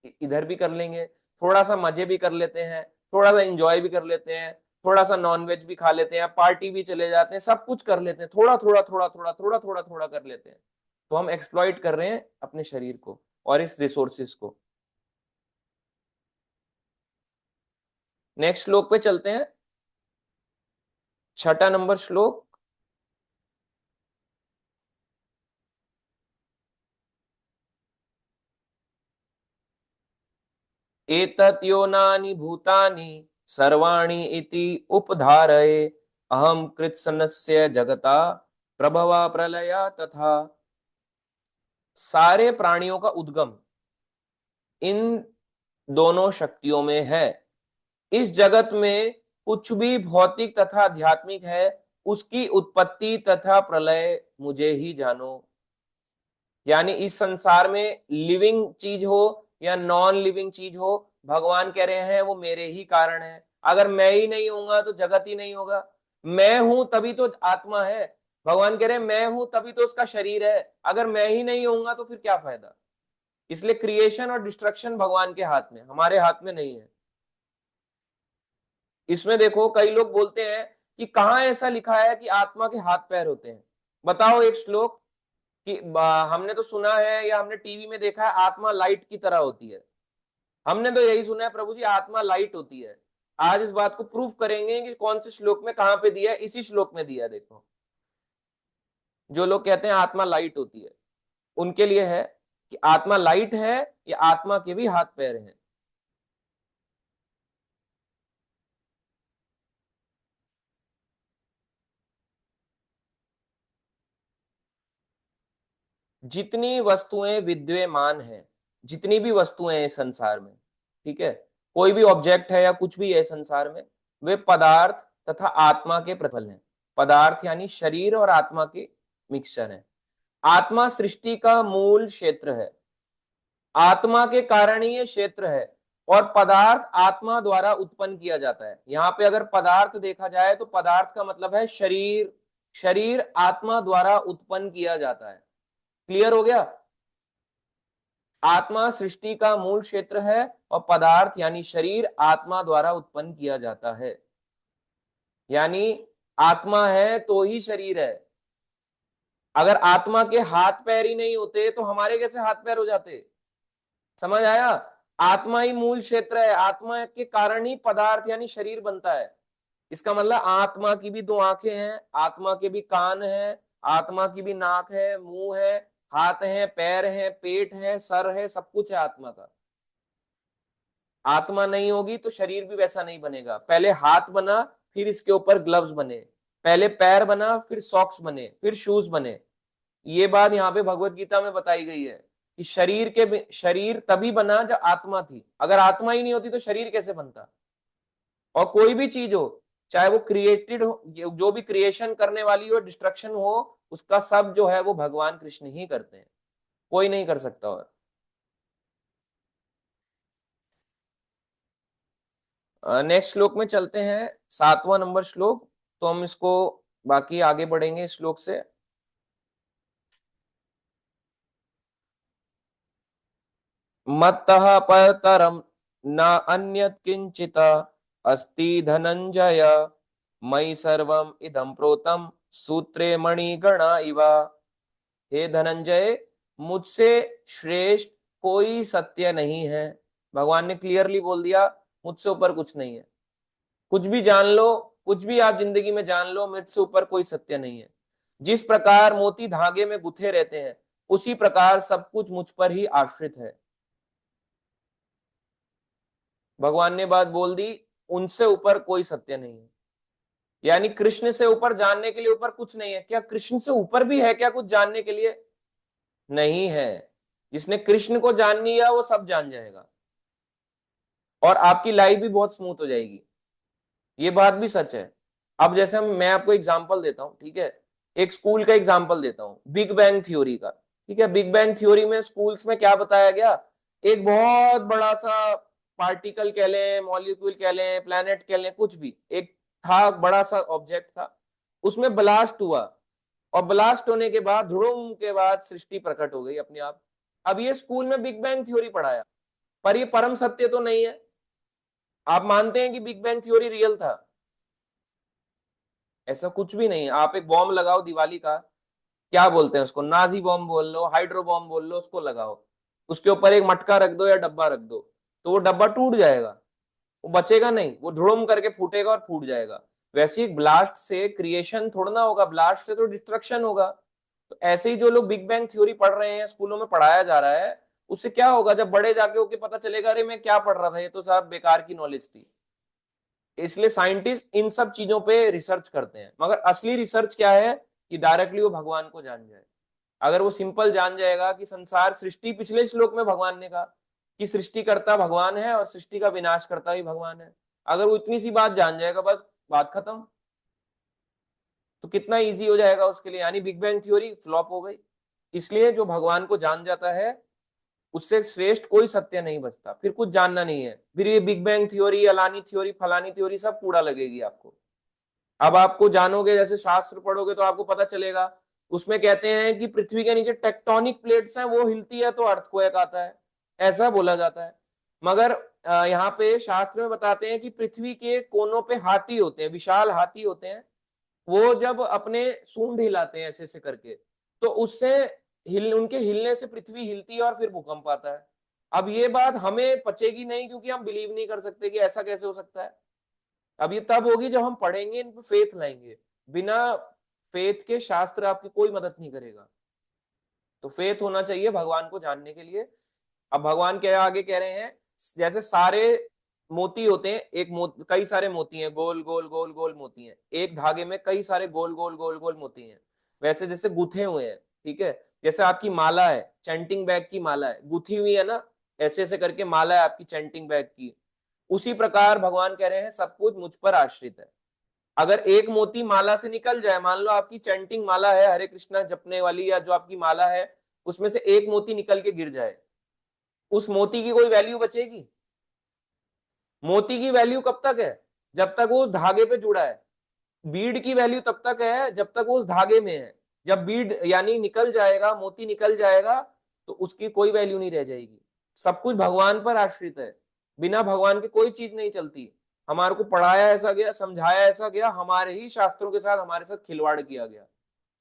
हैं। इधर भी कर लेंगे, थोड़ा सा मजे भी कर लेते हैं, थोड़ा सा एंजॉय भी कर लेते हैं, थोड़ा सा नॉनवेज भी खा लेते हैं, पार्टी भी चले जाते हैं, सब कुछ कर लेते हैं, थोड़ा थोड़ा थोड़ा थोड़ा थोड़ा थोड़ा थोड़ा कर लेते हैं। तो हम एक्सप्लॉइट कर रहे हैं अपने शरीर को और इस रिसोर्सेस को। नेक्स्ट श्लोक पे चलते हैं, छठा नंबर श्लोक। एतत् योनानि भूतानि सर्वाणि इति उपधारये अहम कृत्स्नस्य जगता प्रभवा प्रलया तथा। सारे प्राणियों का उद्गम इन दोनों शक्तियों में है। इस जगत में कुछ भी भौतिक तथा आध्यात्मिक है, उसकी उत्पत्ति तथा प्रलय मुझे ही जानो। यानी इस संसार में लिविंग चीज हो या नॉन लिविंग चीज हो, भगवान कह रहे हैं वो मेरे ही कारण है। अगर मैं ही नहीं होऊंगा तो जगत ही नहीं होगा। मैं हूं तभी तो आत्मा है। भगवान कह रहे हैं मैं हूं तभी तो उसका शरीर है। अगर मैं ही नहीं होऊंगा तो फिर क्या फायदा। इसलिए क्रिएशन और डिस्ट्रक्शन भगवान के हाथ में, हमारे हाथ में नहीं है। इसमें देखो कई लोग बोलते हैं कि कहाँ ऐसा लिखा है कि आत्मा के हाथ पैर होते हैं। बताओ एक श्लोक कि हमने तो सुना है या हमने टीवी में देखा है आत्मा लाइट की तरह होती है। हमने तो यही सुना है प्रभु जी आत्मा लाइट होती है। आज इस बात को प्रूफ करेंगे कि कौन से श्लोक में कहां पे दिया है। इसी श्लोक में दिया है, देखो। जो लोग कहते हैं आत्मा लाइट होती है, उनके लिए है कि आत्मा लाइट है या आत्मा के भी हाथ पैर हैं। जितनी वस्तुएं विद्यमान हैं, जितनी भी वस्तुएं हैं इस संसार में, ठीक है, कोई भी ऑब्जेक्ट है या कुछ भी है संसार में, वे पदार्थ तथा आत्मा के प्रतिफल हैं। पदार्थ यानी शरीर और आत्मा के मिक्सचर है। आत्मा सृष्टि का मूल क्षेत्र है, आत्मा के कारण ही ये क्षेत्र है। और पदार्थ आत्मा द्वारा उत्पन्न किया जाता है। यहां पे अगर पदार्थ देखा जाए तो पदार्थ का मतलब है शरीर। शरीर आत्मा द्वारा उत्पन्न किया जाता है। क्लियर हो गया। आत्मा सृष्टि का मूल क्षेत्र है और पदार्थ यानी शरीर आत्मा द्वारा उत्पन्न किया जाता है। यानी आत्मा है तो ही शरीर है। अगर आत्मा के हाथ पैर ही नहीं होते तो हमारे कैसे हाथ पैर हो जाते। समझ आया। आत्मा ही मूल क्षेत्र है, आत्मा के कारण ही पदार्थ यानी शरीर बनता है। इसका मतलब आत्मा की भी दो आंखें हैं, आत्मा के भी कान हैं, आत्मा की भी नाक है, मुंह है, हाथ है, पैर है, पेट है, सर है, सब कुछ है आत्मा का। आत्मा नहीं होगी तो शरीर भी वैसा नहीं बनेगा। पहले हाथ बना, फिर इसके ऊपर ग्लव्स बने, पहले पैर बना, फिर सॉक्स बने, फिर शूज बने। ये बात यहाँ पे भगवत गीता में बताई गई है कि शरीर तभी बना जब आत्मा थी। अगर आत्मा ही नहीं होती तो शरीर कैसे बनता। और कोई भी चीज हो, चाहे वो क्रिएटेड हो, जो भी क्रिएशन करने वाली हो, डिस्ट्रक्शन हो, उसका सब जो है वो भगवान कृष्ण ही करते हैं, कोई नहीं कर सकता। और नेक्स्ट श्लोक में चलते हैं, सातवां नंबर श्लोक। तो हम इसको बाकी आगे बढ़ेंगे इस श्लोक से। मत्तः परतरम न अन्यत् किंचित अस्ति धनंजय मयि सर्वम इदं प्रोतम सूत्रे मणिगणा इव। हे धनंजय, मुझसे श्रेष्ठ कोई सत्य नहीं है। भगवान ने क्लियरली बोल दिया मुझसे ऊपर कुछ नहीं है। कुछ भी जान लो, कुछ भी आप जिंदगी में जान लो, मुझसे ऊपर कोई सत्य नहीं है। जिस प्रकार मोती धागे में गुथे रहते हैं, उसी प्रकार सब कुछ मुझ पर ही आश्रित है। भगवान ने बात बोल दी, उनसे ऊपर कोई सत्य नहीं है। यानी कृष्ण से ऊपर जानने के लिए ऊपर कुछ नहीं है। क्या कृष्ण से ऊपर भी है क्या कुछ जानने के लिए? नहीं है। जिसने कृष्ण को जान लिया वो सब जान जाएगा और आपकी लाइफ भी बहुत स्मूथ हो जाएगी। ये बात भी सच है। अब जैसे मैं आपको एग्जांपल देता हूं, ठीक है, एक स्कूल का एग्जांपल देता हूं, बिग बैंग थ्योरी का। ठीक है, बिग बैंग थ्योरी में स्कूल्स में क्या बताया गया, एक बहुत बड़ा सा पार्टिकल कह लें, मॉलिक्यूल कह लें, प्लैनेट कह लें, कुछ भी, एक था, बड़ा सा ऑब्जेक्ट था, उसमें ब्लास्ट हुआ, और ब्लास्ट होने के बाद धुड़ुम के बाद सृष्टि प्रकट हो गई अपने आप। अब ये स्कूल में बिग बैंग थ्योरी पढ़ाया, पर ये परम सत्य तो नहीं है। आप मानते हैं कि बिग बैंग थ्योरी रियल था? ऐसा कुछ भी नहीं है। आप एक बॉम्ब लगाओ दिवाली का, क्या बोलते हैं उसको, नाजी बॉम्ब बोल लो, हाइड्रो बॉम्ब बोल लो, उसको लगाओ, उसके ऊपर एक मटका रख दो या डब्बा रख दो, तो वो डब्बा टूट जाएगा, वो बचेगा नहीं, वो धुड़ुम करके फूटेगा और फूट जाएगा। वैसे ही ब्लास्ट से क्रिएशन थोड़ा ना होगा, ब्लास्ट से तो डिस्ट्रक्शन होगा। तो ऐसे ही जो लोग बिग बैंग थ्योरी पढ़ रहे हैं, स्कूलों में पढ़ाया जा रहा है, उससे क्या होगा, जब बड़े जाके होके पता चलेगा अरे मैं क्या पढ़ रहा था, ये तो साहब बेकार की नॉलेज थी। इसलिए साइंटिस्ट इन सब चीजों पे रिसर्च करते हैं, मगर असली रिसर्च क्या है कि डायरेक्टली वो भगवान को जान जाए। अगर वो सिंपल जान जाएगा कि संसार सृष्टि, पिछले श्लोक में भगवान ने कहा कि सृष्टिकर्ता भगवान है और सृष्टि का विनाश करता भी भगवान है, अगर वो इतनी सी बात जान जाएगा, बस बात खत्म। तो कितना इजी हो जाएगा उसके लिए, यानी बिग बैंग थ्योरी फ्लॉप हो गई। इसलिए जो भगवान को जान जाता है, उससे श्रेष्ठ कोई सत्य नहीं बचता, फिर कुछ जानना नहीं है, फिर ये बिग बैंग थ्योरी, अलानी थ्योरी, फलानी थ्योरी सब कूड़ा लगेगी आपको। अब आपको जानोगे, जैसे शास्त्र पढ़ोगे तो आपको पता चलेगा, उसमें कहते हैं कि पृथ्वी के नीचे टेक्टोनिक प्लेट्स हैं, वो हिलती है तो अर्थक्वेक आता है, ऐसा बोला जाता है। मगर यहाँ पे शास्त्र में बताते हैं कि पृथ्वी के कोनों पे हाथी होते हैं, विशाल हाथी होते हैं, वो जब अपने सूंड हिलाते हैं ऐसे ऐसे करके, तो उससे उनके हिलने से पृथ्वी हिलती है और फिर भूकंप आता है। अब ये बात हमें पचेगी नहीं, क्योंकि हम बिलीव नहीं कर सकते कि ऐसा कैसे हो सकता है। अब ये तब होगी जब हम पढ़ेंगे, इन पे फेथ लाएंगे। बिना फेथ के शास्त्र आपकी कोई मदद नहीं करेगा। तो फेथ होना चाहिए भगवान को जानने के लिए। अब भगवान के आगे कह रहे हैं, जैसे सारे मोती होते हैं, कई सारे मोती हैं, गोल गोल गोल गोल मोती हैं, एक धागे में कई सारे गोल गोल गोल गोल मोती हैं, वैसे जैसे गुथे हुए हैं, ठीक है। जैसे आपकी माला है, चैंटिंग बैग की माला है, गुथी हुई है ना, ऐसे ऐसे करके माला है आपकी चैंटिंग बैग की। उसी प्रकार भगवान कह रहे हैं सब कुछ मुझ पर आश्रित है। अगर एक मोती माला से निकल जाए, मान लो आपकी चैंटिंग माला है, हरे कृष्णा जपने वाली, या जो आपकी माला है, उसमें से एक मोती निकल के गिर जाए, उस मोती की कोई वैल्यू बचेगी? मोती की वैल्यू कब तक है? जब तक वो उस धागे पे जुड़ा है। बीड की वैल्यू तब तक है जब तक वो उस धागे में है। जब बीड यानी निकल जाएगा, मोती निकल जाएगा, तो उसकी कोई वैल्यू नहीं रह जाएगी। सब कुछ भगवान पर आश्रित है, बिना भगवान के कोई चीज नहीं चलती। हमारे को पढ़ाया ऐसा गया, समझाया ऐसा गया, हमारे ही शास्त्रों के साथ हमारे साथ खिलवाड़ किया गया,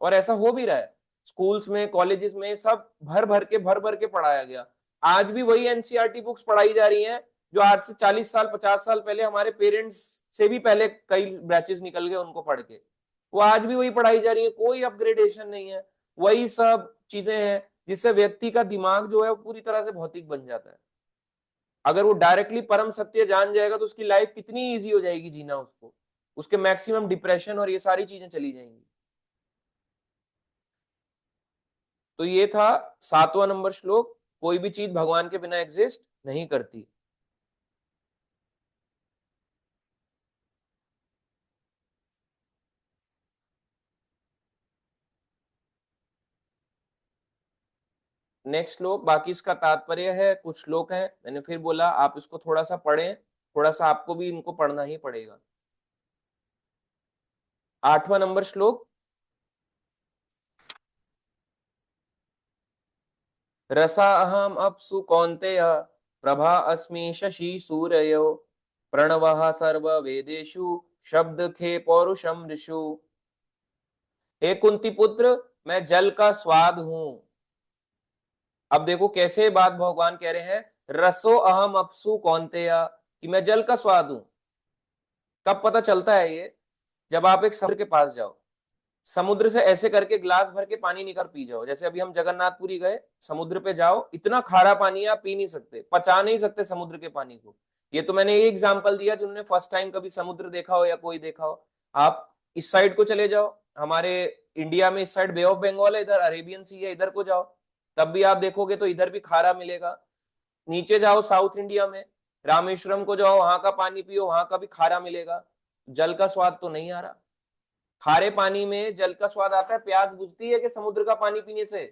और ऐसा हो भी रहा है। स्कूल्स में, कॉलेजेस में सब भर भर के पढ़ाया गया। आज भी वही एनसीईआरटी बुक्स पढ़ाई जा रही हैं, जो आज से 40 साल 50 साल पहले हमारे पेरेंट्स से भी पहले कई बैचेस निकल गए उनको पढ़ के, वो आज भी वही पढ़ाई जा रही है, कोई अपग्रेडेशन नहीं है। वही सब चीजें हैं जिससे व्यक्ति का दिमाग जो है वो पूरी तरह से भौतिक बन जाता है। अगर वो डायरेक्टली परम सत्य जान जाएगा तो उसकी लाइफ कितनी इजी हो जाएगी जीना, उसको, उसके मैक्सिमम डिप्रेशन और ये सारी चीजें चली जाएंगी। तो ये था 7वां नंबर श्लोक, कोई भी चीज भगवान के बिना एग्जिस्ट नहीं करती। नेक्स्ट श्लोक, बाकी इसका तात्पर्य है, कुछ श्लोक हैं, मैंने फिर बोला आप इसको थोड़ा सा पढ़ें, थोड़ा सा आपको भी इनको पढ़ना ही पड़ेगा। 8वां नंबर श्लोक, रसा अहम अप्सु कौन्तेय, प्रभा अस्मि शशि सूर्यो, प्रणवः सर्व वेदेषु, शब्द खे पौरुषम ऋषु। हे कुंती पुत्र, मैं जल का स्वाद हूं। अब देखो कैसे बात भगवान कह रहे हैं, रसो अहम अपसु कौन्तेय, कि मैं जल का स्वाद हूं। कब पता चलता है ये? जब आप एक समुद्र के पास जाओ, समुद्र से ऐसे करके ग्लास भर के पानी निकाल पी जाओ। जैसे अभी हम जगन्नाथपुरी गए, समुद्र पे जाओ, इतना खारा पानी है, आप पी नहीं सकते, पचा नहीं सकते समुद्र के पानी को। ये तो मैंने ये एग्जांपल दिया जिन्होंने फर्स्ट टाइम कभी समुद्र देखा हो या कोई देखा हो। आप इस साइड को चले जाओ, हमारे इंडिया में इस साइड बे ऑफ बंगाल है, इधर अरेबियन सी है, इधर को जाओ, तब भी आप देखोगे तो इधर भी खारा मिलेगा। नीचे जाओ साउथ इंडिया में, रामेश्वरम को जाओ, वहां का पानी पियो, वहां का भी खारा मिलेगा। जल का स्वाद तो नहीं आ रहा। खारे पानी में जल का स्वाद आता है। प्यास बुझती है कि समुद्र का पानी पीने से?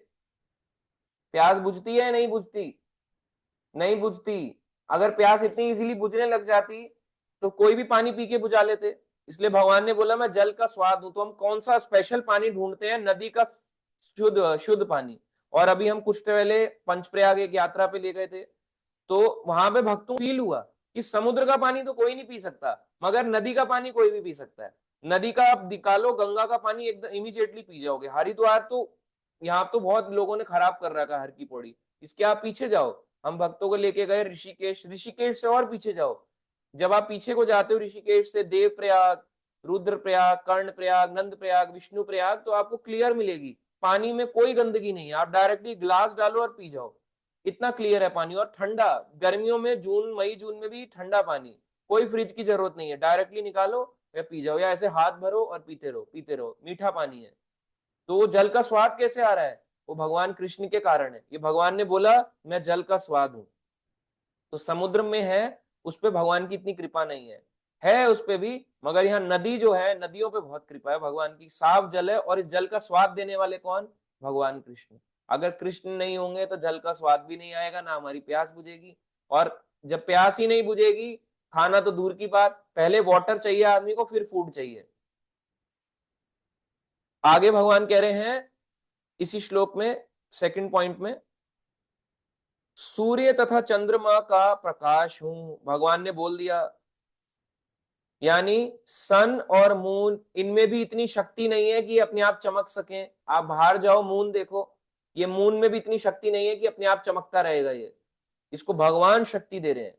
प्यास बुझती है, नहीं बुझती? नहीं बुझती। अगर प्यास इतनी इजीली बुझने लग जाती तो कोई भी पानी पी के बुझा लेते। इसलिए भगवान ने बोला मैं जल का स्वाद हूं। तो हम कौन सा स्पेशल पानी ढूंढते हैं? नदी का शुद्ध शुद्ध पानी। और अभी हम कुछ पहले पंचप्रयाग एक यात्रा पे ले गए थे, तो वहां पे भक्तों को फील हुआ कि समुद्र का पानी तो कोई नहीं पी सकता, मगर नदी का पानी कोई भी पी सकता है। नदी का आप निकालो, गंगा का पानी एकदम इमीडिएटली पी जाओगे। हरिद्वार तो यहाँ तो बहुत लोगों ने खराब कर रखा है, हर की पौड़ी। इसके आप पीछे जाओ, हम भक्तों को लेके गए ऋषिकेश। ऋषिकेश से और पीछे जाओ, जब आप पीछे को जाते हो ऋषिकेश से, देव प्रयाग, रुद्रप्रयाग, कर्णप्रयाग, नंदप्रयाग, विष्णु प्रयाग, तो आपको क्लियर मिलेगी पानी में कोई गंदगी नहीं है। आप डायरेक्टली ग्लास डालो और पी जाओ, इतना क्लियर है पानी। और ठंडा, गर्मियों में जून मई जून में भी ठंडा पानी, कोई फ्रिज की जरूरत नहीं है, डायरेक्टली निकालो या पी जाओ, या ऐसे हाथ भरो और पीते रहो पीते रहो, मीठा पानी है। तो वो जल का स्वाद कैसे आ रहा है? वो भगवान कृष्ण के कारण है। ये भगवान ने बोला मैं जल का स्वाद हूं। तो समुद्र में है, उस पे भगवान की इतनी कृपा नहीं है उस पे भी, मगर यहाँ नदी जो है, नदियों पे बहुत कृपा है भगवान की, साफ जल है। और इस जल का स्वाद देने वाले कौन? भगवान कृष्ण। अगर कृष्ण नहीं होंगे तो जल का स्वाद भी नहीं आएगा, ना हमारी प्यास बुझेगी। और जब प्यास ही नहीं बुझेगी, खाना तो दूर की बात, पहले वाटर चाहिए आदमी को, फिर फूड चाहिए। आगे भगवान कह रहे हैं इसी श्लोक में, सेकंड पॉइंट में, सूर्य तथा चंद्रमा का प्रकाश हूं। भगवान ने बोल दिया, यानी सन और मून, इनमें भी इतनी शक्ति नहीं है कि अपने आप चमक सकें। आप बाहर जाओ, मून देखो, ये मून में भी इतनी शक्ति नहीं है कि अपने आप चमकता रहेगा। ये, इसको भगवान शक्ति दे रहे हैं।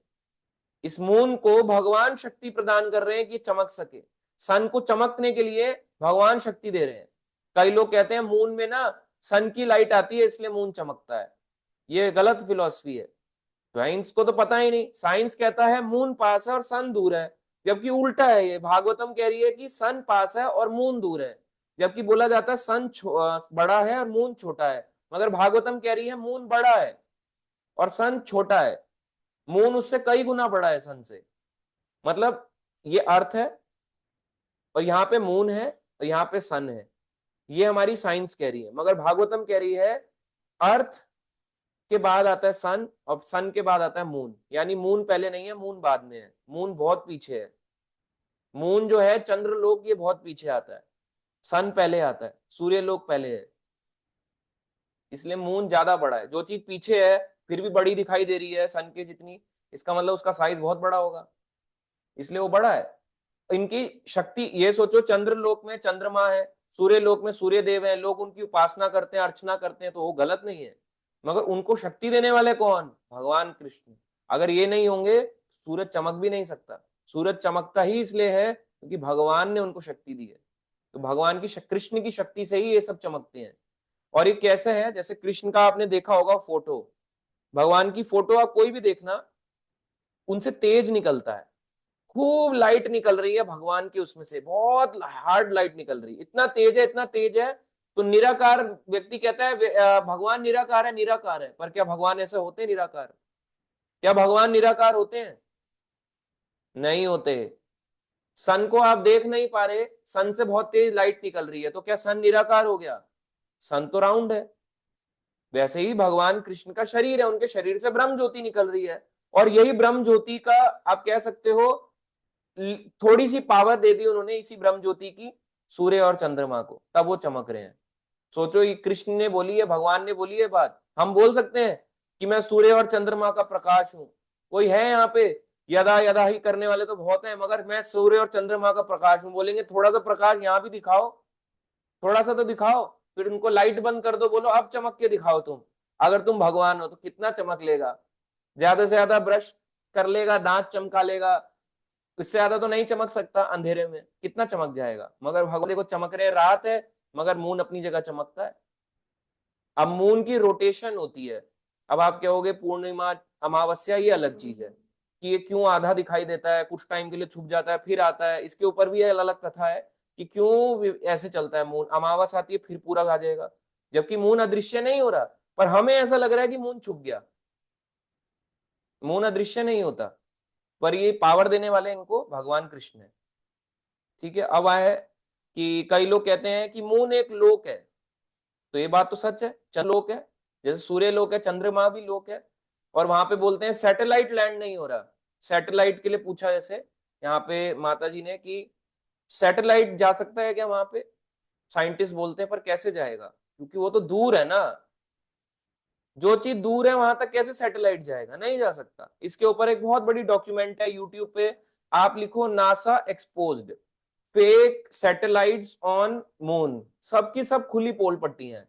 इस मून को भगवान शक्ति प्रदान कर रहे हैं कि चमक सके। सन को चमकने के लिए भगवान शक्ति दे रहे हैं। कई लोग कहते हैं मून में ना सन की लाइट आती है इसलिए मून चमकता है। ये गलत फिलॉसफी है। साइंस को तो पता ही नहीं। साइंस कहता है मून पास है और सन दूर है, जबकि उल्टा है। ये भागवतम कह रही है कि सन पास है और मून दूर है, जबकि बोला जाता है सन बड़ा है और मून छोटा है। मगर भागवतम कह रही है मून बड़ा है और सन छोटा है। मून उससे कई गुना बड़ा है सन से। मतलब ये अर्थ है, और यहाँ पे मून है और यहाँ पे सन है। ये हमारी साइंस कह रही है, मगर भागवतम कह रही है अर्थ के बाद आता है सन, और सन के बाद आता है मून। यानी मून पहले नहीं है, मून बाद में है। मून बहुत पीछे है। मून जो है चंद्रलोक, ये बहुत पीछे आता है। सन पहले आता है, सूर्य लोक पहले है। इसलिए मून ज्यादा बड़ा है। जो चीज पीछे है फिर भी बड़ी दिखाई दे रही है सन के जितनी, इसका मतलब उसका साइज बहुत बड़ा होगा, इसलिए वो बड़ा है। इनकी शक्ति, ये सोचो चंद्रलोक में चंद्रमा है, सूर्य लोक में सूर्य देव है, लोग उनकी उपासना करते हैं, अर्चना करते हैं, तो वो गलत नहीं है। मगर उनको शक्ति देने वाले कौन? भगवान कृष्ण। अगर ये नहीं होंगे सूरज चमक भी नहीं सकता। सूरज चमकता ही इसलिए है क्योंकि भगवान ने उनको शक्ति दी है। तो भगवान की कृष्ण की शक्ति से ही ये सब चमकते हैं। और ये कैसे है? जैसे कृष्ण का आपने देखा होगा फोटो, भगवान की फोटो आप कोई भी देखना, उनसे तेज निकलता है, खूब लाइट निकल रही है भगवान की, उसमें से बहुत हार्ड लाइट निकल रही है, इतना तेज है इतना तेज है। तो निराकार व्यक्ति कहता है भगवान निराकार है, निराकार है। पर क्या भगवान ऐसे होते हैं निराकार? क्या भगवान निराकार होते हैं? नहीं होते। सन को आप देख नहीं पा रहे, सन से बहुत तेज लाइट निकल रही है, तो क्या सन निराकार हो गया? सन तो राउंड है। वैसे ही भगवान कृष्ण का शरीर है, उनके शरीर से ब्रह्म ज्योति निकल रही है। और यही ब्रह्म ज्योति का आप कह सकते हो थोड़ी सी पावर दे दी उन्होंने इसी ब्रह्म ज्योति की सूर्य और चंद्रमा को, तब वो चमक रहे हैं। सोचो, ये कृष्ण ने बोली है, भगवान ने बोली है बात। हम बोल सकते हैं कि मैं सूर्य और चंद्रमा का प्रकाश हूं? कोई है यहाँ पे? यदा यदा ही करने वाले तो बहुत है, मगर मैं सूर्य और चंद्रमा का प्रकाश हूं बोलेंगे, थोड़ा सा प्रकाश यहाँ भी दिखाओ, थोड़ा सा तो दिखाओ। फिर उनको लाइट बंद कर दो, बोलो अब चमक के दिखाओ तुम। अगर तुम भगवान हो तो कितना चमक लेगा? ज्यादा से ज्यादा ब्रश कर लेगा, दांत चमका लेगा, इससे ज्यादा तो नहीं चमक सकता। अंधेरे में कितना चमक जाएगा? मगर भगवान देखो चमक रहे, रात है मगर मून अपनी जगह चमकता है। अब मून की रोटेशन होती है। अब आप कहोगे पूर्णिमा अमावस्या ये अलग चीज है कि ये क्यों आधा दिखाई देता है, कुछ टाइम के लिए छुप जाता है फिर आता है, इसके ऊपर भी अलग अलग कथा है कि क्यों ऐसे चलता है। मून अमावस आती है फिर पूरा आ जाएगा, जबकि मून अदृश्य नहीं हो रहा, पर हमें ऐसा लग रहा है कि मून छुप गया। मून अदृश्य नहीं होता, पर ये पावर देने वाले इनको भगवान कृष्ण है। ठीक है। अब आए कि कई लोग कहते हैं कि मून एक लोक है, तो ये बात तो सच है, चंद्रलोक है, जैसे सूर्य लोक है, चंद्रमा भी लोक है। और वहां पे बोलते हैं सैटेलाइट लैंड नहीं हो रहा। सैटेलाइट के लिए पूछा जैसे यहाँ पे माता जी ने कि सैटेलाइट जा सकता है क्या वहां पे? साइंटिस्ट बोलते हैं, पर कैसे जाएगा, क्योंकि वो तो दूर है ना। जो चीज दूर है वहां तक कैसे सैटेलाइट जाएगा? नहीं जा सकता। इसके ऊपर एक बहुत बड़ी डॉक्यूमेंट है यूट्यूब पे, आप लिखो NASA exposed fake satellites on moon, सबकी सब खुली पोल पट्टी हैं।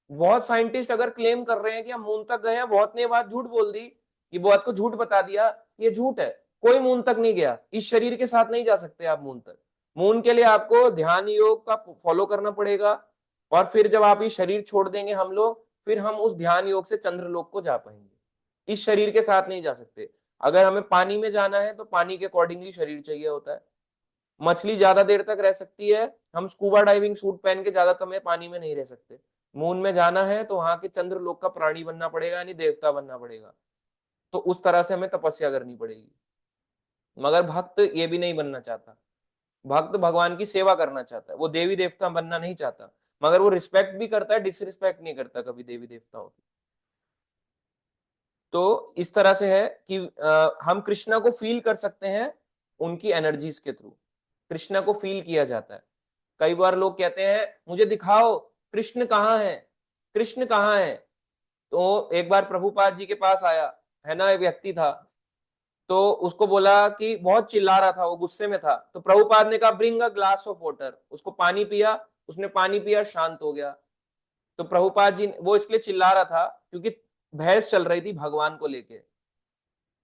बहुत साइंटिस्ट अगर क्लेम कर रहे हैं कि हम मून तक गए हैं, बहुत ने बात झूठ बोल दी, ये बहुत को झूठ बता दिया, ये झूठ है। कोई मून तक नहीं गया, इस शरीर के साथ नहीं जा सकते आप मून तक। मून के लिए आपको ध्यान योग का फॉलो करना पड़ेगा, और फिर जब आप ये शरीर छोड़ देंगे हम लोग, फिर हम उस ध्यान योग से चंद्रलोक को जा पाएंगे। इस शरीर के साथ नहीं जा सकते। अगर हमें पानी में जाना है तो पानी के अकॉर्डिंगली शरीर चाहिए होता है। मछली ज्यादा देर तक रह सकती है, हम स्कूबा डाइविंग सूट पहन के ज्यादा समय पानी में नहीं रह सकते। मून में जाना है तो वहां के चंद्रलोक का प्राणी बनना पड़ेगा, यानी देवता बनना पड़ेगा। तो उस तरह से हमें तपस्या करनी पड़ेगी। मगर भक्त ये भी नहीं बनना चाहता। भक्त भगवान की सेवा करना चाहता है, वो देवी देवता बनना नहीं चाहता। मगर वो रिस्पेक्ट भी करता है, डिसरिस्पेक्ट नहीं करता कभी देवी देवताओं की। तो इस तरह से है कि हम कृष्णा को फील कर सकते हैं उनकी एनर्जीज के थ्रू। कृष्णा को फील किया जाता है। कई बार लोग कहते हैं मुझे दिखाओ कृष्ण कहाँ है, कृष्ण कहाँ है। तो एक बार प्रभुपाद जी के पास आया है ना, एक व्यक्ति था। तो उसको बोला कि बहुत चिल्ला रहा था, वो गुस्से में था। तो प्रभुपाद ने कहा bring a glass of water, उसको पानी पिया। उसने पानी पिया, शांत हो गया। तो प्रभुपाद जी, वो इसलिए चिल्ला रहा था क्योंकि बहस चल रही थी भगवान को लेके।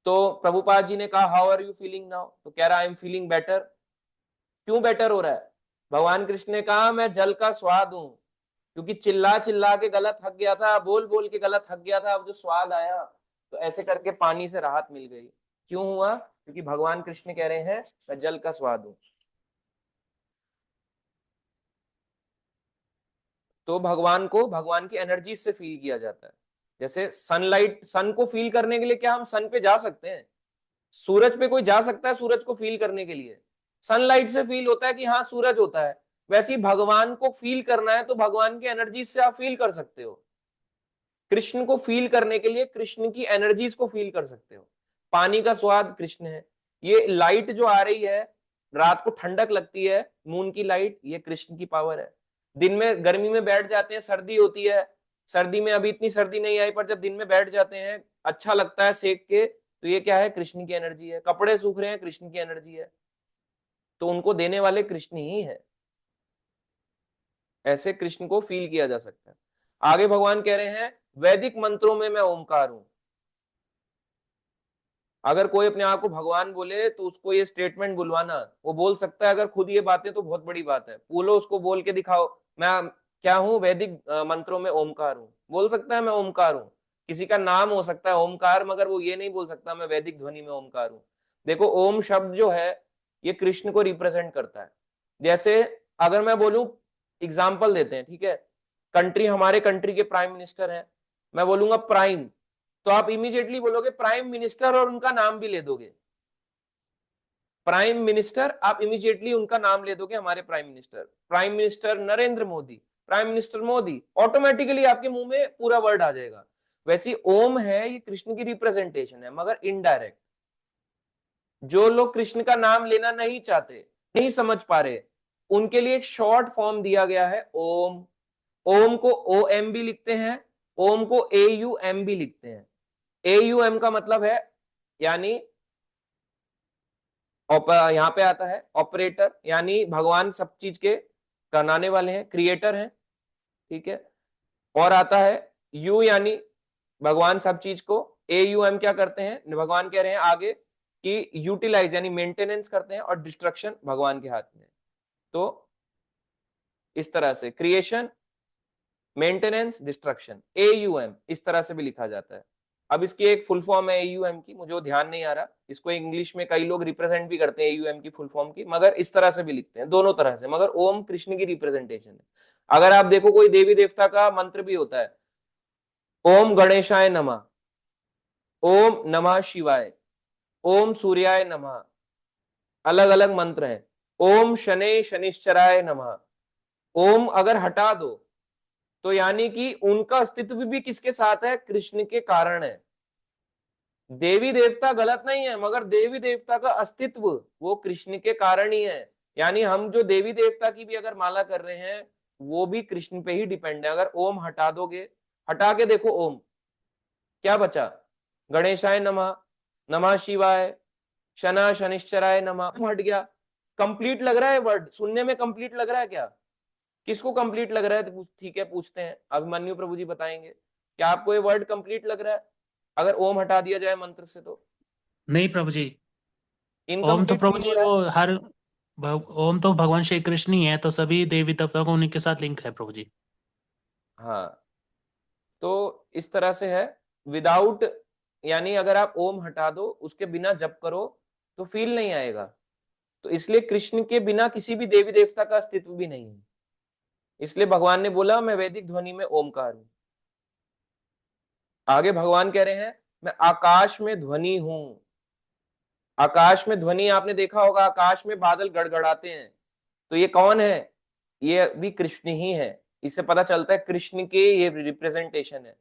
तो प्रभुपाद जी ने कहा how are you feeling now, तो कह रहा आई एम फीलिंग बेटर। क्यों बेटर हो रहा है? भगवान कृष्ण ने कहा मैं जल का स्वाद हूं, क्योंकि चिल्ला चिल्ला के गला थक गया था, बोल बोल के गला थक गया था, अब जो स्वाद आया तो ऐसे करके पानी से राहत मिल गई। क्यों हुआ? क्योंकि भगवान कृष्ण कह रहे हैं मैं जल का स्वाद हूं। तो भगवान को भगवान की एनर्जी से फील किया जाता है। जैसे सनलाइट, सन को फील करने के लिए क्या हम सन पे जा सकते हैं? सूरज पे कोई जा सकता है सूरज को फील करने के लिए? सनलाइट से फील होता है कि हाँ सूरज होता है। वैसे ही भगवान को फील करना है तो भगवान की एनर्जी से आप फील कर सकते हो। कृष्ण को फील करने के लिए कृष्ण की एनर्जीज को फील कर सकते हो। पानी का स्वाद कृष्ण है। ये लाइट जो आ रही है, रात को ठंडक लगती है, मून की लाइट, ये कृष्ण की पावर है। दिन में गर्मी में बैठ जाते हैं, सर्दी होती है, सर्दी में अभी इतनी सर्दी नहीं आई, पर जब दिन में बैठ जाते हैं अच्छा लगता है सेक के, तो ये क्या है? कृष्ण की एनर्जी है। कपड़े सूख रहे हैं, कृष्ण की एनर्जी है। तो उनको देने वाले कृष्ण ही है। ऐसे कृष्ण को फील किया जा सकता है। आगे भगवान कह रहे हैं वैदिक मंत्रों में मैं ओमकार हूं। अगर कोई अपने आप को भगवान बोले तो उसको ये स्टेटमेंट बुलवाना, वो बोल सकता है। अगर खुद ये बातें तो बहुत बड़ी बात है, बोलो उसको, बोल के दिखाओ मैं क्या हूं, वैदिक मंत्रों में ओमकार हूं। बोल सकता है मैं ओमकार हूं। किसी का नाम हो सकता है ओमकार, मगर वो ये नहीं बोल सकता मैं वैदिक ध्वनि में ओमकार हूं। देखो ओम शब्द जो है ये कृष्ण को रिप्रेजेंट करता है। जैसे अगर मैं बोलूं, एग्जाम्पल देते हैं, ठीक है। कंट्री, हमारे कंट्री के प्राइम मिनिस्टर हैं, मैं बोलूंगा प्राइम, तो आप इमीडिएटली बोलोगे प्राइम मिनिस्टर और उनका नाम भी ले दोगे। प्राइम मिनिस्टर, आप इमीडिएटली उनका नाम ले दोगे, हमारे prime minister Narendra Modi, prime minister Modi, automatically आपके मुंह में पूरा वर्ड आ जाएगा। वैसे ओम है, ये कृष्ण की रिप्रेजेंटेशन है, मगर इनडायरेक्ट। जो लोग कृष्ण का नाम लेना नहीं चाहते, नहीं समझ पा रहे, उनके लिए एक शॉर्ट फॉर्म दिया गया है ओम। ओम को ओ एम भी लिखते हैं, ओम को ए यू एम भी लिखते हैं। ए यू एम का मतलब है, यानी यहाँ पे आता है ऑपरेटर, यानी भगवान सब चीज के बनाने वाले हैं, क्रिएटर हैं, ठीक है। और आता है यू, यानी भगवान सब चीज को, ए यू एम क्या करते हैं, भगवान कह रहे हैं आगे कि यूटिलाइज यानी मेंटेनेंस करते हैं, और डिस्ट्रक्शन भगवान के हाथ में। तो इस तरह से creation, maintenance, destruction, A you M, इस तरह से भी लिखा जाता है। अब इसकी एक फुल फॉर्म है एयूएम की, मुझे वो ध्यान नहीं आ रहा। इसको इंग्लिश में कई लोग रिप्रेजेंट भी करते हैं एयूएम की फुल फॉर्म की, मगर इस तरह से भी लिखते हैं, दोनों तरह से। मगर ओम कृष्ण की रिप्रेजेंटेशन है। अगर आप देखो कोई देवी देवता का मंत्र भी होता है, ओम गणेशाय नमः, ओम नमः शिवाय, ओम सूर्याय नमः, अलग अलग मंत्र हैं। ओम शने शनिश्चराय नमः। ओम अगर हटा दो तो यानी कि उनका अस्तित्व भी किसके साथ है? कृष्ण के कारण है। देवी देवता गलत नहीं है, मगर देवी देवता का अस्तित्व वो कृष्ण के कारण ही है। यानी हम जो देवी देवता की भी अगर माला कर रहे हैं वो भी कृष्ण पे ही डिपेंड है। अगर ओम हटा दोगे, हटा के देखो ओम, क्या बचा? गणेशाय नमः, नमः शिवाय, शना शनिश्चराय नमः, हट गया। कंप्लीट लग रहा है वर्ड सुनने में? कंप्लीट लग रहा है क्या? किसको कंप्लीट लग रहा है? तो ठीक है, पूछते हैं, अभिमन्यु प्रभु जी बताएंगे, क्या आपको ये वर्ड कंप्लीट लग रहा है अगर ओम हटा दिया जाए मंत्र से? तो
नहीं प्रभु जी। ओम तो
इनकम्प्लीट
प्रभु
फील हो
जी
रहा
वो
है?
ओम तो भगवान श्री कृष्ण ही है, तो सभी देवी देवताओं को उन्हीं के साथ लिंक है प्रभु जी।
हाँ, तो इस तरह से है। विदाउट, यानी अगर आप ओम हटा दो, उसके बिना जप करो, तो फील नहीं आएगा। तो इसलिए कृष्ण के बिना किसी भी देवी देवता का अस्तित्व भी नहीं है। इसलिए भगवान ने बोला मैं वैदिक ध्वनि में ओमकार हूं। आगे भगवान कह रहे हैं मैं आकाश में ध्वनि हूं। आकाश में ध्वनि, आपने देखा होगा आकाश में बादल गड़गड़ाते हैं, तो ये कौन है? ये भी कृष्ण ही है। इससे पता चलता है कृष्ण के ये रिप्रेजेंटेशन है।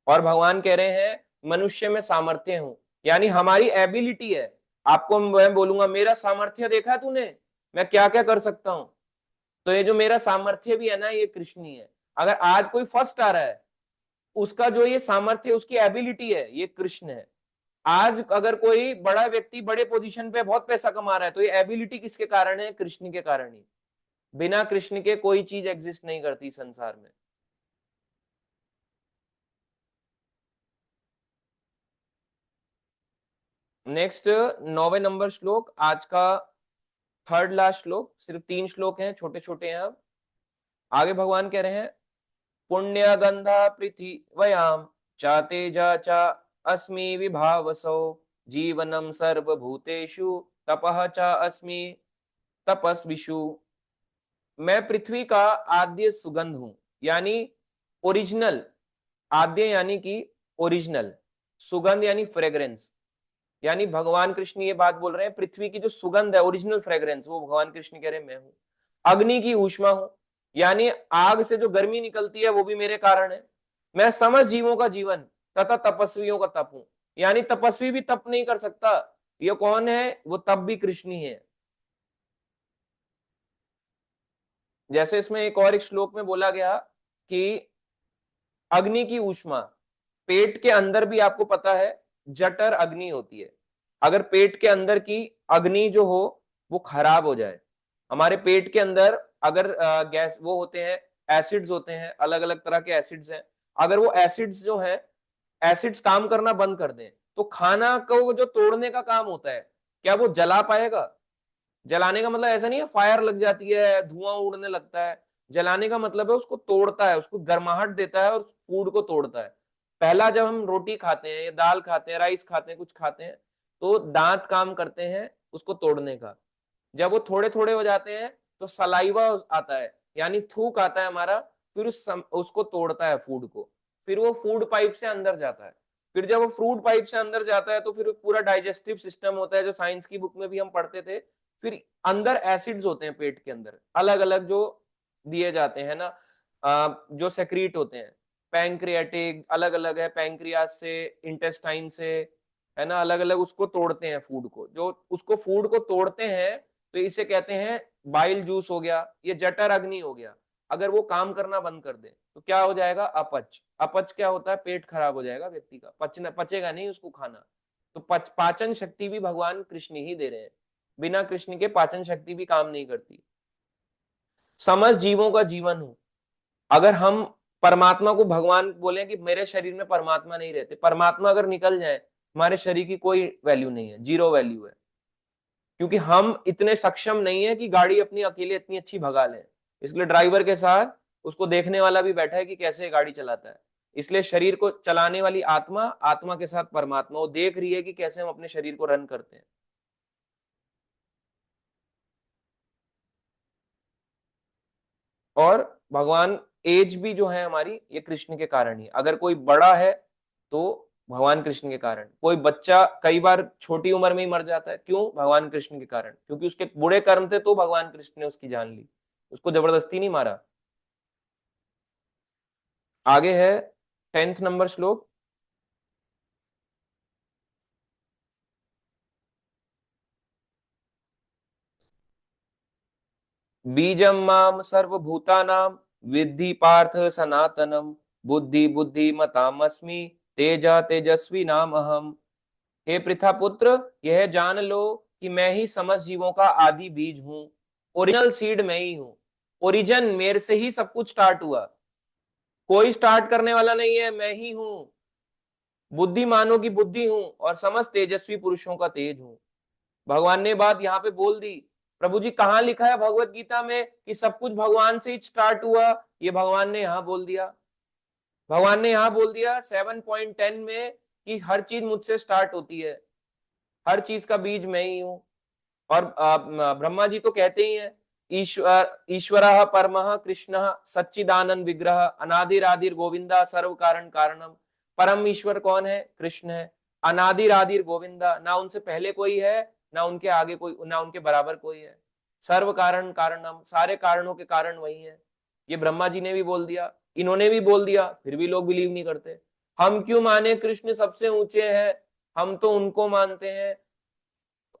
और भगवान कह रहे हैं मनुष्य में सामर्थ्य हूं, यानी हमारी एबिलिटी है। आपको मैं बोलूंगा मेरा सामर्थ्य देखा तूने, मैं क्या क्या कर सकता हूं, तो ये जो मेरा सामर्थ्य भी है ना, ये कृष्ण ही है। अगर आज कोई फर्स्ट आ रहा है, उसका जो ये सामर्थ्य, उसकी एबिलिटी है, ये कृष्ण है। आज अगर कोई बड़ा व्यक्ति बड़े पोजीशन पे बहुत पैसा कमा रहा है, तो ये एबिलिटी किसके कारण है? कृष्ण के कारण ही। बिना कृष्ण के कोई चीज एग्जिस्ट नहीं करती संसार में। नेक्स्ट, 9वें नंबर श्लोक, आज का थर्ड लास्ट श्लोक। सिर्फ 3 श्लोक हैं, छोटे छोटे हैं। अब आगे भगवान कह रहे हैं पुण्य गंधा पृथिव्याम चातेजा चा अस्मि विभावसो जीवनम सर्वभूतेषु तपः चा अस्मि तपस्विषु। मैं पृथ्वी का आद्य सुगंध हूं, यानी ओरिजिनल। आद्य यानी कि ओरिजिनल, सुगंध यानी फ्रेग्रेंस। यानी भगवान कृष्ण ये बात बोल रहे हैं, पृथ्वी की जो सुगंध है, ओरिजिनल फ्रेग्रेंस, वो भगवान कृष्ण कह रहे हैं मैं हूं। अग्नि की ऊष्मा हूं, यानी आग से जो गर्मी निकलती है वो भी मेरे कारण है। मैं समस्त जीवों का जीवन तथा तपस्वियों का तप हूं, यानी तपस्वी भी तप नहीं कर सकता। ये कौन है? वो तप भी कृष्ण ही है। जैसे इसमें एक श्लोक में बोला गया कि अग्नि की ऊष्मा, पेट के अंदर भी आपको पता है जठर अग्नि होती है। अगर पेट के अंदर की अग्नि जो हो वो खराब हो जाए, हमारे पेट के अंदर अगर गैस वो होते हैं, एसिड्स होते हैं, अलग अलग तरह के एसिड्स हैं। अगर वो एसिड्स जो है, एसिड्स काम करना बंद कर दें, तो खाना को जो तोड़ने का काम होता है, क्या वो जला पाएगा? जलाने का मतलब ऐसा नहीं है फायर लग जाती है, धुआं उड़ने लगता है। जलाने का मतलब है उसको तोड़ता है, उसको गर्माहट देता है और फूड को तोड़ता है। पहला जब हम रोटी खाते हैं या दाल खाते हैं, राइस खाते हैं, कुछ खाते हैं, तो दांत काम करते हैं उसको तोड़ने का। जब वो थोड़े थोड़े हो जाते हैं तो सलाइवा आता है, यानी थूक आता है हमारा, फिर उसको तोड़ता है फूड को। फिर वो फूड पाइप से अंदर जाता है। फिर जब वो फ्रूट पाइप से अंदर जाता है तो फिर पूरा डाइजेस्टिव सिस्टम होता है, जो साइंस की बुक में भी हम पढ़ते थे। फिर अंदर एसिड्स होते हैं पेट के अंदर, अलग अलग जो दिए जाते हैं ना, जो सेक्रीट होते हैं। पैंक्रियाटिक अलग अलग है, पैंक्रियास से, इंटेस्टाइन से, है ना, अलग अलग उसको तोड़ते हैं फूड को। जो उसको फूड को तोड़ते हैं तो इसे कहते हैं बाइल जूस हो गया, ये जठर अग्नि हो गया। अगर वो काम करना बंद कर दे तो क्या हो जाएगा? अपच। अपच क्या होता है? पेट खराब हो जाएगा व्यक्ति का, पचेगा नहीं उसको खाना। तो पाचन शक्ति भी भगवान कृष्ण ही दे रहे हैं। बिना कृष्ण के पाचन शक्ति भी काम नहीं करती। समस्त जीवों का जीवन हूं। अगर हम परमात्मा को भगवान बोले कि मेरे शरीर में परमात्मा नहीं रहते, परमात्मा अगर निकल जाए, हमारे शरीर की कोई वैल्यू नहीं है, जीरो वैल्यू है। क्योंकि हम इतने सक्षम नहीं है कि गाड़ी अपनी अकेले इतनी अच्छी भगा लें। इसलिए ड्राइवर के साथ उसको देखने वाला भी बैठा है कि कैसे गाड़ी चलाता है। इसलिए शरीर को चलाने वाली आत्मा, आत्मा के साथ परमात्मा, वो देख रही है कि कैसे हम अपने शरीर को रन करते हैं। और भगवान, एज भी जो है हमारी, ये कृष्ण के कारण ही। अगर कोई बड़ा है तो भगवान कृष्ण के कारण। कोई बच्चा कई बार छोटी उम्र में ही मर जाता है, क्यों? भगवान कृष्ण के कारण, क्योंकि उसके बुरे कर्म थे तो भगवान कृष्ण ने उसकी जान ली, उसको जबरदस्ती नहीं मारा। आगे है 10th नंबर श्लोक। बीजम माम सर्वभूतानां विद्धि पार्थ सनातनम, बुद्धि बुद्धि मतामस्मि, तेजा तेजस्वी नाम अहम। हे पृथापुत्र, यह जान लो कि मैं ही समस्त जीवों का आदि बीज हूं। ओरिजिनल सीड मैं ही हूं। ओरिजिन मेरे से ही सब कुछ स्टार्ट हुआ। कोई स्टार्ट करने वाला नहीं है, मैं ही हूं। बुद्धिमानों की बुद्धि हूं और समस्त तेजस्वी पुरुषों का तेज हूं। भगवान ने बात यहाँ पे बोल दी। प्रभु जी कहाँ लिखा है भगवत गीता में कि सब कुछ भगवान से ही स्टार्ट हुआ? ये भगवान ने यहाँ बोल दिया। भगवान ने यहाँ बोल दिया 7.10 में कि हर चीज मुझसे स्टार्ट होती है। हर चीज का बीज मैं ही हूं। और ब्रह्मा जी तो कहते ही हैं, ईश्वर परमः कृष्ण सच्चिदानंद विग्रह अनादिरादिर गोविंदा सर्व कारण कारणम। परम ईश्वर कौन है? कृष्ण है। अनादिरादिर गोविंदा, ना उनसे पहले कोई है, ना उनके आगे कोई, ना उनके बराबर कोई है। सर्व कारण कारणम, सारे कारणों के कारण वही है। ये ब्रह्मा जी ने भी बोल दिया, इन्होंने भी बोल दिया, फिर भी लोग बिलीव नहीं करते। हम क्यों माने? कृष्ण सबसे ऊंचे हैं, हम तो उनको मानते हैं।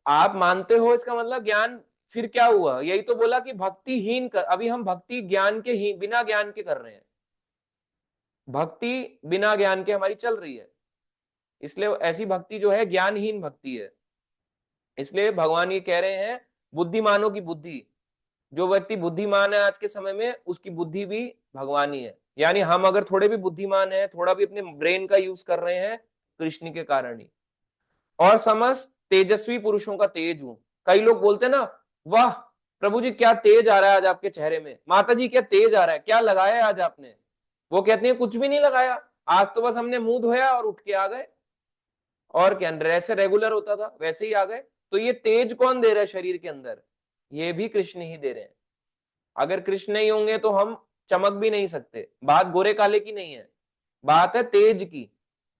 आप मानते हो इसका मतलब ज्ञान फिर क्या हुआ? यही तो बोला कि भक्तिहीन कर, अभी हम भक्ति ज्ञान के ही बिना ज्ञान के कर रहे हैं। भक्ति बिना ज्ञान के हमारी चल रही है, इसलिए ऐसी भक्ति जो है ज्ञानहीन भक्ति है। इसलिए भगवान ये कह रहे हैं, बुद्धिमानों की बुद्धि, जो व्यक्ति बुद्धिमान है आज के समय में, उसकी बुद्धि भी भगवान ही है। यानी हम अगर थोड़े भी बुद्धिमान है, थोड़ा भी अपने ब्रेन का यूज कर रहे हैं, कृष्ण के कारण ही। और समस्त तेजस्वी पुरुषों का तेज हूं। कई लोग बोलते हैं ना, वाह प्रभु जी क्या तेज आ रहा है आज आपके चेहरे में, माता जी क्या तेज आ रहा है, क्या लगाया है आज आपने? वो कहती है कुछ भी नहीं लगाया, आज तो बस हमने मुंह धोया और उठ के आ गए। और क्या, जैसे रेगुलर होता था वैसे ही आ गए। तो ये तेज कौन दे रहा है शरीर के अंदर? ये भी कृष्ण ही दे रहे हैं। अगर कृष्ण नहीं होंगे तो हम चमक भी नहीं सकते। बात गोरे काले की नहीं है, बात है तेज की।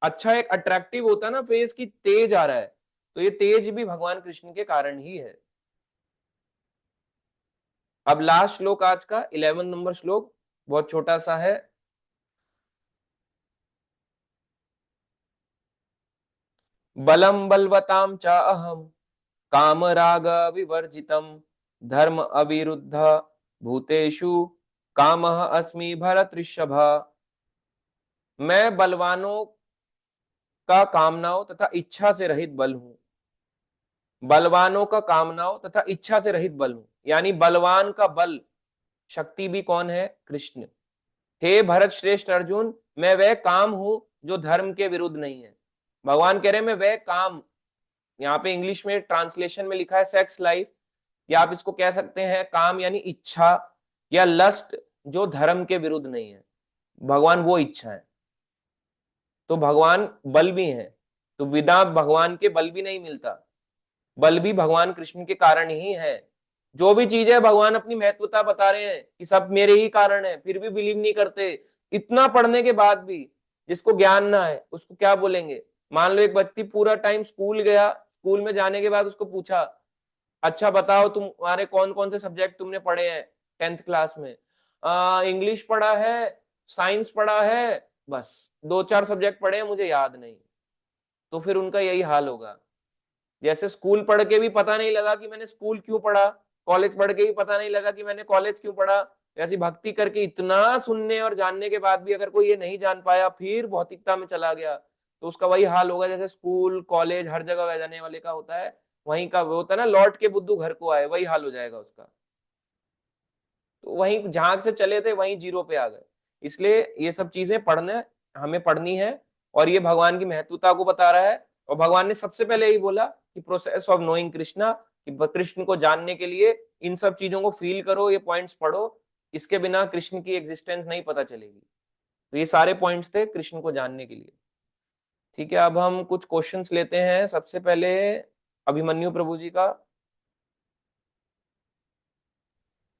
अच्छा, एक अट्रैक्टिव होता है ना फेस की, तेज आ रहा है, तो ये तेज भी भगवान कृष्ण के कारण ही है। अब लास्ट श्लोक आज का 11 नंबर श्लोक, बहुत छोटा सा है। बलम बलवताम च अहम, काम राग विवर्जितम, धर्म अविरुद्ध भूतेषु कामः अस्मि भरत ऋषभ। मैं बलवानों का कामनाओं तथा इच्छा से रहित बल हूं। बलवानों का कामनाओं तथा इच्छा से रहित बल हूं, यानी बलवान का बल शक्ति भी कौन है? कृष्ण। हे भरत श्रेष्ठ अर्जुन, मैं वह काम हूं जो धर्म के विरुद्ध नहीं है। भगवान कह रहे हैं मैं वह काम, यहाँ पे इंग्लिश में ट्रांसलेशन में लिखा है सेक्स लाइफ, या आप इसको कह सकते हैं काम यानी इच्छा या लस्ट, जो धर्म के विरुद्ध नहीं है। भगवान वो इच्छा है। तो भगवान बल भी है, तो विदा भगवान के बल भी नहीं मिलता। बल भी भगवान कृष्ण के कारण ही है। जो भी चीज है भगवान अपनी महत्वता बता रहे हैं कि सब मेरे ही कारण है, फिर भी बिलीव नहीं करते। इतना पढ़ने के बाद भी जिसको ज्ञान ना है उसको क्या बोलेंगे? मान लो एक व्यक्ति पूरा टाइम स्कूल गया, स्कूल में जाने के बाद उसको पूछा, अच्छा बताओ तुम्हारे कौन कौन से सब्जेक्ट तुमने पढ़े हैं 10th क्लास में? इंग्लिश पढ़ा है, साइंस पढ़ा है, बस दो चार सब्जेक्ट पढ़े हैं, मुझे याद नहीं। तो फिर उनका यही हाल होगा। जैसे स्कूल पढ़ के भी पता नहीं लगा कि मैंने स्कूल क्यों पढ़ा, कॉलेज पढ़ के भी पता नहीं लगा कि मैंने कॉलेज क्यों पढ़ा, वैसी भक्ति करके इतना सुनने और जानने के बाद भी अगर कोई ये नहीं जान पाया, फिर भौतिकता में चला गया, तो उसका वही हाल होगा जैसे स्कूल कॉलेज हर जगह जाने वाले का होता है, वहीं का वो होता है ना, लौट के बुद्धू घर को आए, वही हाल हो जाएगा उसका। तो वहीं जहां से चले थे वहीं जीरो पे आ गए। इसलिए ये सब चीजें पढ़ने, हमें पढ़नी है। और ये भगवान की महत्वता को बता रहा है। और भगवान ने सबसे पहले यही बोला कि प्रोसेस ऑफ नोइंग कृष्णा, कि कृष्ण को जानने के लिए इन सब चीजों को फील करो, ये पॉइंट्स पढ़ो। इसके बिना कृष्ण की एग्जिस्टेंस नहीं पता चलेगी। तो ये सारे पॉइंट्स थे कृष्ण को जानने के लिए। ठीक है, अब हम कुछ क्वेश्चंस लेते हैं। सबसे पहले अभिमन्यु प्रभु जी का।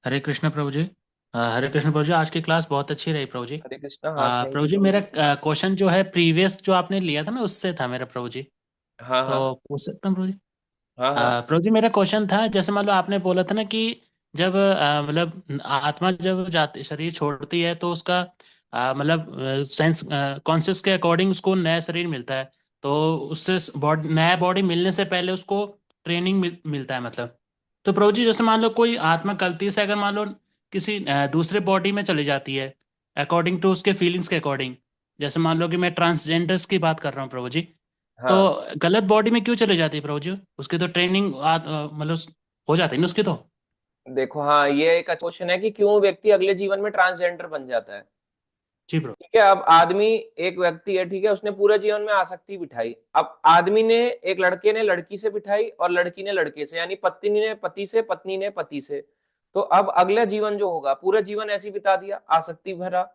हरे कृष्ण प्रभु जी। हरे कृष्ण प्रभु जी, आज की क्लास बहुत अच्छी रही प्रभु जी।
हरे कृष्णा। हाँ, थैंक
प्रभु
यू
जी,
प्रभु
मेरा
जी।
क्वेश्चन जो है प्रीवियस जो आपने लिया था ना, उससे था मेरा प्रभु जी।
हाँ हाँ।
तो पूछ सकता हूँ प्रभु जी?
हाँ हाँ।
प्रभु जी, मेरा क्वेश्चन था, जैसे मान लो आपने बोला था ना कि जब मतलब आत्मा जब जाती शरीर छोड़ती है तो उसका मतलब सेंस कॉन्शियस के अकॉर्डिंग उसको नया शरीर मिलता है। तो उससे बॉडी, नया बॉडी मिलने से पहले उसको ट्रेनिंग मिलता है मतलब। तो प्रभु जी जैसे मान लो कोई आत्मा गलती से अगर मान लो किसी दूसरे बॉडी में चली जाती है, अकॉर्डिंग टू उसके फीलिंग्स के अकॉर्डिंग, जैसे मान लो कि मैं ट्रांसजेंडर्स की बात कर रहा हूँ प्रभु जी, तो
हाँ
गलत बॉडी में क्यों चली जाती है प्रभु जी? उसकी तो ट्रेनिंग मतलब हो जाती है ना उसकी तो।
देखो, हाँ ये एक क्वेश्चन है कि क्यों व्यक्ति अगले जीवन में ट्रांसजेंडर बन जाता है।
जी प्रभु।
ठीक है, अब आदमी एक व्यक्ति है, ठीक है, उसने पूरे जीवन में आसक्ति बिठाई। अब आदमी ने, एक लड़के ने लड़की से बिठाई और लड़की ने लड़के से, यानी पत्नी ने पति से, पत्नी ने पति से। तो अब अगला जीवन जो होगा, पूरा जीवन ऐसे ही बिता दिया, आसक्ति भरा।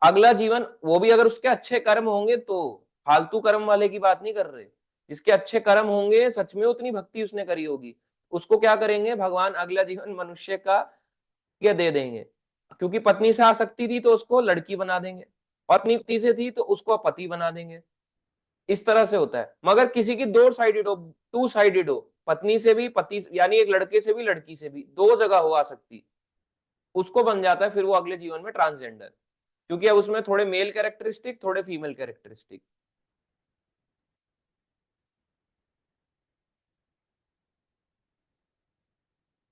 अगला जीवन, वो भी अगर उसके अच्छे कर्म होंगे तो, फालतू कर्म वाले की बात नहीं कर रहे, जिसके अच्छे कर्म होंगे, सच में उतनी भक्ति उसने करी होगी, उसको क्या करेंगे भगवान, अगला जीवन मनुष्य का ये दे देंगे। क्योंकि पत्नी से आसक्ति थी तो उसको लड़की बना देंगे, और अपनी पति से थी तो उसको पति बना देंगे। इस तरह से होता है। मगर किसी की दो साइडेड हो, टू साइडेड हो, पत्नी से भी पति, यानी एक लड़के से भी लड़की से भी, दो जगह हो आ सकती, उसको बन जाता है फिर वो अगले जीवन में ट्रांसजेंडर। क्योंकि अब उसमें थोड़े मेल कैरेक्टरिस्टिक, थोड़े फीमेल कैरेक्टरिस्टिक।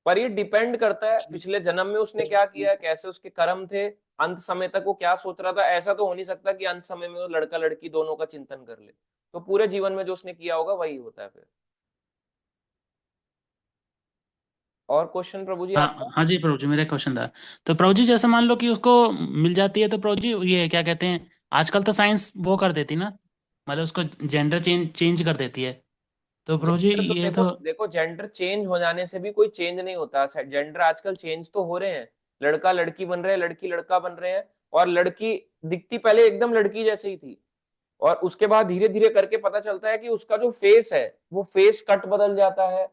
पर ये डिपेंड करता है पिछले जन्म में उसने क्या किया है, कैसे उसके कर्म थे, अंत समय तक वो क्या सोच रहा था। ऐसा तो हो नहीं सकता कि अंत समय में वो लड़का लड़की दोनों का चिंतन कर ले। तो पूरे जीवन में जो उसने किया होगा वही होता है फिर। और क्वेश्चन प्रभु जी आपका?
हाँ हाँ जी प्रभु जी, मेरा क्वेश्चन था। तो प्रभु जी जैसे मान लो कि उसको मिल जाती है, तो प्रभु जी ये क्या कहते हैं, आजकल तो साइंस वो कर देती ना, मतलब उसको जेंडर चेंज चेंज कर देती है। तो प्रभु जी
जेंडर तो
ये
देखो
तो।
देखो, जेंडर चेंज हो जाने से भी कोई चेंज नहीं होता। जेंडर आजकल चेंज तो हो रहे हैं, लड़का लड़की बन रहे हैं, लड़की लड़का बन रहे हैं। और लड़की दिखती पहले एकदम लड़की जैसे ही थी, और उसके बाद धीरे धीरे करके पता चलता है कि उसका जो फेस है, वो फेस कट बदल जाता है।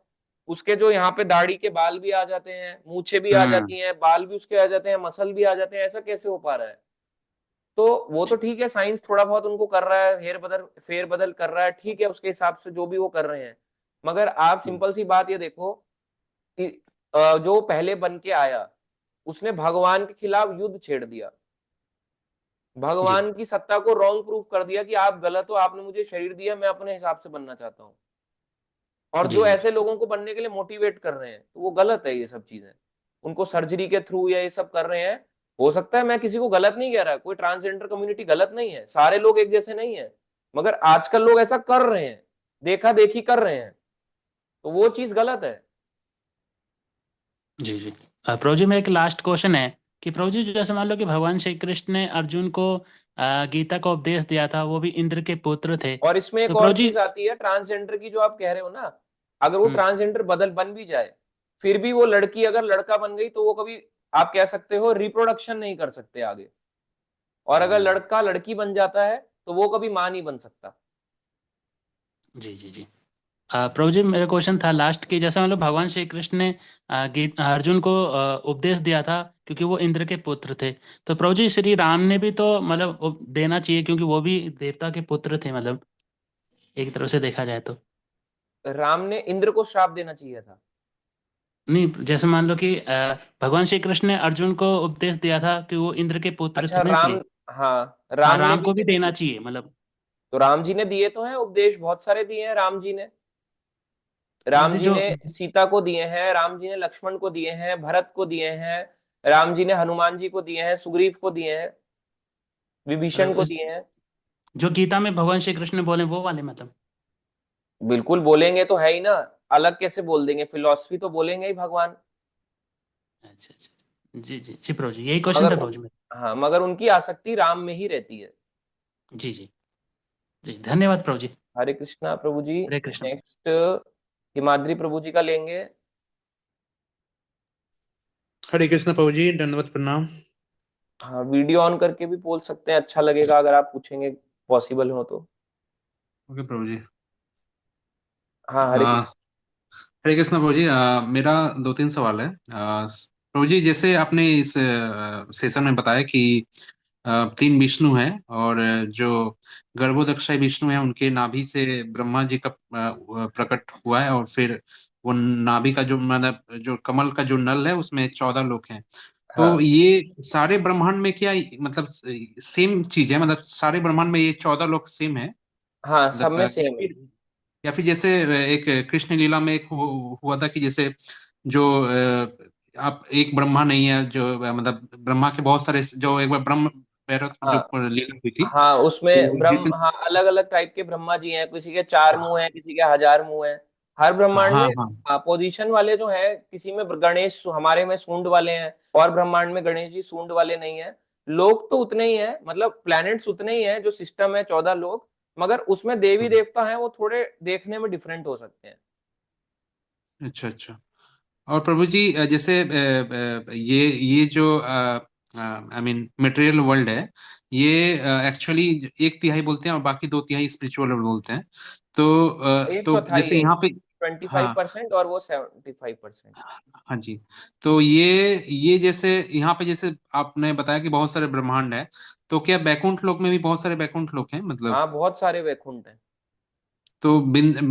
उसके जो यहाँ पे दाढ़ी के बाल भी आ जाते हैं, मूछें भी आ
हम्म।
जाती हैं, बाल भी उसके आ जाते हैं, मसल भी आ जाते हैं। ऐसा कैसे हो पा रहा है? तो वो तो ठीक है, साइंस थोड़ा बहुत उनको कर रहा है, फेर बदल कर रहा है, ठीक है, उसके हिसाब से जो भी वो कर रहे हैं। मगर आप सिंपल सी बात ये देखो कि जो पहले बन के आया, उसने भगवान के खिलाफ युद्ध छेड़ दिया,
जी
भगवान की सत्ता को रॉन्ग प्रूफ कर दिया कि आप गलत हो, आपने मुझे शरीर दिया, मैं अपने हिसाब से बनना चाहता हूँ। और
जी
जो
जी
ऐसे लोगों को बनने के लिए मोटिवेट कर रहे हैं, तो वो गलत है ये सब चीजें। उनको सर्जरी के थ्रू या ये सब कर रहे हैं। हो सकता है, मैं किसी को गलत नहीं कह रहा, कोई ट्रांसजेंडर कम्युनिटी गलत नहीं है, सारे लोग एक जैसे नहीं है। मगर आजकल लोग ऐसा कर रहे हैं, देखा देखी कर रहे हैं, तो वो चीज गलत है।
जी जी। प्रभु जी मेरा एक लास्ट क्वेश्चन है कि प्रभु जी जैसे मान लो कि भगवान श्री कृष्ण ने अर्जुन को गीता का उपदेश दिया था, वो भी इंद्र के पुत्र थे।
और इसमें एक
तो प्रभु
और
जी।
चीज आती है ट्रांसजेंडर की, जो आप कह रहे हो ना, अगर वो
हम्म।
ट्रांसजेंडर बदल बन भी जाए, फिर भी वो लड़की अगर लड़का बन गई तो वो कभी, आप कह सकते हो, रिप्रोडक्शन नहीं कर सकते आगे। और अगर
हम्म।
लड़का लड़की बन जाता है तो वो कभी मां नहीं बन सकता।
जी जी जी। प्रभु जी मेरा क्वेश्चन था लास्ट कि जैसे मान लो भगवान श्री कृष्ण ने अर्जुन को उपदेश दिया था क्योंकि वो इंद्र के पुत्र थे। तो प्रभु जी श्री राम ने भी तो मतलब देना चाहिए क्योंकि वो भी देवता के पुत्र थे, मतलब एक तरह से देखा जाए तो।
राम ने इंद्र को श्राप देना चाहिए था।
नहीं, जैसे मान लो कि भगवान श्री कृष्ण ने अर्जुन को उपदेश दिया था कि वो इंद्र के पुत्र थे
अच्छा
ना,
राम,
इसलिए।
हाँ
हाँ,
राम ने
राम
भी
को भी
देना
देना
चाहिए।
चाहिए मतलब।
तो राम जी ने दिए तो हैं उपदेश, बहुत सारे दिए हैं राम जी ने।
प्रभु
राम
जी
जी
जो।
ने सीता को दिए हैं, राम जी ने लक्ष्मण को दिए हैं, भरत को दिए हैं, राम जी ने हनुमान जी को दिए हैं, सुग्रीव को दिए हैं, विभीषण को
इस
दिए हैं।
जो गीता में भगवान श्री कृष्ण ने बोले वो वाले मतलब।
बिल्कुल बोलेंगे तो है ही ना, अलग कैसे बोल देंगे, फिलॉसफी तो बोलेंगे ही भगवान।
अच्छा अच्छा। जी जी जी प्रभु जी, यही क्वेश्चन
मगर
था प्रभु जी मेरा।
हाँ, मगर उनकी आसक्ति राम में ही रहती है।
जी जी जी, धन्यवाद प्रभु जी।
हरे कृष्णा प्रभु जी।
हरे कृष्ण।
नेक्स्ट हिमाद्री प्रभु जी का लेंगे।
हरे कृष्ण प्रभु जी, दंडवत प्रणाम।
हाँ, वीडियो ऑन करके भी बोल सकते हैं, अच्छा लगेगा अगर आप पूछेंगे, पॉसिबल हो तो।
ओके प्रभु जी।
हाँ हरे
आ,
कृष्ण।
हरे कृष्ण प्रभु जी, मेरा दो तीन सवाल है। प्रभु जी, जैसे आपने इस सेशन में बताया कि तीन विष्णु हैं, और जो गर्भोदक्षाय विष्णु हैं उनके नाभि से ब्रह्मा जी का प्रकट हुआ है, और फिर वो नाभि का जो मतलब जो कमल का जो नल है उसमें 14 लोक हैं। तो
हाँ
ये सारे ब्रह्मांड में क्या मतलब सेम चीज है, मतलब सारे ब्रह्मांड में ये 14 लोक सेम है?
हाँ, सब
मतलब
में
या
सेम है।
फिर, या फिर जैसे एक कृष्ण लीला में एक हुआ था कि जैसे जो आप एक ब्रह्मा नहीं है, जो मतलब ब्रह्मा के बहुत सारे, जो एक बार ब्रह्म भैरव जो
हाँ
लीला हुई थी।
हाँ, उसमें
तो
ब्रह्म,
जितने,
हाँ अलग अलग टाइप के ब्रह्मा जी हैं, किसी के 4 मुंह हैं, किसी के 1000 मुंह हैं। हर ब्रह्मांड
हाँ
में
हाँ।
पोजीशन वाले जो हैं, किसी में गणेश, हमारे में सूंड वाले हैं, और ब्रह्मांड में गणेश जी सूंड वाले नहीं है। लोग तो उतने ही हैं, मतलब प्लैनेट्स उतने ही हैं, जो सिस्टम है 14 लोग, मगर उसमें देवी
हाँ।
देवता हैं वो थोड़े देखने में डिफरेंट हो सकते हैं।
अच्छा अच्छा। और प्रभु जी जैसे ये जो आई मीन मटेरियल वर्ल्ड है, ये एक्चुअली एक तिहाई बोलते हैं और बाकी दो तिहाई स्पिरिचुअल वर्ल्ड बोलते हैं। तो
एक
तो
चौथाई
जैसे
है,
यहाँ पे,
25% और वो 75%।
हाँ जी। तो ये जैसे यहाँ पे जैसे आपने बताया कि बहुत सारे ब्रह्मांड है, तो क्या बैकुंठ लोक में भी बहुत सारे बैकुंठ लोक हैं मतलब?
हाँ बहुत सारे वैकुंठ हैं।
तो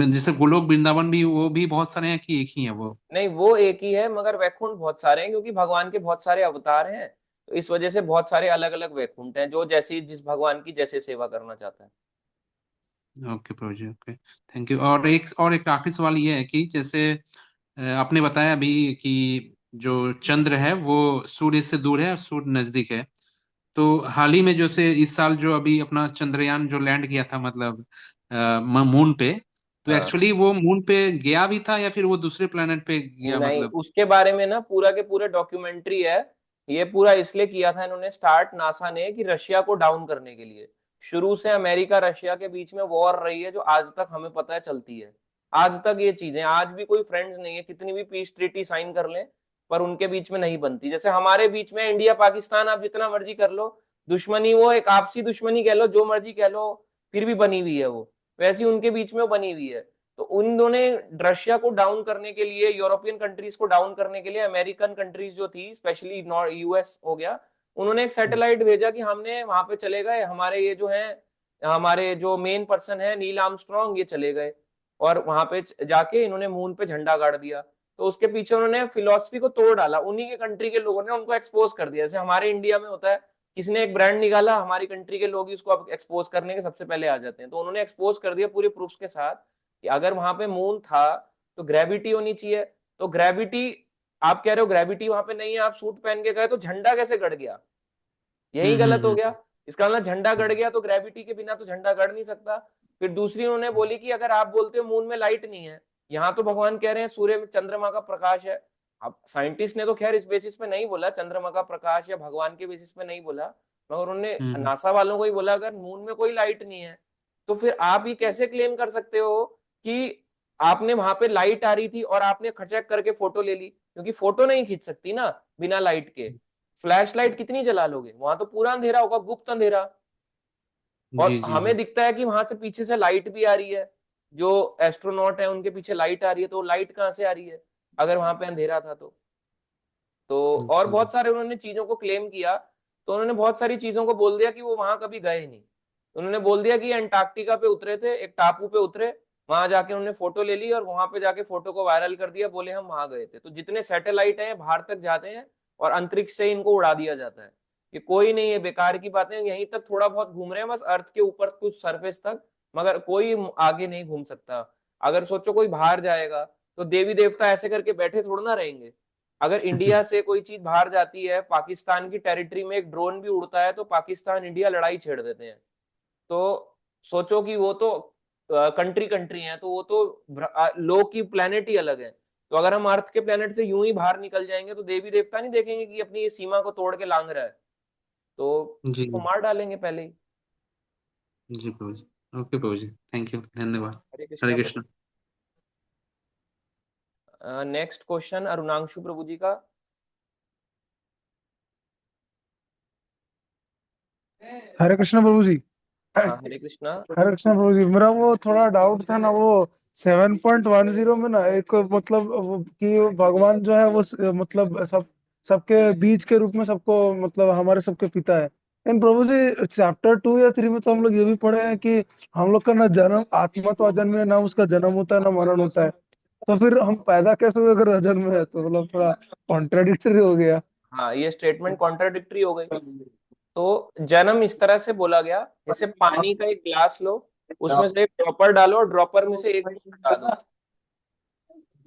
जैसे गोलोक वृंदावन भी, वो भी बहुत सारे हैं कि एक ही है वो?
नहीं, वो एक ही है, मगर वैकुंठ बहुत सारे हैं, क्योंकि भगवान के बहुत सारे अवतार हैं। तो इस वजह से बहुत सारे अलग अलग वैकुंठ हैं, जो जैसी जिस भगवान की जैसे सेवा करना चाहता है।
Okay Prabhu ji, okay, thank you. और एक आखिरी सवाल ये है कि जैसे आपने बताया अभी कि जो चंद्र है वो सूर्य से दूर है और सूर्य नजदीक है। तो हाल ही में जैसे इस साल जो अभी अपना चंद्रयान जो लैंड किया था, मतलब मून पे, तो
हाँ,
एक्चुअली वो मून पे गया भी था या फिर वो दूसरे प्लेनेट पे गया
नहीं,
मतलब?
उसके बारे में ना पूरा के पूरे डॉक्यूमेंट्री है। ये पूरा इसलिए किया था इन्होंने स्टार्ट, नासा ने, कि रशिया को डाउन करने के लिए। शुरू से अमेरिका रशिया के बीच में वॉर रही है, जो आज तक हमें पता है चलती है। आज तक ये चीजें, आज भी कोई फ्रेंड्स नहीं है, कितनी भी पीस ट्रीटी साइन कर लें, पर उनके बीच में नहीं बनती। जैसे हमारे बीच में इंडिया पाकिस्तान, आप जितना मर्जी कर लो, दुश्मनी वो एक आपसी दुश्मनी कह लो, जो मर्जी कह लो, फिर भी बनी हुई है वो। वैसी उनके बीच में वो बनी हुई है। तो उन दोनों ने रशिया को डाउन करने के लिए, यूरोपियन कंट्रीज को डाउन करने के लिए, अमेरिकन कंट्रीज जो थी, स्पेशली नॉर्थ यूएस हो गया, उन्होंने एक सैटेलाइट भेजा कि हमने वहां पे चले गए, हमारे ये जो है, हमारे जो मेन पर्सन है नील आर्मस्ट्रॉन्ग, ये चले गए, और वहां पे जाके इन्होंने मून पे झंडा गाड़ दिया। तो उसके पीछे उन्होंने फिलोसफी को तोड़ डाला, उन्हीं के कंट्री के लोगों ने उनको एक्सपोज कर दिया। जैसे हमारे इंडिया में होता है, किसी ने एक ब्रांड निकाला, हमारी कंट्री के लोग ही उसको एक्सपोज करने के सबसे पहले आ जाते हैं। तो उन्होंने एक्सपोज कर दिया पूरे प्रूफ्स के साथ, कि अगर वहां पे मून था तो ग्रेविटी होनी चाहिए। तो ग्रेविटी, आप कह रहे हो ग्रेविटी वहां पे नहीं है, आप सूट पहन के गए, तो झंडा कैसे गड़ गया? यही गलत हो गया।
हम्म।
इसका मतलब झंडा गड़ गया, तो ग्रेविटी के बिना तो झंडा गड़ नहीं सकता। फिर दूसरी उन्होंने बोली कि अगर आप बोलते हो मून में लाइट नहीं है, यहाँ तो भगवान कह रहे हैं सूर्य में चंद्रमा का प्रकाश है। अब साइंटिस्ट ने तो खैर इस बेसिस पे नहीं बोला, चंद्रमा का प्रकाश या भगवान के बेसिस पे नहीं बोला, मगर उन्होंने
हम्म।
नासा वालों को ही बोला, अगर मून में कोई लाइट नहीं है, तो फिर आप ये कैसे क्लेम कर सकते हो कि आपने वहां पे लाइट आ रही थी और आपने खचक करके फोटो ले ली? क्योंकि फोटो नहीं खींच सकती ना बिना लाइट के। फ्लैश लाइट कितनी जला लोगे, वहां तो पूरा अंधेरा होगा, गुप्त अंधेरा। और
जी जी
हमें
जी।
दिखता है कि वहां से पीछे से लाइट भी आ रही है, जो एस्ट्रोनॉट है उनके पीछे लाइट आ रही है, तो लाइट कहाँ से आ रही है अगर वहां पे अंधेरा था तो? और
अच्छा जी।
बहुत सारे उन्होंने चीजों को क्लेम किया। तो उन्होंने बहुत सारी चीजों को बोल दिया कि वो वहां कभी गए ही नहीं। उन्होंने बोल दिया कि अंटार्कटिका पे उतरे थे, एक टापू पे उतरे, वहां जाके उन्होंने फोटो ले ली, और वहां पे जाके फोटो को वायरल कर दिया, बोले हम वहां गए थे। तो जितने सैटेलाइट हैं बाहर तक जाते हैं, और अंतरिक्ष से इनको उड़ा दिया जाता है, कि कोई नहीं है, बेकार की बातें, यहीं तक थोड़ा बहुत घूम रहे हैं बस, अर्थ के ऊपर कुछ सरफेस तक, मगर कोई आगे नहीं घूम सकता। अगर सोचो कोई बाहर जाएगा, तो देवी देवता ऐसे करके बैठे थोड़ा ना रहेंगे। अगर इंडिया से कोई चीज बाहर जाती है, पाकिस्तान की टेरिटरी में एक ड्रोन भी उड़ता है, तो पाकिस्तान इंडिया लड़ाई छेड़ देते हैं। तो सोचो कि वो तो कंट्री कंट्री है, तो वो तो लोग की प्लेनेट ही अलग है। तो अगर हम अर्थ के प्लेनेट से यूं ही बाहर निकल जाएंगे, तो देवी देवता नहीं देखेंगे कि अपनी ये सीमा को तोड़ के लांग रहा है, तो
जी
उसको मार डालेंगे पहले ही।
जी प्रभु जी। ओके प्रभु जी, थैंक यू, धन्यवाद।
हरे
हरे
कृष्णा प्रभु।
कृष्ण।
नेक्स्ट क्वेश्चन अरुणांशु प्रभु जी का।
हरे कृष्ण प्रभु जी।
हाँ, हरे कृष्णा।
हरे कृष्ण प्रभु जी, मेरा वो थोड़ा डाउट था ना, वो 7.10 में ना, एक मतलब कि भगवान जो है वो मतलब सबके बीज के रूप में सबको, मतलब हमारे सबके पिता है। इन प्रभु जी चैप्टर 2 या 3 में तो हम लोग ये भी पढ़े हैं कि हम लोग का ना जन्म, आत्मा तो अजन्म है, ना उसका जन्म होता है ना मरण होता है। तो फिर हम पैदा कैसे हुए अगर अजन्म है? तो मतलब थोड़ा कॉन्ट्राडिक्टरी हो गया।
हाँ, ये स्टेटमेंट कॉन्ट्राडिक्टरी हो गई। तो जन्म इस तरह से बोला गया, जैसे पानी का एक ग्लास लो, उसमें से एक ड्रॉपर डालो और ड्रॉपर में से एक बूंद हटा दो,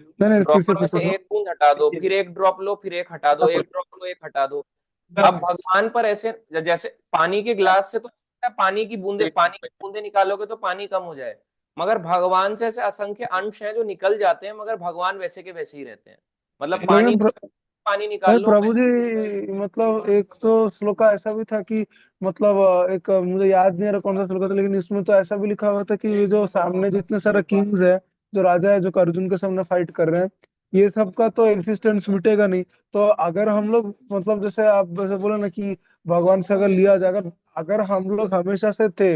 नहीं नहीं, फिर से
ड्रॉपर में से
पूछो।
एक बूंद हटा दो, फिर एक ड्रॉप लो, फिर एक हटा दो, एक ड्रॉप लो, एक हटा दो। अब भगवान पर ऐसे, जैसे पानी के ग्लास से तो पानी की बूंदे निकालोगे तो पानी कम हो जाए, मगर भगवान से ऐसे असंख्य अंश हैं जो निकल जाते हैं, मगर भगवान वैसे के वैसे ही रहते हैं। मतलब पानी
लेकिन
में से पानी निकाल
नहीं
लो।
प्रभु जी, मतलब एक तो श्लोक ऐसा भी था कि मतलब एक मुझे याद नहीं आ रहा कौन सा श्लोक था, लेकिन इसमें तो ऐसा भी लिखा हुआ था कि ये जो सामने जितने सारे किंग्स है, जो राजा है, जो अर्जुन के सामने फाइट कर रहे हैं, ये सब का तो एग्जिस्टेंस मिटेगा नहीं। तो अगर हम लोग मतलब जैसे आप जैसे बोले ना कि भगवान से अगर लिया जाए, अगर हम लोग हमेशा से थे,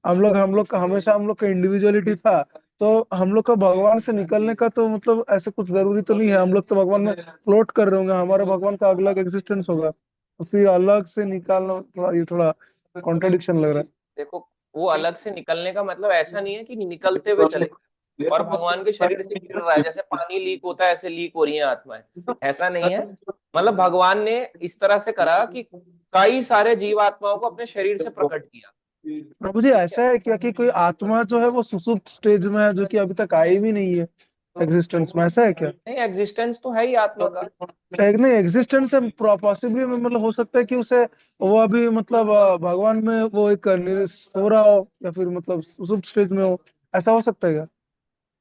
हम लोग का हमेशा हम लोग का इंडिविजुअलिटी था, तो हम लोग का भगवान से निकलने का तो मतलब ऐसे कुछ जरूरी तो नहीं है। हम लोग तो भगवान में फ्लोट कर रहे होंगे, हमारे भगवान का अलग एग्जिस्टेंस होगा, तो फिर अलग से निकालना थोड़ा, ये थोड़ा कॉन्ट्रडिक्शन लग रहा
देखो, वो अलग से निकलने का मतलब ऐसा नहीं है कि निकलते हुए चले और भगवान के शरीर से गिर रहा है, जैसे पानी लीक होता है ऐसे लीक हो रही है आत्माएं, ऐसा नहीं है। मतलब भगवान ने इस तरह से करा कि कई सारे जीवात्माओं को अपने शरीर से प्रकट किया।
है। प्रभु जी, ऐसा है क्या कि कोई आत्मा जो है वो सुसुप्त स्टेज में है, जो कि अभी तक आई भी नहीं है एग्जिस्टेंस में, ऐसा है क्या?
नहीं, एग्जिस्टेंस तो है ही आत्मा का।
एक नहीं, एग्जिस्टेंस है पॉसिबली, मतलब हो सकता है कि उसे वो अभी मतलब भगवान में वो एक सो रहा हो, या फिर मतलब सुसुप्त स्टेज में हो, ऐसा हो सकता है क्या?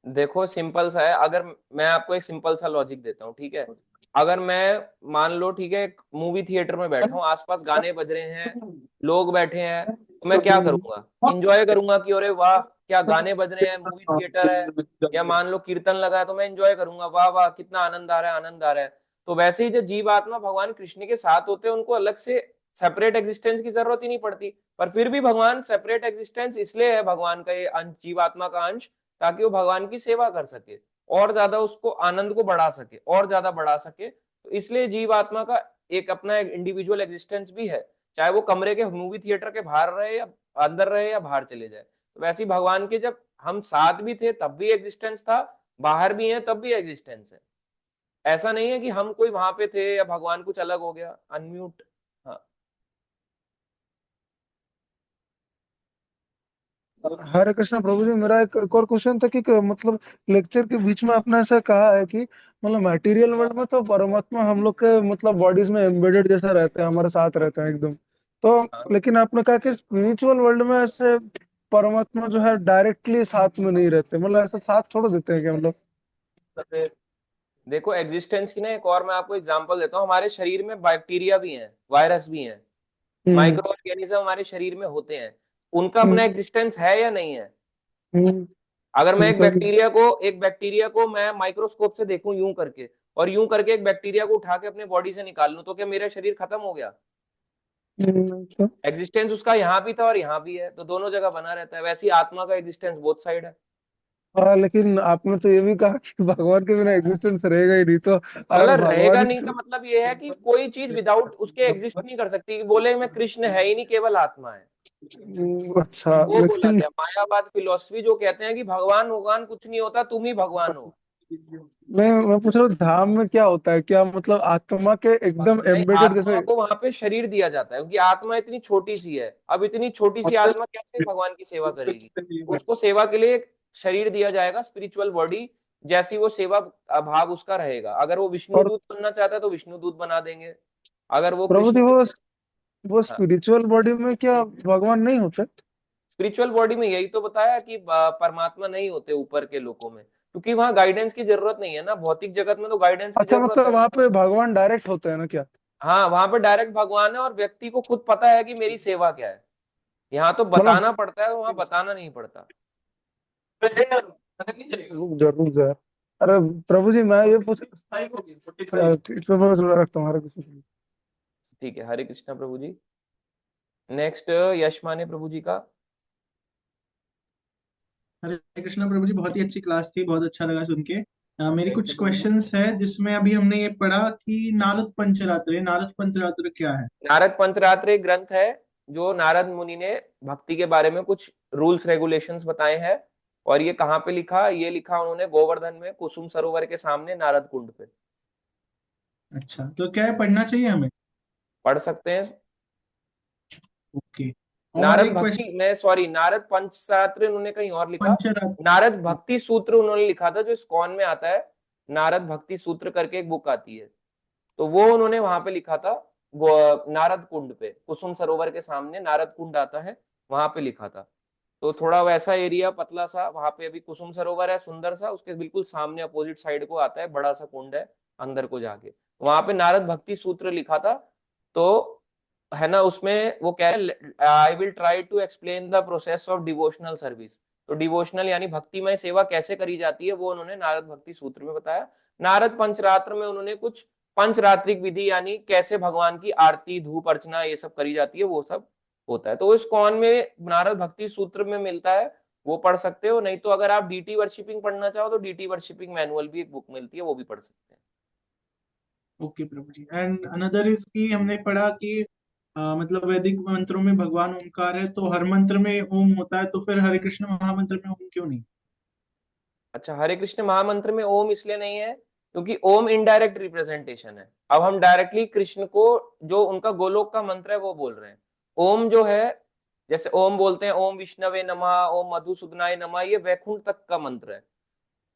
देखो, सिंपल सा है। अगर मैं आपको एक सिंपल सा लॉजिक देता हूँ, ठीक है। अगर मैं, मान लो, ठीक है, एक मूवी थिएटर में बैठा हूँ, आसपास गाने बज रहे हैं, लोग बैठे हैं, तो मैं क्या करूंगा? इंजॉय करूंगा कि अरे वाह, क्या गाने बज रहे हैं, मूवी थिएटर है। या मान लो कीर्तन लगा है तो मैं इंजॉय करूंगा, वाह वाह कितना आनंद आ रहा है, आनंद आ रहा है। तो वैसे ही जो जीव आत्मा भगवान कृष्ण के साथ होते हैं, उनको अलग से सेपरेट एग्जिस्टेंस की जरूरत ही नहीं पड़ती। पर फिर भी भगवान सेपरेट एग्जिस्टेंस इसलिए है, भगवान का ये अंश, जीवात्मा का अंश, ताकि वो भगवान की सेवा कर सके और ज्यादा उसको आनंद को बढ़ा सके और ज्यादा बढ़ा सके। तो इसलिए जीवात्मा का एक अपना एक इंडिविजुअल एग्जिस्टेंस भी है, चाहे वो कमरे के मूवी थिएटर के बाहर रहे या अंदर रहे या बाहर चले जाए। तो वैसे ही भगवान के, जब हम साथ भी थे तब भी एग्जिस्टेंस था, बाहर भी है तब भी एग्जिस्टेंस है। ऐसा नहीं है कि हम कोई वहां पे थे या भगवान कुछ अलग हो गया। अनम्यूट। हाँ।
हरे कृष्णा प्रभु जी, मेरा एक और क्वेश्चन था कि मतलब लेक्चर के बीच में आपने ऐसा कहा है कि मतलब मटेरियल वर्ल्ड में तो परमात्मा हम लोग के मतलब बॉडीज में एम्बेडेड जैसा रहते हैं, हमारे साथ रहते हैं एकदम।
हाँ,
तो लेकिन आपने कहा कि स्पिरिचुअल वर्ल्ड में ऐसे परमात्मा जो है डायरेक्टली साथ में नहीं रहते, मतलब ऐसा साथ छोड़ देते हैं क्या मतलब?
देखो, एग्जिस्टेंस की ना एक और मैं आपको एग्जांपल देता हूँ। हमारे शरीर में बैक्टीरिया भी हैं, वायरस भी हैं,
हम्म।
माइक्रो ऑर्गेनिज्म हमारे शरीर में होते हैं। उनका अपना
हम्म।
एग्जिस्टेंस है या नहीं है?
हम्म।
अगर मैं
उनका भी।
एक बैक्टीरिया को मैं माइक्रोस्कोप से देखूं यूं करके, और यूं करके एक बैक्टीरिया को उठा के अपने बॉडी से निकाल लूं, तो क्या मेरा शरीर खत्म हो गया?
क्या?
एग्जिस्टेंस उसका यहाँ भी था और यहाँ भी है, तो दोनों जगह बना रहता है। वैसे ही आत्मा का एग्जिस्टेंस बोथ साइड है।
हाँ, लेकिन आपने तो ये भी कहा कि भगवान के बिना एग्जिस्टेंस रहेगा ही नहीं, तो अगर
मतलब रहेगा
भगवान
नहीं का मतलब ये है कि कोई चीज विदाउट उसके एग्जिस्ट नहीं कर सकती, कि बोले मैं कृष्ण है ही नहीं, केवल आत्मा है।
अच्छा,
वो बोला
लेकिन
गया मायावाद फिलोसफी, जो कहते हैं कि भगवान भगवान कुछ नहीं होता, तुम ही भगवान हो।
मैं पूछ रहा हूँ धाम में क्या होता है, क्या मतलब आत्मा के एकदम
नहीं,
एम्बेडेड
आत्मा
जैसे?
को वहां पे शरीर दिया जाता है, क्योंकि आत्मा इतनी छोटी सी है। अब इतनी छोटी सी आत्मा कैसे भगवान की सेवा करेगी? उसको सेवा के लिए एक शरीर दिया जाएगा, स्पिरिचुअल बॉडी, जैसी वो सेवा भाव उसका रहेगा। अगर वो विष्णु
और
दूत बनना चाहता है तो विष्णु दूत बना देंगे। अगर वो
प्रभु
कृष्ण
जी,
की,
वो
हाँ,
स्पिरिचुअल बॉडी में क्या भगवान नहीं होते?
स्पिरिचुअल बॉडी में यही तो बताया कि परमात्मा नहीं होते ऊपर के लोकों में, क्योंकि वहां गाइडेंस की जरूरत नहीं है ना। भौतिक जगत में तो गाइडेंस की
अच्छा,
जरूरत
मतलब
है।
वहां पे भगवान डायरेक्ट होते हैं ना क्या?
हाँ, वहां पे डायरेक्ट भगवान है और व्यक्ति को खुद पता है कि मेरी सेवा क्या है। यहाँ तो
मतलब
बताना पड़ता है, वहां बताना नहीं पड़ता।
रुक जा। अरे प्रभु जी, मैं ये पूछ इसमें मैं थोड़ा रखता हूँ, हरे कृष्ण।
ठीक है, हरे कृष्णा प्रभु जी। नेक्स्ट, यश माने प्रभु जी का।
हरे कृष्णा प्रभु जी, बहुत ही अच्छी क्लास थी, बहुत अच्छा लगा सुन के। मेरी कुछ क्वेश्चंस है, जिसमें अभी हमने ये पढ़ा कि नारद पंचरात्र, नारद पंचरात्र क्या है?
नारद पंचरात्र एक ग्रंथ है, जो नारद मुनि ने भक्ति के बारे में कुछ रूल्स रेगुलेशंस बताए हैं। और ये कहाँ पे लिखा? ये लिखा उन्होंने गोवर्धन में, कुसुम सरोवर के सामने, नारद कुंड पे।
अच्छा, तो क्या है, पढ़ना चाहिए हमें?
पढ़ सकते हैं।
ओके। और
नारद
एक
भक्ति,
क्वेश्चन,
मैं सॉरी, नारद पंचरात्र उन्होंने कहीं और लिखा।
पंचरात्र।
नारद भक्ति सूत्र उन्होंने लिखा था, जो इस्कॉन में आता है। नारद भक्ति सूत्र करके एक बुक आती है, तो वो उन्होंने वहां पे लिखा था, वो नारद कुंड पे, कुसुम सरोवर के सामने नारद कुंड आता है, वहां पे लिखा था। तो थोड़ा वैसा एरिया पतला सा, वहां पे अभी कुसुम सरोवर है सुंदर सा, उसके बिल्कुल सामने अपोजिट साइड को आता है बड़ा सा कुंड है, अंदर को जाके वहां पे नारद भक्ति सूत्र लिखा था। तो है ना, उसमें वो कह रहे, I will try to explain the process of devotional service. तो डिवोशनल यानी भक्तिमय सेवा कैसे करी जाती है वो उन्होंने नारद भक्ति सूत्र में बताया। नारद पंचरात्र में उन्होंने कुछ पंचरात्रिक विधि यानी कैसे भगवान की आरती धूप अर्चना ये सब करी जाती है वो सब होता है। तो इस कौन में नारद भक्ति सूत्र में मिलता है, वो पढ़ सकते हो। नहीं तो अगर आप डीटी वर्शिपिंग पढ़ना चाहो तो डीटी वर्शिपिंग मैनुअल भी एक बुक मिलती है, वो भी पढ़ सकते हैं।
Okay Prabhu ji. And another is की हमने पढ़ा कि मतलब वैदिक मंत्रों में भगवान ओमकार है, तो हर मंत्र में ओम होता है, तो फिर हरे कृष्ण महामंत्र में ओम क्यों नहीं?
अच्छा, हरे कृष्ण महामंत्र में ओम इसलिए नहीं है क्योंकि ओम इनडायरेक्ट रिप्रेजेंटेशन है। अब हम डायरेक्टली कृष्ण को, जो उनका गोलोक का मंत्र है वो बोल रहे हैं। ओम जो है, जैसे ओम बोलते हैं ओम विष्णवे नमः, ओम मधुसूदनाय नमः, ये वैकुंठ तक का मंत्र है।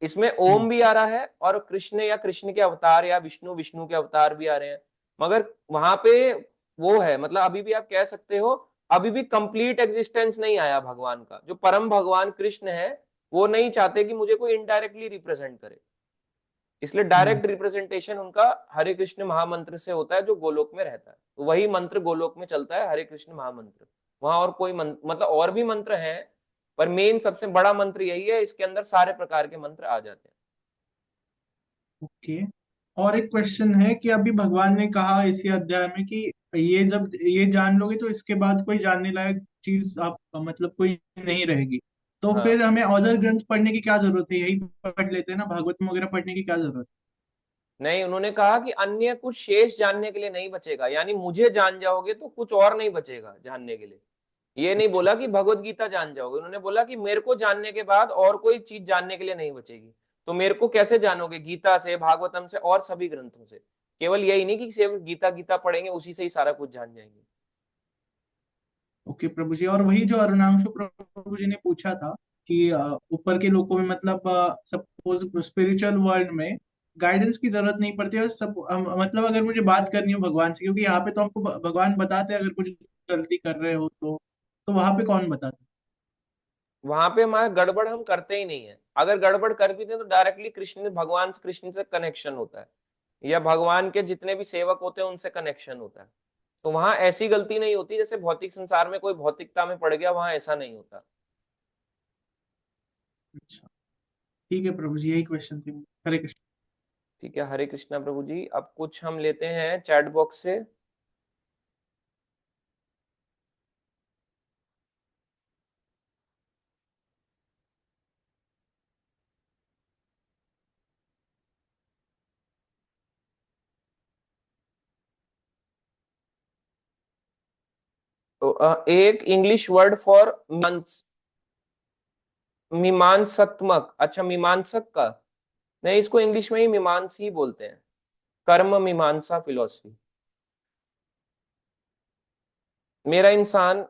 इसमें ओम भी आ रहा है और कृष्ण या कृष्ण के अवतार या विष्णु विष्णु के अवतार भी आ रहे हैं। मगर वहां पे वो है, मतलब अभी भी आप कह सकते हो अभी भी कंप्लीट एग्जिस्टेंस नहीं आया भगवान का। जो परम भगवान कृष्ण है वो नहीं चाहते कि मुझे कोई इनडायरेक्टली रिप्रेजेंट करे, इसलिए
हम्म।
डायरेक्ट रिप्रेजेंटेशन उनका हरे कृष्ण महामंत्र से होता है जो गोलोक में रहता है। तो वही मंत्र गोलोक में चलता है, हरे कृष्ण महामंत्र। वहां और कोई मतलब और भी मंत्र हैं, पर मेन सबसे बड़ा मंत्र यही है, इसके अंदर सारे प्रकार के मंत्र आ जाते हैं।
ओके। और एक क्वेश्चन है कि अभी भगवान ने कहा इसी अध्याय में कि ये जब ये जान लोगे तो इसके बाद कोई जानने लायक चीज आप मतलब कोई नहीं रहेगी। तो
हाँ,
फिर हमें अदर ग्रंथ पढ़ने की क्या जरूरत है? यही पढ़ लेते हैं ना, भागवत वगैरह पढ़ने की क्या जरूरत
नहीं, उन्होंने कहा कि अन्य कुछ शेष जानने के लिए नहीं बचेगा, यानी मुझे जान जाओगे तो कुछ और नहीं बचेगा जानने के लिए। ये
है?
नहीं
अच्छा।
बोला कि भगवत गीता जान जाओगे, उन्होंने बोला कि मेरे को जानने के बाद और कोई चीज जानने के लिए नहीं बचेगी। तो मेरे को कैसे जानोगे? गीता से, भागवतम से और सभी ग्रंथों से। केवल यही नहीं कि सिर्फ गीता गीता पढ़ेंगे उसी से ही सारा कुछ जान जाएंगे।
ओके प्रभु जी। और वही जो अरुणांशु प्रभु जी ने पूछा था कि ऊपर के लोगों में मतलब सपोज स्पिरिचुअल वर्ल्ड में गाइडेंस की जरूरत नहीं पड़ती है सब मतलब अगर मुझे बात करनी हो भगवान से, क्योंकि यहाँ पे तो हमको भगवान बताते हैं अगर कुछ गलती कर रहे हो तो वहां पे कौन बताता
वहां पे हमारा गड़बड़ हम करते ही नहीं है। अगर गड़बड़ कर भी दें तो डायरेक्टली कृष्ण, भगवान कृष्ण से कनेक्शन होता है, या भगवान के जितने भी सेवक होते हैं उनसे कनेक्शन होता है। तो वहां ऐसी गलती नहीं होती जैसे भौतिक संसार में कोई भौतिकता में पड़ गया, वहां ऐसा नहीं होता।
है? अच्छा। ठीक है प्रभु जी, यही क्वेश्चन थे। हरे कृष्ण।
ठीक है, हरे कृष्णा प्रभु जी। अब कुछ हम लेते हैं चैट बॉक्स से। तो एक इंग्लिश वर्ड फॉर मीमांसात्मक, अच्छा मीमांसक का, नहीं इसको इंग्लिश में ही मीमांसी बोलते हैं, कर्म मीमांसा फिलोसफी। मेरा इंसान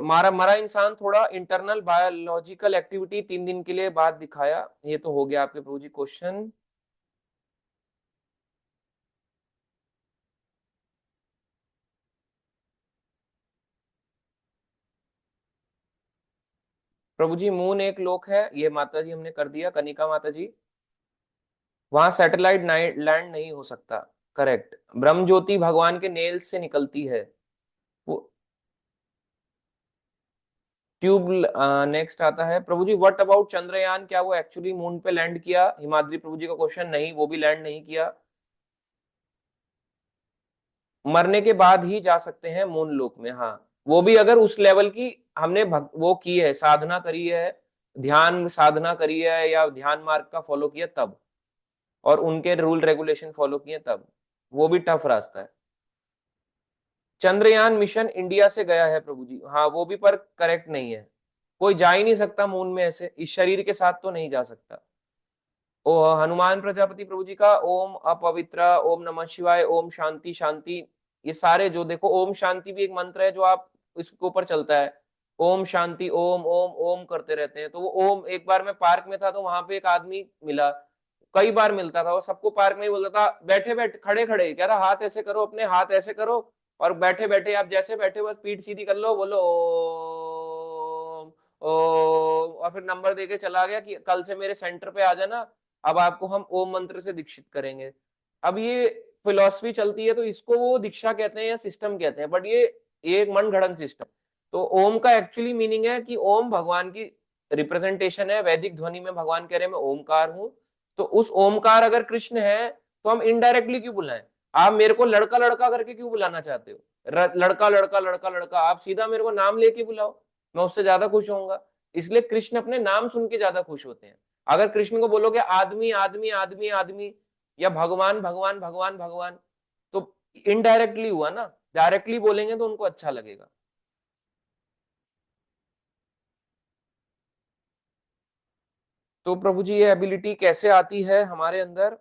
मारा मरा इंसान थोड़ा इंटरनल बायोलॉजिकल एक्टिविटी 3 दिन के लिए बाद दिखाया। ये तो हो गया आपके प्रभु जी क्वेश्चन। प्रभु जी मून एक लोक है, ये माता जी हमने कर दिया, कनिका माता जी। वहां सैटेलाइट लैंड नहीं हो सकता। करेक्ट। ब्रह्म ज्योति भगवान के नेल्स से निकलती है वो ट्यूब। नेक्स्ट आता है प्रभु जी, व्हाट अबाउट चंद्रयान, क्या वो एक्चुअली मून पे लैंड किया? हिमाद्री प्रभु जी का क्वेश्चन, नहीं वो भी लैंड नहीं किया। मरने के बाद ही जा सकते हैं मून लोक में, हाँ। वो भी अगर उस लेवल की हमने वो की है, साधना करी है, ध्यान साधना करी है या ध्यान मार्ग का फॉलो किया तब, और उनके रूल रेगुलेशन फॉलो किए तब। वो भी टफ रास्ता है। चंद्रयान मिशन इंडिया से गया है प्रभु जी, हाँ वो भी, पर करेक्ट नहीं है। कोई जा ही नहीं सकता मून में ऐसे, इस शरीर के साथ तो नहीं जा सकता। ओ हनुमान प्रजापति प्रभु जी का ओम अपवित्र, ओम नमः शिवाय, ओम शांति शांति, ये सारे जो देखो, ओम शांति भी एक मंत्र है जो आप इसके ऊपर चलता है। ओम शांति, ओम ओम ओम करते रहते हैं। तो वो ओम, एक बार मैं पार्क में था तो वहां पे एक आदमी मिला, कई बार मिलता था, और सबको पार्क में ही बोलता था, बैठे बैठे खड़े खड़े कह रहा हाथ ऐसे करो, अपने हाथ ऐसे करो, और बैठे बैठे आप जैसे बैठे बस पीठ सीधी कर लो, बोलो ओम ओम, और फिर नंबर देके चला गया कि कल से मेरे सेंटर पे आ जाना, अब आपको हम ओम मंत्र से दीक्षित करेंगे। अब ये फिलॉसफी चलती है तो इसको वो दीक्षा कहते हैं या सिस्टम कहते हैं, बट ये एक मन गढ़ंत सिस्टम। तो ओम का एक्चुअली मीनिंग है कि ओम भगवान की रिप्रेजेंटेशन है, वैदिक ध्वनि में भगवान कह रहे हैं मैं ओमकार हूं। तो उस ओमकार अगर कृष्ण है तो हम इनडायरेक्टली क्यों बुलाएं? आप मेरे को लड़का लड़का करके क्यों बुलाना चाहते हो? लड़का लड़का लड़का लड़का, आप सीधा मेरे को नाम लेके बुलाओ, मैं उससे ज्यादा खुश होऊंगा। इसलिए कृष्ण अपने नाम सुन के ज्यादा खुश होते हैं। अगर कृष्ण को बोलोगे आदमी आदमी आदमी आदमी, या भगवान भगवान भगवान भगवान, तो इनडायरेक्टली हुआ ना, डायरेक्टली बोलेंगे तो उनको अच्छा लगेगा। तो प्रभु जी ये एबिलिटी कैसे आती है हमारे अंदर?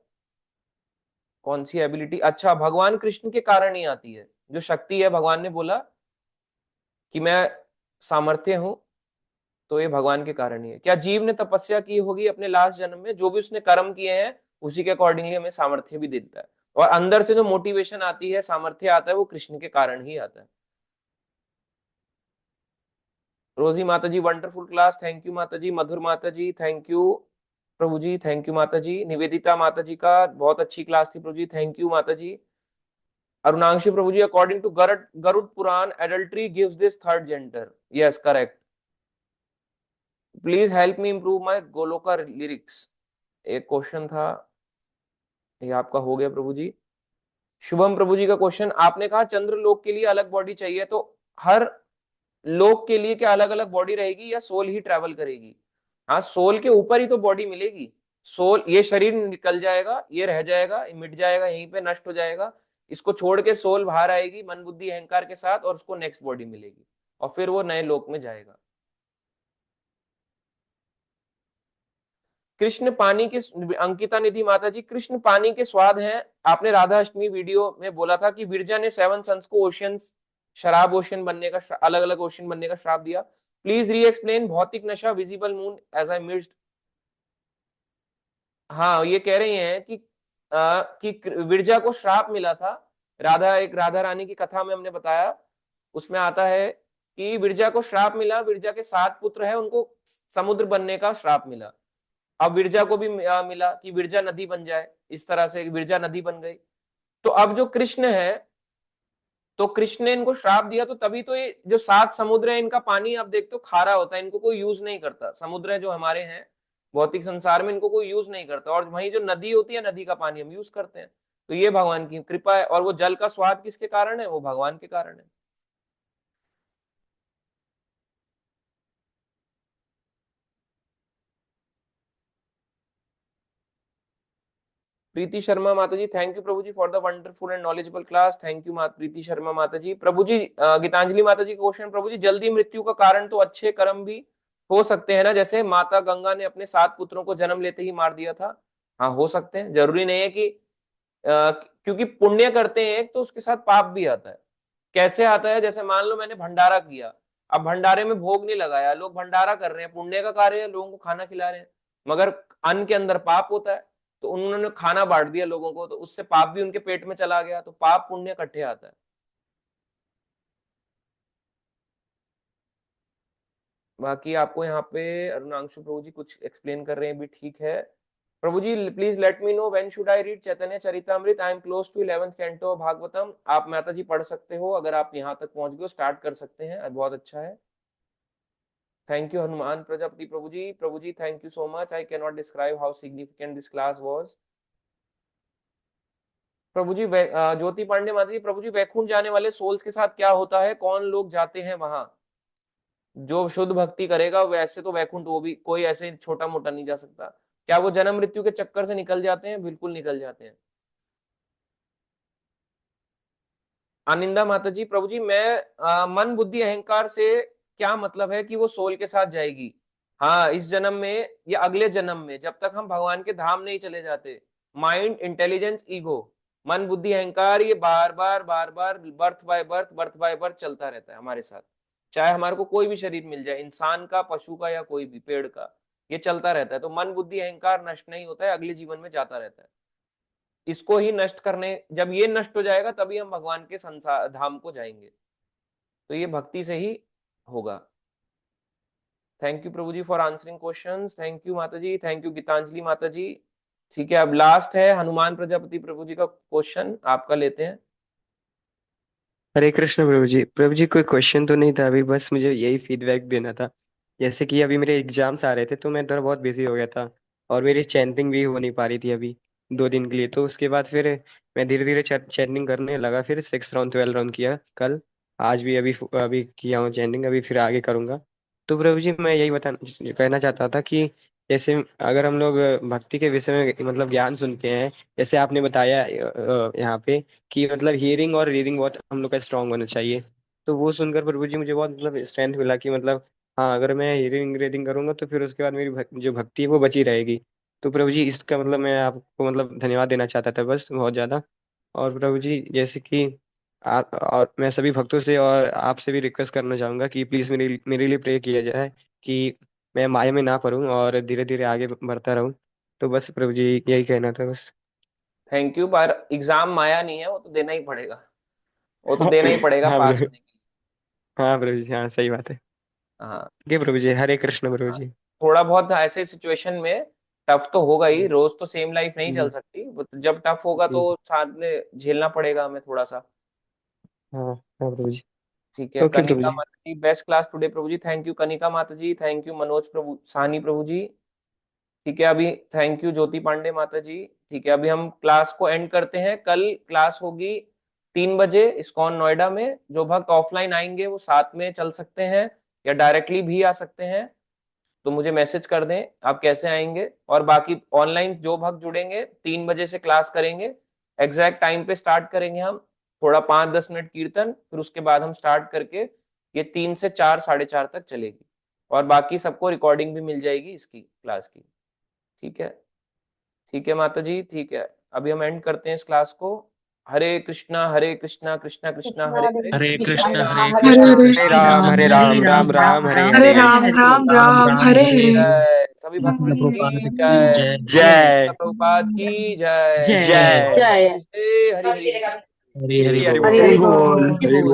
कौन सी एबिलिटी? अच्छा, भगवान कृष्ण के कारण ही आती है। जो शक्ति है, भगवान ने बोला कि मैं सामर्थ्य हूं, तो ये भगवान के कारण ही है। क्या जीव ने तपस्या की होगी अपने लास्ट जन्म में, जो भी उसने कर्म किए हैं उसी के अकॉर्डिंगली हमें सामर्थ्य भी देता है, और अंदर से जो मोटिवेशन आती है, सामर्थ्य आता है, वो कृष्ण के कारण ही आता है। रोजी माता जी वंडरफुल क्लास, थैंक यू माता जी। मधुर माता जी थैंक यू प्रभु जी, थैंक यू माता जी। निवेदिता माता जी का बहुत अच्छी क्लास थी प्रभु जी, थैंक यू माता जी। अरुणांशु प्रभु जी, according to Garuda Purana adultery gives this third gender. Yes correct. Please help me improve my Goloka lyrics. एक क्वेश्चन था, ये आपका हो गया प्रभु जी। शुभम प्रभु जी का क्वेश्चन, आपने कहा चंद्र लोक के लिए अलग बॉडी चाहिए, तो हर लोक के लिए क्या अलग अलग बॉडी रहेगी या सोल ही ट्रेवल करेगी? हाँ, सोल के ऊपर ही तो बॉडी मिलेगी। सोल, ये शरीर निकल जाएगा, ये रह जाएगा, ये मिट जाएगा, यहीं पे नष्ट हो जाएगा। इसको छोड़ के सोल बाहर आएगी मन बुद्धि अहंकार के साथ, और उसको नेक्स्ट बॉडी मिलेगी, और फिर वो नए लोक में जाएगा। कृष्ण पानी के, अंकिता निधि माता जी, कृष्ण पानी के स्वाद हैं। आपने राधा अष्टमी वीडियो में बोला था कि विरजा ने 7 सन्स को ओशियन, शराब ओशियन बनने का, अलग अलग ओशियन बनने का श्राप दिया। प्लीज री एक्सप्लेन भौतिक नशा visible moon as I missed. हाँ, ये कह रही हैं कि विरजा को श्राप मिला था। राधा, एक राधा रानी की कथा में हमने बताया, उसमें आता है कि विरजा को श्राप मिला, विरजा के 7 पुत्र है, उनको समुद्र बनने का श्राप मिला। अब विरजा को भी मिला कि विरजा नदी बन जाए, इस तरह से विरजा नदी बन गई। तो अब जो कृष्ण है, तो कृष्ण ने इनको श्राप दिया, तो तभी तो ये जो 7 समुद्र है, इनका पानी आप देखते हो खारा होता है, इनको कोई यूज नहीं करता। समुद्र है जो हमारे हैं भौतिक संसार में, इनको कोई यूज नहीं करता, और वहीं जो नदी होती है, नदी का पानी हम यूज करते हैं। तो ये भगवान की कृपा है, और वो जल का स्वाद किसके कारण है? वो भगवान के कारण है। प्रीति शर्मा माता जी, thank you Prabhu ji for the wonderful and knowledgeable class, thank you Preeti Sharma माता जी। प्रभु जी, गीतांजलि माता जी का क्वेश्चन, प्रभु जी जल्दी मृत्यु का कारण तो अच्छे कर्म भी हो सकते हैं ना, जैसे माता गंगा ने अपने 7 पुत्रों को जन्म लेते ही मार दिया था। हाँ, हो सकते हैं, जरूरी नहीं है कि क्योंकि पुण्य करते हैं एक, तो उसके साथ पाप भी आता है। कैसे आता है? जैसे मान लो मैंने भंडारा किया, अब भंडारे में भोग नहीं लगाया, लोग भंडारा कर रहे हैं, पुण्य का कार्य है, लोगों को खाना खिला रहे हैं, मगर अन्न के अंदर पाप होता है, तो उन्होंने खाना बांट दिया लोगों को, तो उससे पाप भी उनके पेट में चला गया, तो पाप पुण्य इकट्ठे आता है। बाकी आपको यहाँ पे अरुणांशु प्रभु जी कुछ एक्सप्लेन कर रहे हैं, भी ठीक है। प्रभु जी please let me know when should I read Chaitanya Charitamrita, I am close to 11th canto Bhagavatam. आप माता जी पढ़ सकते हो, अगर आप यहाँ तक पहुंच गए, स्टार्ट कर सकते हैं, बहुत अच्छा है। थैंक यू हनुमान प्रजापति प्रभु जी thank you so much. I can not describe how significant this class was. प्रभु जी ज्योति पांडे माता जी, प्रभु जी वैकुंठ जाने वाले सोल्स के साथ क्या होता है, कौन लोग जाते हैं वहां? जो शुद्ध भक्ति करेगा, वैसे तो वैकुंठ वो भी कोई ऐसे छोटा मोटा नहीं जा सकता। क्या वो जन्म मृत्यु के चक्कर से निकल जाते हैं? बिल्कुल निकल जाते हैं। आनंदा माता जी, प्रभु जी मैं मन बुद्धि अहंकार से क्या मतलब है कि वो सोल के साथ जाएगी? हाँ, इस जन्म में या अगले जन्म में, जब तक हम भगवान के धाम नहीं चले जाते। माइंड, इंटेलिजेंस, ईगो, मन बुद्धि अहंकार, ये बार बार बार बार बर्थ बाय बर्थ चलता रहता है हमारे साथ। चाहे हमारे को कोई भी शरीर मिल जाए, इंसान का, पशु का, या कोई भी पेड़ का, ये चलता रहता है। तो मन बुद्धि अहंकार नष्ट नहीं होता है, अगले जीवन में जाता रहता है। इसको ही नष्ट करने, जब ये नष्ट हो जाएगा तभी हम भगवान के संसार धाम को जाएंगे। तो ये भक्ति से ही होगा। Thank you Prabhu ji for answering questions. Thank you माता जी, थैंक यू गीतांजलि माता जी। ठीक है, अब लास्ट है हनुमान प्रजापति प्रभु जी का क्वेश्चन, आपका लेते हैं।
हरे कृष्ण प्रभु जी। प्रभु जी कोई क्वेश्चन तो नहीं था अभी, बस मुझे यही फीडबैक देना था। जैसे कि अभी मेरे एग्जाम्स आ रहे थे तो मैं थोड़ा बहुत बिजी हो गया था, और मेरी चैंटिंग भी हो नहीं पा रही थी अभी 2 दिन के लिए। तो उसके बाद फिर मैं धीरे धीरे चैंटिंग करने लगा, फिर 6 राउंड 12 राउंड किया कल। आज भी अभी अभी किया हूँ चैंटिंग, अभी फिर आगे करूँगा। तो प्रभु जी मैं यही कहना चाहता था कि जैसे अगर हम लोग भक्ति के विषय में मतलब ज्ञान सुनते हैं, जैसे आपने बताया यहाँ पे कि मतलब हियरिंग और रीडिंग बहुत हम लोग का स्ट्रांग होना चाहिए। तो वो सुनकर प्रभु जी मुझे बहुत मतलब स्ट्रेंथ मिला कि मतलब हाँ, अगर मैं हियरिंग रीडिंग करूंगा तो फिर उसके बाद मेरी जो भक्ति है वो बची रहेगी। तो प्रभु जी इसका मतलब मैं आपको मतलब धन्यवाद देना चाहता था बस, बहुत ज़्यादा। और प्रभु जी जैसे कि आप और मैं सभी भक्तों से और आपसे भी रिक्वेस्ट करना चाहूंगा कि प्लीज़ मेरे मेरे लिए प्रे किया जाए कि मैं माया में ना पड़ूं और धीरे धीरे आगे बढ़ता रहूं। तो बस प्रभु जी यही कहना था बस।
Thank you. पर एग्जाम माया नहीं है, वो तो देना ही पड़ेगा, वो तो देना ही पड़ेगा
हाँ
पास
प्रभु।
होने के लिए।
हाँ प्रभु जी, हाँ सही बात है।
हाँ।
ठीक है प्रभु जी, हरे कृष्ण प्रभु
हाँ।
जी।
थोड़ा बहुत ऐसे सिचुएशन में टफ तो होगा ही, रोज तो सेम लाइफ नहीं चल
हम्म,
सकती, जब टफ होगा
जी।
तो साथ में झेलना पड़ेगा हमें थोड़ा सा।
हाँ हाँ प्रभु जी।
ठीक है,
ओके प्रभु
कनिका
जी।
माता जी बेस्ट क्लास टुडे प्रभु जी, थैंक यू कनिका माता जी, थैंक यू मनोज प्रभु साहनी प्रभु जी। ठीक है, अभी थैंक यू ज्योति पांडे माता जी। ठीक है, अभी हम क्लास को एंड करते हैं। कल क्लास होगी 3 बजे इस्कॉन नोएडा में। जो भक्त ऑफलाइन आएंगे वो साथ में चल सकते हैं या डायरेक्टली भी आ सकते हैं, तो मुझे मैसेज कर दें आप कैसे आएंगे। और बाकी ऑनलाइन जो भक्त जुड़ेंगे 3 बजे से क्लास करेंगे, एग्जैक्ट टाइम पे स्टार्ट करेंगे हम। थोड़ा 5-10 मिनट कीर्तन, फिर उसके बाद हम स्टार्ट करके ये 3 से 4 साढ़े 4 तक चलेगी। और बाकी सबको रिकॉर्डिंग भी मिल जाएगी इसकी क्लास की। ठीक है। ठीक है माता जी, ठीक है। अभी हम एंड करते हैं इस क्लास को। हरे कृष्णा कृष्णा कृष्णा हरे हरे,
हरे
हरे
कृष्ण
राम
हरे
हरे
हरे
हरे
राम
राम
राम
हरे
राम
राम राम राम हरे
हरे
हरे।
राम राम
राम
राम
राम
हरे
हरे
हरे।
हरे।
जय सभी भक्तों
शिल
की
प्रभुपाद की
जय,
जय।
बोलो श्रील
जय
प्रभुपाद की जय।
जय।
जय।
हरे हरि हरि।
हरि हरि
हरि
बोल।
बोल।
हरि
हरि
हरि
बोल।
बोल।